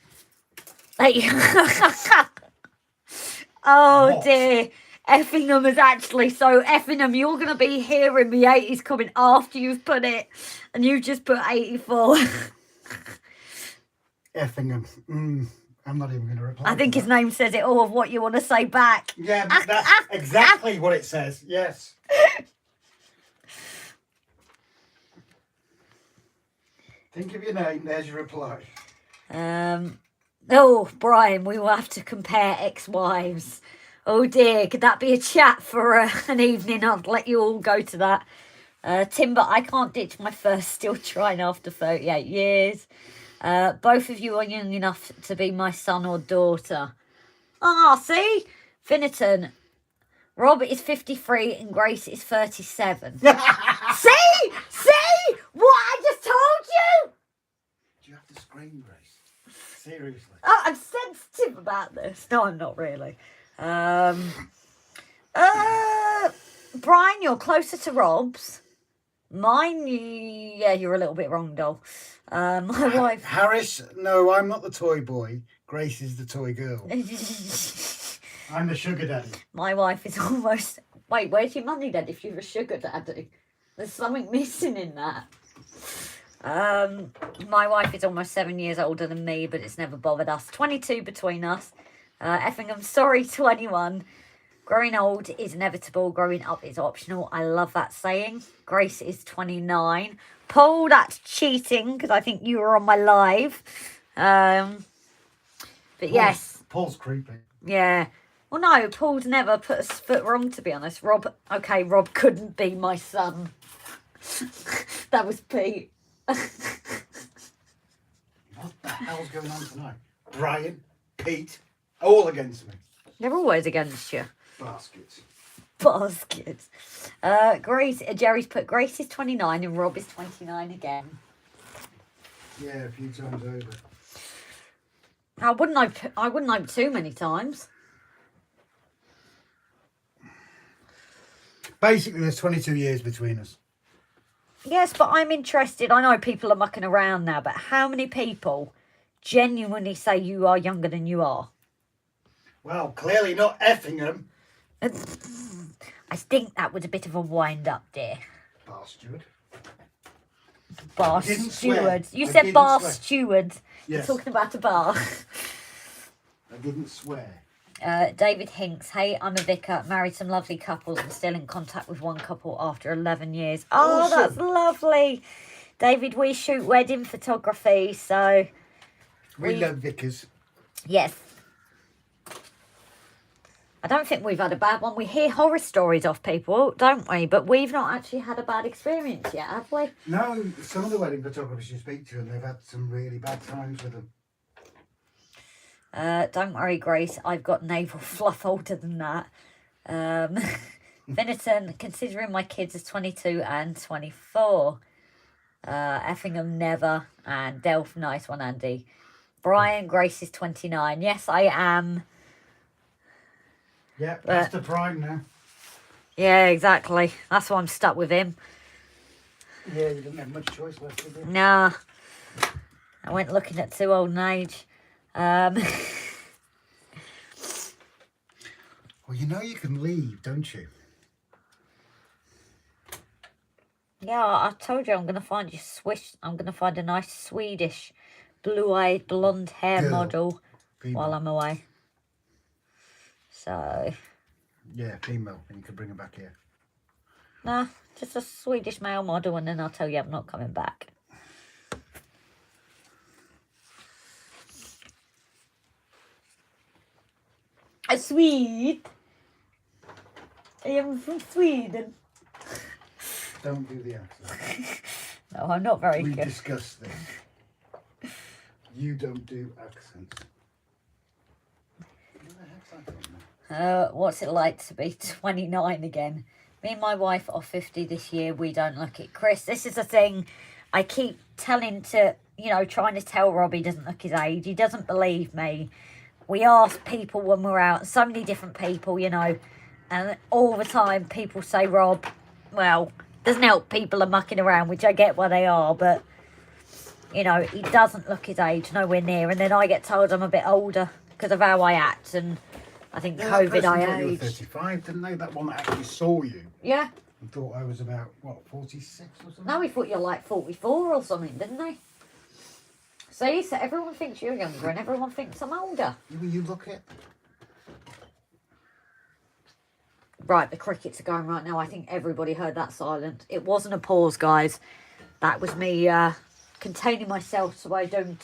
Oh, What? dear. Effingham is actually so... Effingham, you're going to be hearing the 80s coming after you've put it. And you've just put 84. Effingham. I'm not even going to reply. I think his name says it all of what you want to say back. Yeah, but that's exactly what it says. Yes. Think of your name. There's your reply. Oh, Brian, we will have to compare ex-wives. Oh, dear. Could that be a chat for an evening? I'll let you all go to that. Timber, I can't ditch my first, still trying after 38 years. Both of you are young enough to be my son or daughter. Ah, see? Finneton. Rob is 53 and Grace is 37. See? See? What I just told you? Do you have to scream, Grace? Seriously. Oh, I'm sensitive about this. No, I'm not really. Brian, you're closer to Rob's. Mine, yeah, you're a little bit wrong, doll. My wife... Harris, no, I'm not the toy boy. Grace is the toy girl. I'm the sugar daddy. My wife is almost... Wait, where's your money then if you're a sugar daddy? There's something missing in that. My wife is almost 7 years older than me, but it's never bothered us. 22 between us. Effingham, sorry to anyone. Growing old is inevitable. Growing up is optional. I love that saying. Grace is 29. Paul, that's cheating because I think you were on my live. But yes. Paul's creepy. Yeah. Well, no, Paul's never put a foot wrong, to be honest. Rob couldn't be my son. That was Pete. What the hell's going on tonight? Brian, Pete, all against me. They're always against you. Baskets. Grace, Jerry's put Grace is 29 and Rob is 29 again. Yeah, a few times over. I wouldn't hope too many times. Basically, there's 22 years between us. Yes, but I'm interested. I know people are mucking around now, but how many people genuinely say you are younger than you are? Well, clearly not Effingham. I think that was a bit of a wind-up, dear. Bastard. Bar I didn't swear. stewards. You I said didn't bar swear. stewards. Yes. You're talking about a bar. I didn't swear. David Hinks, hey, I'm a vicar, married some lovely couples and still in contact with one couple after 11 years. Oh, Awesome. that's lovely. David, we shoot wedding photography, so... We love vicars. Yes. I don't think we've had a bad one. We hear horror stories off people, don't we? But we've not actually had a bad experience yet, have we? No, some of the wedding photographers you speak to, and they've had some really bad times with them. Don't worry, Grace. I've got naval fluff older than that. Finnerton, considering my kids are 22 and 24. Effingham, never. And Delph, nice one, Andy. Brian, Grace is 29. Yes, I am. Yeah, that's the prime now. Yeah, exactly. That's why I'm stuck with him. Yeah, you didn't have much choice left, did you? Nah. I went looking at too old an age. Well, you know you can leave, don't you? Yeah, I told you I'm going to find you I'm going to find a nice Swedish blue-eyed blonde hair Girl. model Female. while I'm away. So, Yeah, female, and you can bring her back here. nah, just a Swedish male model, and then I'll tell you I'm not coming back. A Swede. I am from Sweden. Don't do the accent. No, I'm not very We good. discussed this. You don't do accents. What the heck's that on there? What's it like to be 29 again? Me and my wife are 50 this year. We don't look it. Chris, this is the thing I keep trying to tell Rob he doesn't look his age. He doesn't believe me. We ask people when we're out, so many different people, and all the time people say, Rob, well, doesn't help people are mucking around, which I get why they are, but, he doesn't look his age, nowhere near. And then I get told I'm a bit older because of how I act, and I think Yeah, COVID, that person I thought you were aged. 35, didn't they? That one that actually saw you Yeah. and thought I was about, 46 or something? No, we thought you were like 44 or something, didn't they? See, so everyone thinks you're younger and everyone thinks I'm older. You look it. Right, the crickets are going right now. I think everybody heard that silence. It wasn't a pause, guys. That was me containing myself so I don't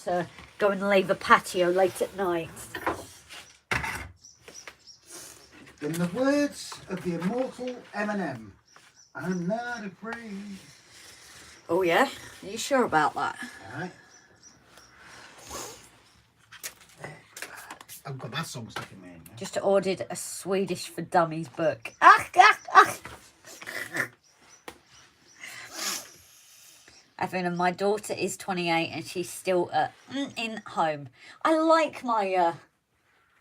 go and leave a patio late at night. In the words of the immortal Eminem, I'm not afraid. Oh, yeah? Are you sure about that? Alright. I've got that song stuck in my head now. Just ordered a Swedish for Dummies book. Ah, ah, ah. And my daughter is 28 and she's still in home. I like my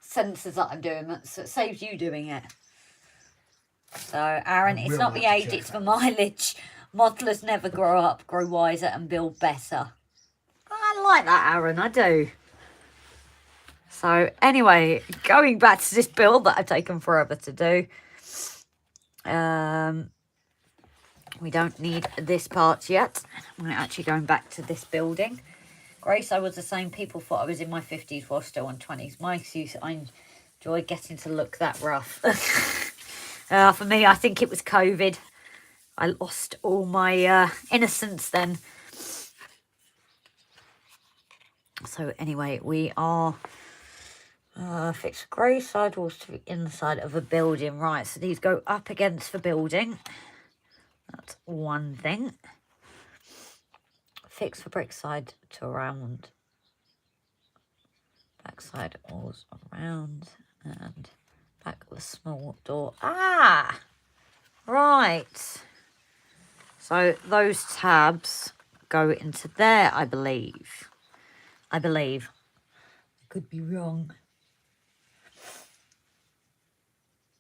sentences that I'm doing. So it saves you doing it. So, Aaron, I it's will not the have to age, check it's the that. mileage. Modelers never grow up, grow wiser and build better. I like that, Aaron, I do. So, anyway, going back to this build that I've taken forever to do. We don't need this part yet. We're actually going back to this building. Grace, I was the same. People thought I was in my 50s while still on 20s. My excuse, I enjoy getting to look that rough. For me, I think it was COVID. I lost all my innocence then. So anyway, we are fixed grey sidewalls to the inside of a building. Right, so these go up against the building. That's one thing. Fix the brick side to around. Back side walls around. And back of a small door. Ah! Right. So those tabs go into there, I believe. I could be wrong.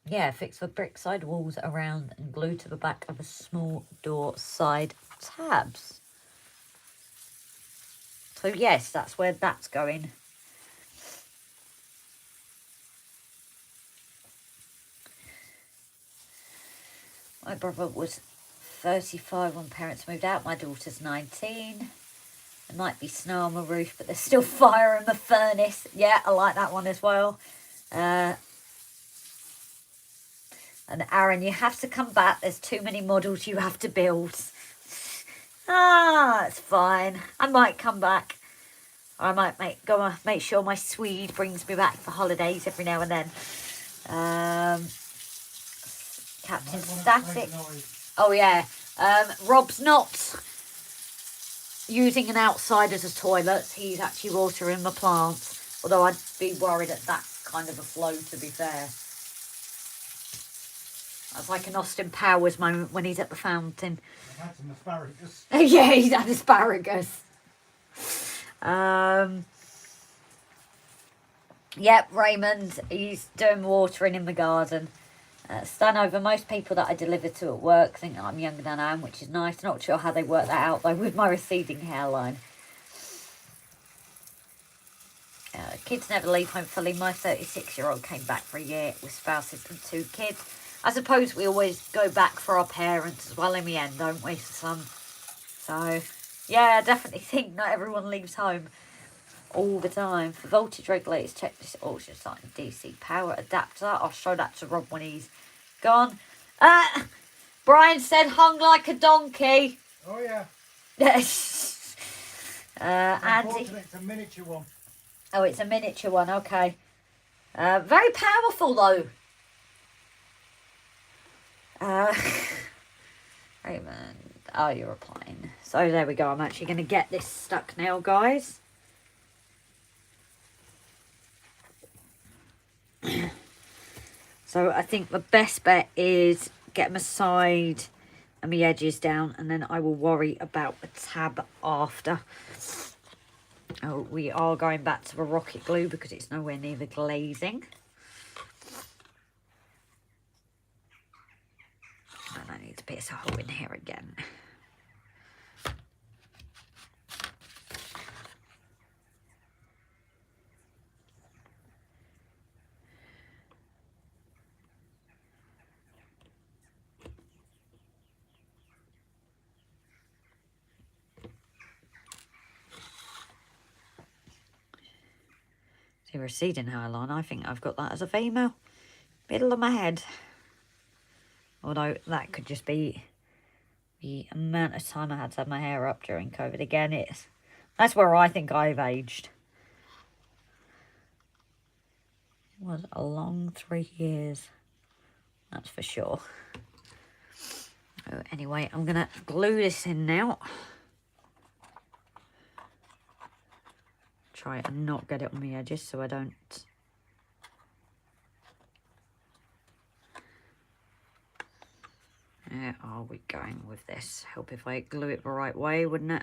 Yeah, fix the brick side walls around and glue to the back of a small door side tabs. So yes, that's where that's going. My brother was 35 when parents moved out. My daughter's 19. There might be snow on my roof, but there's still fire in the furnace. Yeah, I like that one as well. And Aaron, you have to come back. There's too many models you have to build. Ah, it's fine. I might come back. Or I might make sure my Swede brings me back for holidays every now and then. Captain Static. Oh, yeah. Rob's not using an outside as a toilet. He's actually watering the plants. Although I'd be worried at that kind of a flow, to be fair. That's like an Austin Powers moment when he's at the fountain. I've had some asparagus. Yeah, he's had asparagus. Yep, Raymond, he's doing watering in the garden. Stan over, most people that I deliver to at work think that I'm younger than I am, which is nice. Not sure how they work that out, though, with my receding hairline. Kids never leave home fully. My 36-year-old came back for a year with spouses and 2 kids. I suppose we always go back for our parents as well in the end, don't we, for some? So, yeah, I definitely think not everyone leaves home all the time. For voltage regulators, check this also starting DC power adapter. I'll show that to Rob when he's gone. Brian said hung like a donkey. Oh, yeah. Yes. Andy. It's a miniature one. Oh, it's a miniature one, okay. Very powerful, though. Raymond, oh, you're replying. So there we go. I'm actually going to get this stuck now, guys. So I think the best bet is get my side and my edges down, and then I will worry about the tab after. Oh, we are going back to the rocket glue because it's nowhere near the glazing. And I need to pierce a hole in here again. See, receding hairline, I think I've got that as a female. Middle of my head. Although that could just be the amount of time I had to have my hair up during COVID. Again, that's where I think I've aged. It was a long 3 years. That's for sure. So anyway, I'm going to glue this in now. Try and not get it on the edges so I don't... Where are we going with this? Help if I glue it the right way, wouldn't it?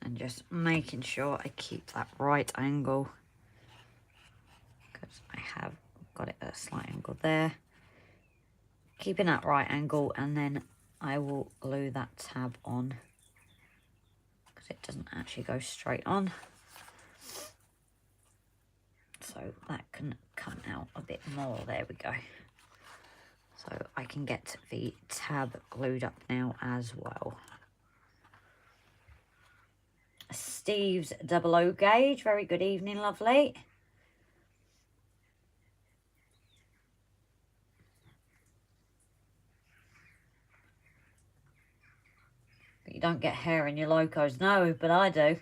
And just making sure I keep that right angle. Because I have got it at a slight angle there. Keeping that right angle, and then I will glue that tab on. Because it doesn't actually go straight on. So that can come out a bit more. There we go. So I can get the tab glued up now as well. Steve's 00 gauge. Very good evening, lovely. But you don't get hair in your locos. No, but I do.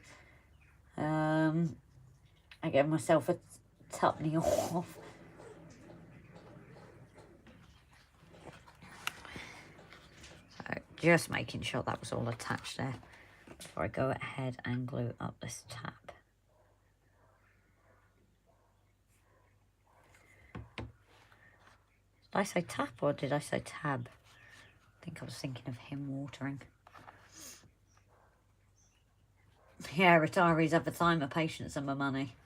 I gave myself a tuppenny off. So just making sure that was all attached there before I go ahead and glue up this tab. Did I say tap or did I say tab? I think I was thinking of him watering. Yeah, retirees have the time, the patience and the money.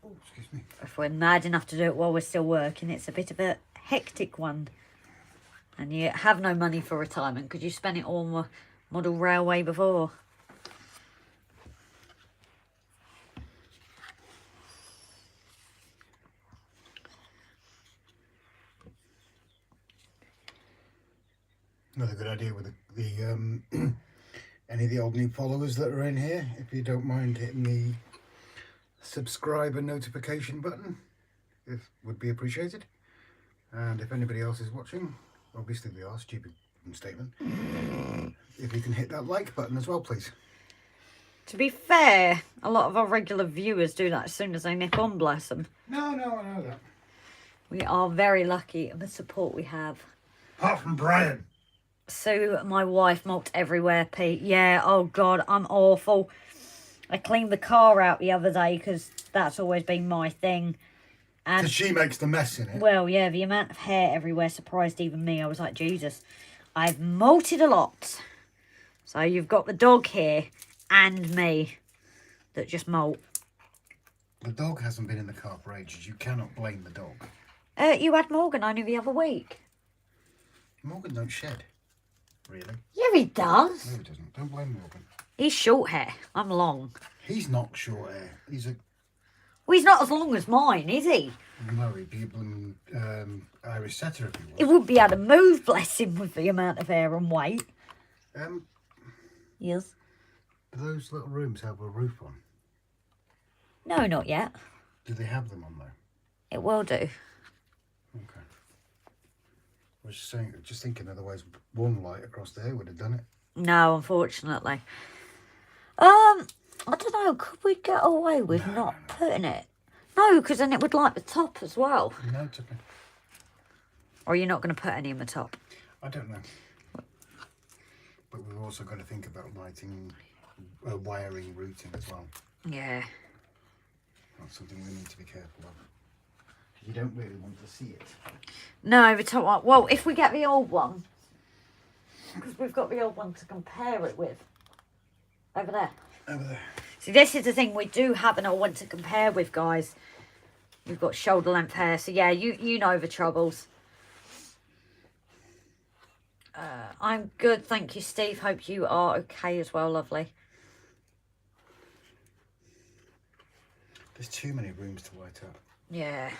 Oh, excuse me. If we're mad enough to do it while we're still working, it's a bit of a hectic one. And you have no money for retirement because you spent it all on the model railway before. Another good idea with the any of the old new followers that are in here, if you don't mind hitting the subscribe and notification button, it would be appreciated. And if anybody else is watching, obviously they are, stupid statement, if you can hit that like button as well, please. To be fair, a lot of our regular viewers do that as soon as they nip on, bless them. No, I know that. We are very lucky in the support we have. Apart from Brian. Sue, my wife, mocked everywhere, Pete. Yeah, oh God, I'm awful. I cleaned the car out the other day because that's always been my thing. And Because she makes the mess in it. well, yeah, the amount of hair everywhere surprised even me. I was like, Jesus, I've molted a lot. So you've got the dog here and me that just molt. The dog hasn't been in the car for ages. You cannot blame the dog. You had Morgan only the other week. Morgan don't shed. Really? Yeah, he does. No, he doesn't. Don't blame Morgan. He's short hair. I'm long. He's not short hair. He's a... Well, he's not as long as mine, is he? No, he'd be a blooming Irish setter if he was. He wouldn't be able to move, bless him, with the amount of hair and weight. Yes. Do those little rooms have a roof on? No, not yet. Do they have them on there? It will do. Okay. I was just thinking otherwise one light across there would have done it. No, unfortunately. I don't know. Could we get away with not putting it? No, because then it would light the top as well. No, it's okay. Or you're not going to put any in the top? I don't know. But we've also got to think about lighting, wiring, routing as well. Yeah. That's something we need to be careful of. You don't really want to see it. No, the top one. Well, if we get the old one, because we've got the old one to compare it with. Over there. Over there. See, this is the thing. We do have an old one to compare with, guys. We've got shoulder length hair. So, yeah, you know the troubles. I'm good. Thank you, Steve. Hope you are okay as well, lovely. There's too many rooms to light up. Yeah.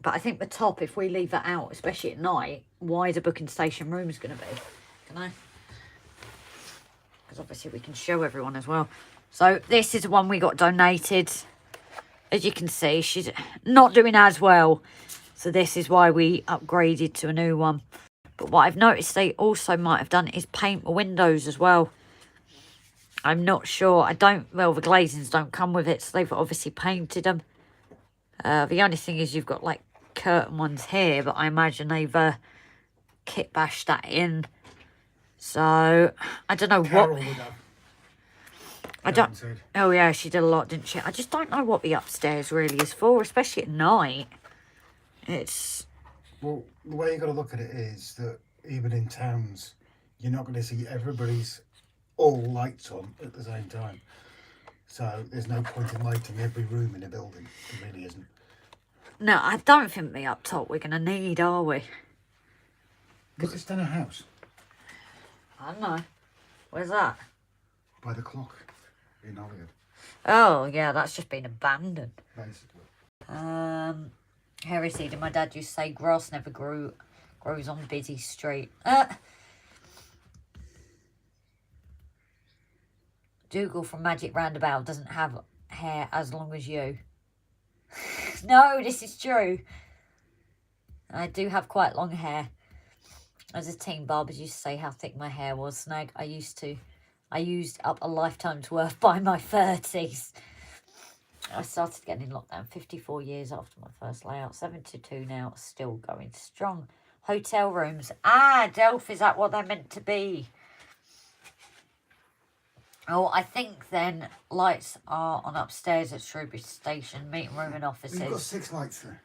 But I think the top, if we leave that out, especially at night, wide a booking station room is going to be. Can I? Because obviously we can show everyone as well. So this is the one we got donated. As you can see, she's not doing as well. So this is why we upgraded to a new one. But what I've noticed they also might have done is paint the windows as well. I'm not sure. Well, the glazings don't come with it, so they've obviously painted them. The only thing is you've got like curtain ones here, but I imagine they've kit bashed that in. So I don't know Carol what. would have. I don't. Oh yeah, she did a lot, didn't she? I just don't know what the upstairs really is for, especially at night. It's. Well, the way you got to look at it is that even in towns, you're not going to see everybody's all lights on at the same time. So there's no point in lighting every room in a building. There really isn't. No, I don't think the up top we're going to need, are we? Look at Stenner House. I don't know. Where's that? By the clock in Hollywood. Oh, yeah, that's just been abandoned. Basically. Harry Seed, my dad used to say grass never grows on busy street. Dougal from Magic Roundabout doesn't have hair as long as you. No, this is true. I do have quite long hair. As a teen, barbers used to say how thick my hair was. Snag, I used up a lifetime's worth by my 30s. I started getting in lockdown 54 years after my first layout. 72 now, still going strong. Hotel rooms. Ah, Delph, is that what they're meant to be? Oh, I think then lights are on upstairs at Shrewsbury Station, meeting room and offices. We've got 6 lights there.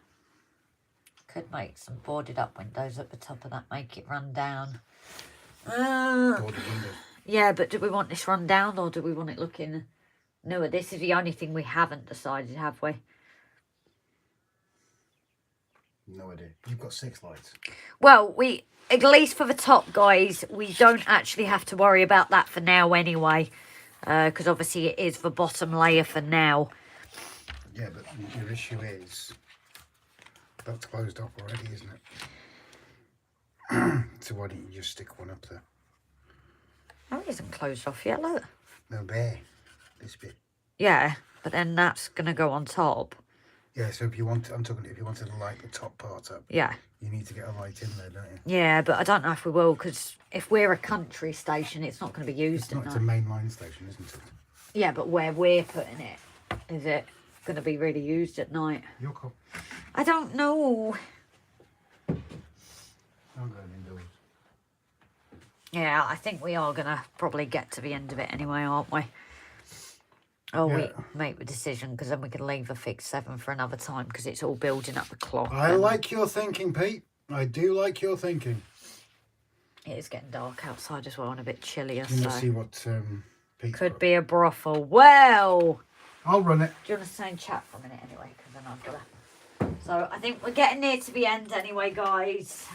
Could make some boarded up windows at the top of that, make it run down. Boarded windows. Yeah, but do we want this run down or do we want it looking newer? This is the only thing we haven't decided, have we? No idea. You've got 6 lights. Well, at least for the top, guys, we don't actually have to worry about that for now anyway. Because obviously it is the bottom layer for now. Yeah, but your issue is that's closed off already, isn't it? So why don't you just stick one up there? Oh, it isn't closed off yet, look. No, there. This bit. Yeah, but then that's going to go on top. Yeah, so if you want, I'm talking if you wanted to light the top part up, Yeah. you need to get a light in there, don't you? Yeah, but I don't know if we will, because if we're a country station, it's not going to be used at It's a night. mainline station, isn't it? Yeah, but where we're putting it, is it going to be really used at night? Your call. I don't know. I'm going indoors. Yeah, I think we are going to probably get to the end of it anyway, aren't we? Oh, Yeah. we make the decision, because then we can leave a fixed 7 for another time, because it's all building up the clock. I and like your thinking, Pete. I do like your thinking. it is getting dark outside as well and a bit chillier, You so must see what Pete could be a brothel. Well, I'll run it. do you want to stay and chat for a minute anyway? Because then I've got to... So I think we're getting near to the end anyway, guys.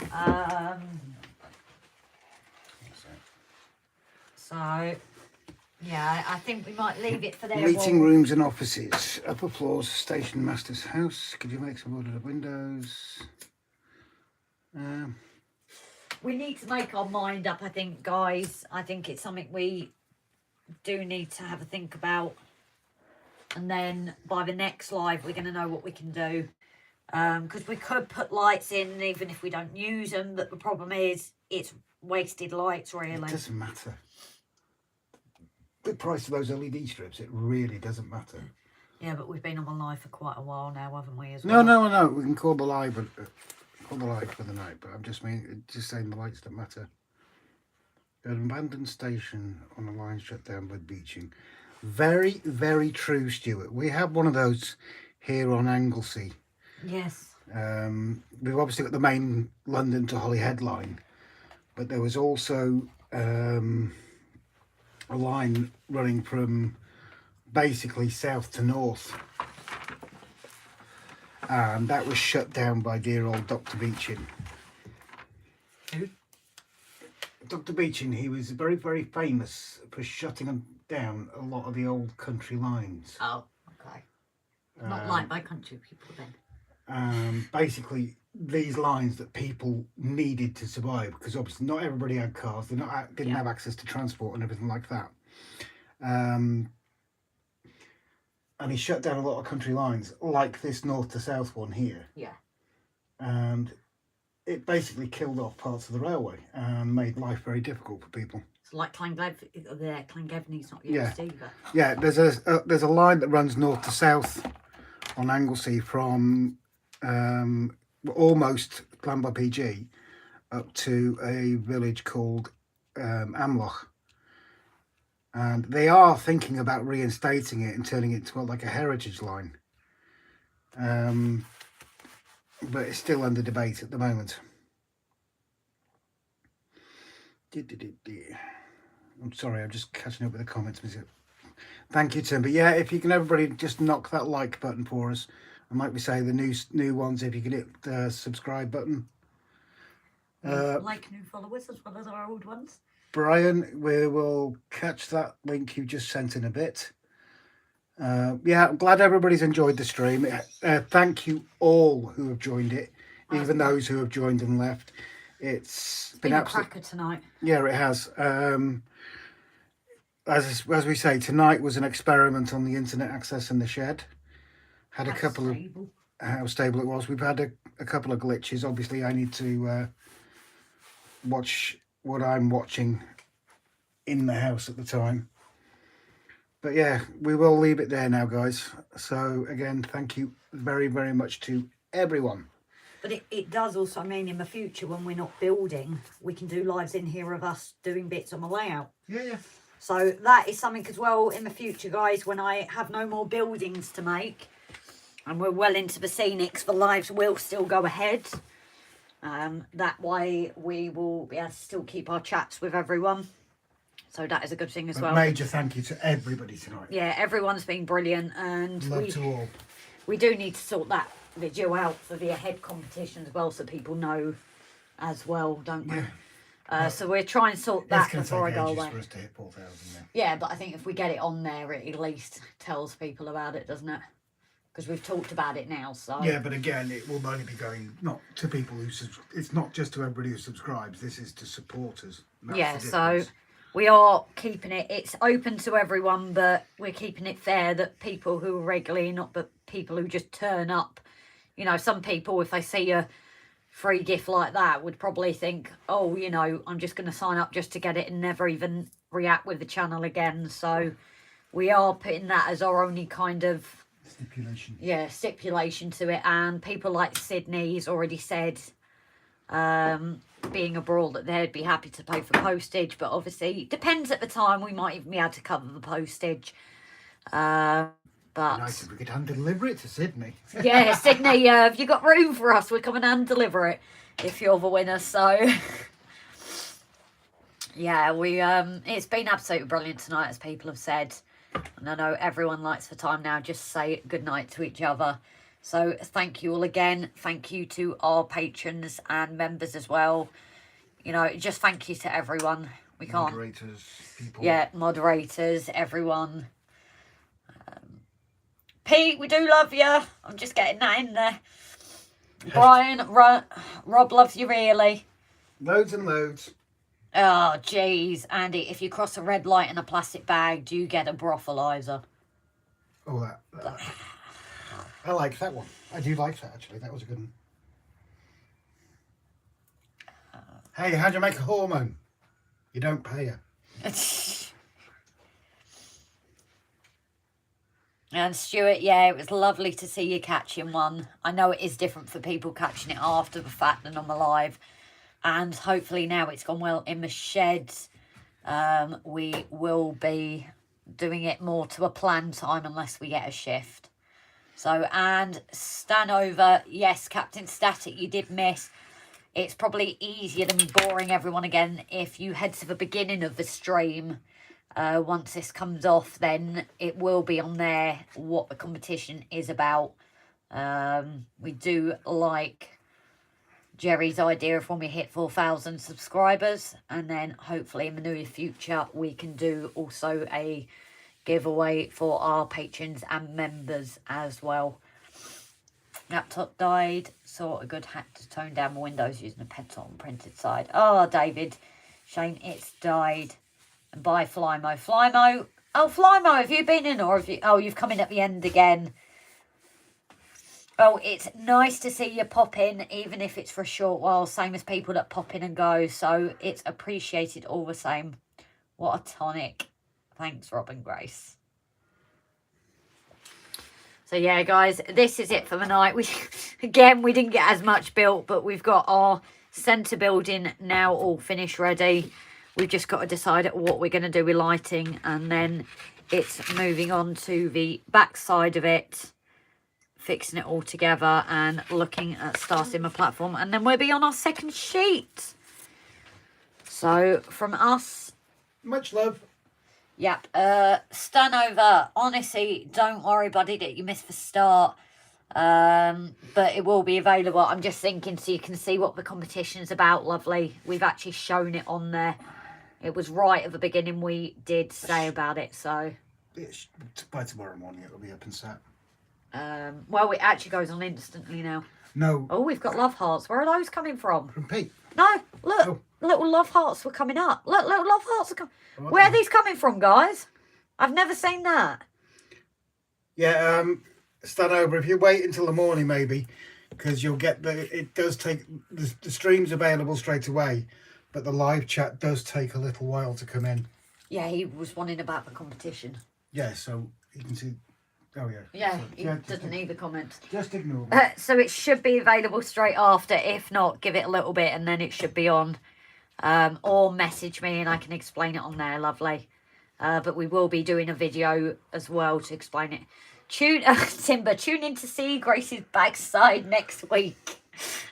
So, yeah, I think we might leave it for their Meeting wall. rooms and offices. Upper floors, station master's house. Could you make some order of windows? We need to make our mind up, I think, guys. I think it's something we do need to have a think about. And then by the next live, we're going to know what we can do. Because we could put lights in even if we don't use them. But the problem is, it's wasted lights, really. It doesn't matter. The price of those LED strips, it really doesn't matter. Yeah, but we've been on the live for quite a while now, haven't we, as well? No. We can call the live, for the night. But I'm just saying the lights don't matter. An abandoned station on a line shut down by beaching. Very, very true, Stuart. We have one of those here on Anglesey. Yes. We've obviously got the main London to Holyhead line, but there was also a line running from basically south to north, and that was shut down by dear old Dr. Beechin. Who? Dr. Beechin, he was very, very famous for shutting down a lot of the old country lines. Oh, okay. Not like my country people then. Basically, these lines that people needed to survive, because obviously not everybody had cars, didn't have access to transport and everything like that. And he shut down a lot of country lines, like this north to south one here. Yeah. And it basically killed off parts of the railway and made life very difficult for people. It's like Llangefni's not used either. Yeah, there's a line that runs north to south on Anglesey from almost Glanborough PG up to a village called Amloch. And they are thinking about reinstating it and turning it into like a heritage line. But it's still under debate at the moment. I'm sorry, I'm just catching up with the comments. Thank you, Tim. But yeah, if you can, everybody just knock that like button for us. And like we say, the new ones, if you can hit the subscribe button. Like new followers as well as our old ones. Brian, we will catch that link you just sent in a bit. Yeah, I'm glad everybody's enjoyed the stream. Thank you all who have joined it, even those who have joined and left. It's been a absolute cracker tonight. Yeah, it has. As we say, tonight was an experiment on the internet access in the shed. Had a couple of how stable it was. We've had a couple of glitches. Obviously, I need to watch what I'm watching in the house at the time. But yeah, we will leave it there now, guys. So again, thank you very, very much to everyone. But it does also mean in the future when we're not building, we can do lives in here of us doing bits on the layout. Yeah. So that is something as well in the future, guys, when I have no more buildings to make and we're well into the scenics, the lives will still go ahead. That way we will be able to still keep our chats with everyone. So that is a good thing as well. Major thank you to everybody tonight. Yeah, everyone's been brilliant, and love to all. We do need to sort that video out for the ahead competition as well, so people know as well, don't we? Yeah. So we're trying to sort that before I go away. For us to hit 4,000 now. Yeah, but I think if we get it on there, it at least tells people about it, doesn't it? because we've talked about it now. So Yeah, but again, it will only be going not to people who it's not just to everybody who subscribes. This is to supporters. That's yeah, the so difference. we are keeping it. It's open to everyone, but we're keeping it fair that people who are regularly, not but people who just turn up. You know, some people, if they see a free gift like that, would probably think, oh, you know, I'm just going to sign up just to get it and never even react with the channel again. So we are putting that as our only kind of Stipulation. yeah, stipulation to it. And people like Sydney's already said, being abroad, that they'd be happy to pay for postage, but obviously it depends at the time. We might even be able to cover the postage. But Nice if we could hand deliver it to Sydney. yeah, Sydney, have you got room for us? We're coming and deliver it if you're the winner. So yeah, we it's been absolutely brilliant tonight, as people have said. And I know everyone likes the time now just say good night to each other. So thank you all again. Thank you to our patrons and members as well. You know, just thank you to everyone. We can't. Moderators, people. Yeah, moderators, everyone. Pete, we do love you. I'm just getting that in there. Brian, Rob loves you really. Loads and loads. Oh, jeez. Andy, if you cross a red light in a plastic bag, do you get a breathalyzer? Oh, that. I like that one. I do like that, actually. That was a good one. Hey, how do you make a hormone? You don't pay her. And Stuart, yeah, it was lovely to see you catching one. I know it is different for people catching it after the fact than I'm alive. And hopefully now it's gone well in the shed. We will be doing it more to a planned time unless we get a shift. So, and Stanover, yes, Captain Static, you did miss. It's probably easier than boring everyone again if you head to the beginning of the stream. Once this comes off, then it will be on there what the competition is about. We do like Jerry's idea of when we hit 4,000 subscribers, and then hopefully in the near future we can do also a giveaway for our patrons and members as well. Laptop died, saw a good hack to tone down my windows using a pencil on printed side. Oh, David, shame it's died. And bye, Flymo. Flymo, oh, Flymo, have you been in, or have you, oh, you've come in at the end again. Oh, it's nice to see you pop in, even if it's for a short while, same as people that pop in and go, so it's appreciated all the same. What a tonic. Thanks, Rob and Grace. So yeah, guys, this is it for the night. We didn't get as much built, but we've got our centre building now all finished, ready. We've just got to decide what we're going to do with lighting, and then it's moving on to the back side of it, fixing it all together and looking at starting my platform, and then we'll be on our second sheet. So from us, much love. Yep. Stanover, honestly, don't worry, buddy, that you missed the start. But it will be available. I'm just thinking so you can see what the competition's about. Lovely. We've actually shown it on there. It was right at the beginning we did say about it, so It's, by tomorrow morning it'll be up and set. well, it actually goes on instantly now. No. Oh, we've got love hearts. Where are those coming from? From Pete. No, look. Oh. Little love hearts were coming up. Look, little love hearts are coming. Where are these coming from, guys? I've never seen that. Yeah, stand over. If you wait until the morning, maybe, because you'll get it does take, the stream's available straight away, but the live chat does take a little while to come in. Yeah, he was wanting about the competition. Yeah, so you can see. Oh, yeah. Yeah, So, he doesn't need the comments. Just ignore me. So it should be available straight after. If not, give it a little bit and then it should be on. Or message me and I can explain it on there. Lovely. But we will be doing a video as well to explain it. Timber, tune in to see Grace's backside next week.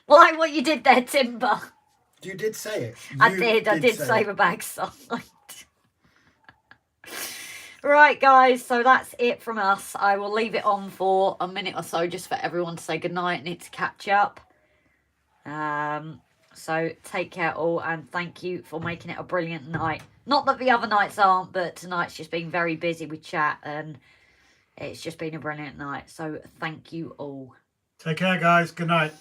Like what you did there, Timber. You did say it. I did say the backside. Right, guys, so that's it from us. I will leave it on for a minute or so just for everyone to say goodnight and need to catch up. So take care all, and thank you for making it a brilliant night. Not that the other nights aren't, but tonight's just been very busy with chat, and It's just been a brilliant night. So thank you all. Take care, guys. Good night.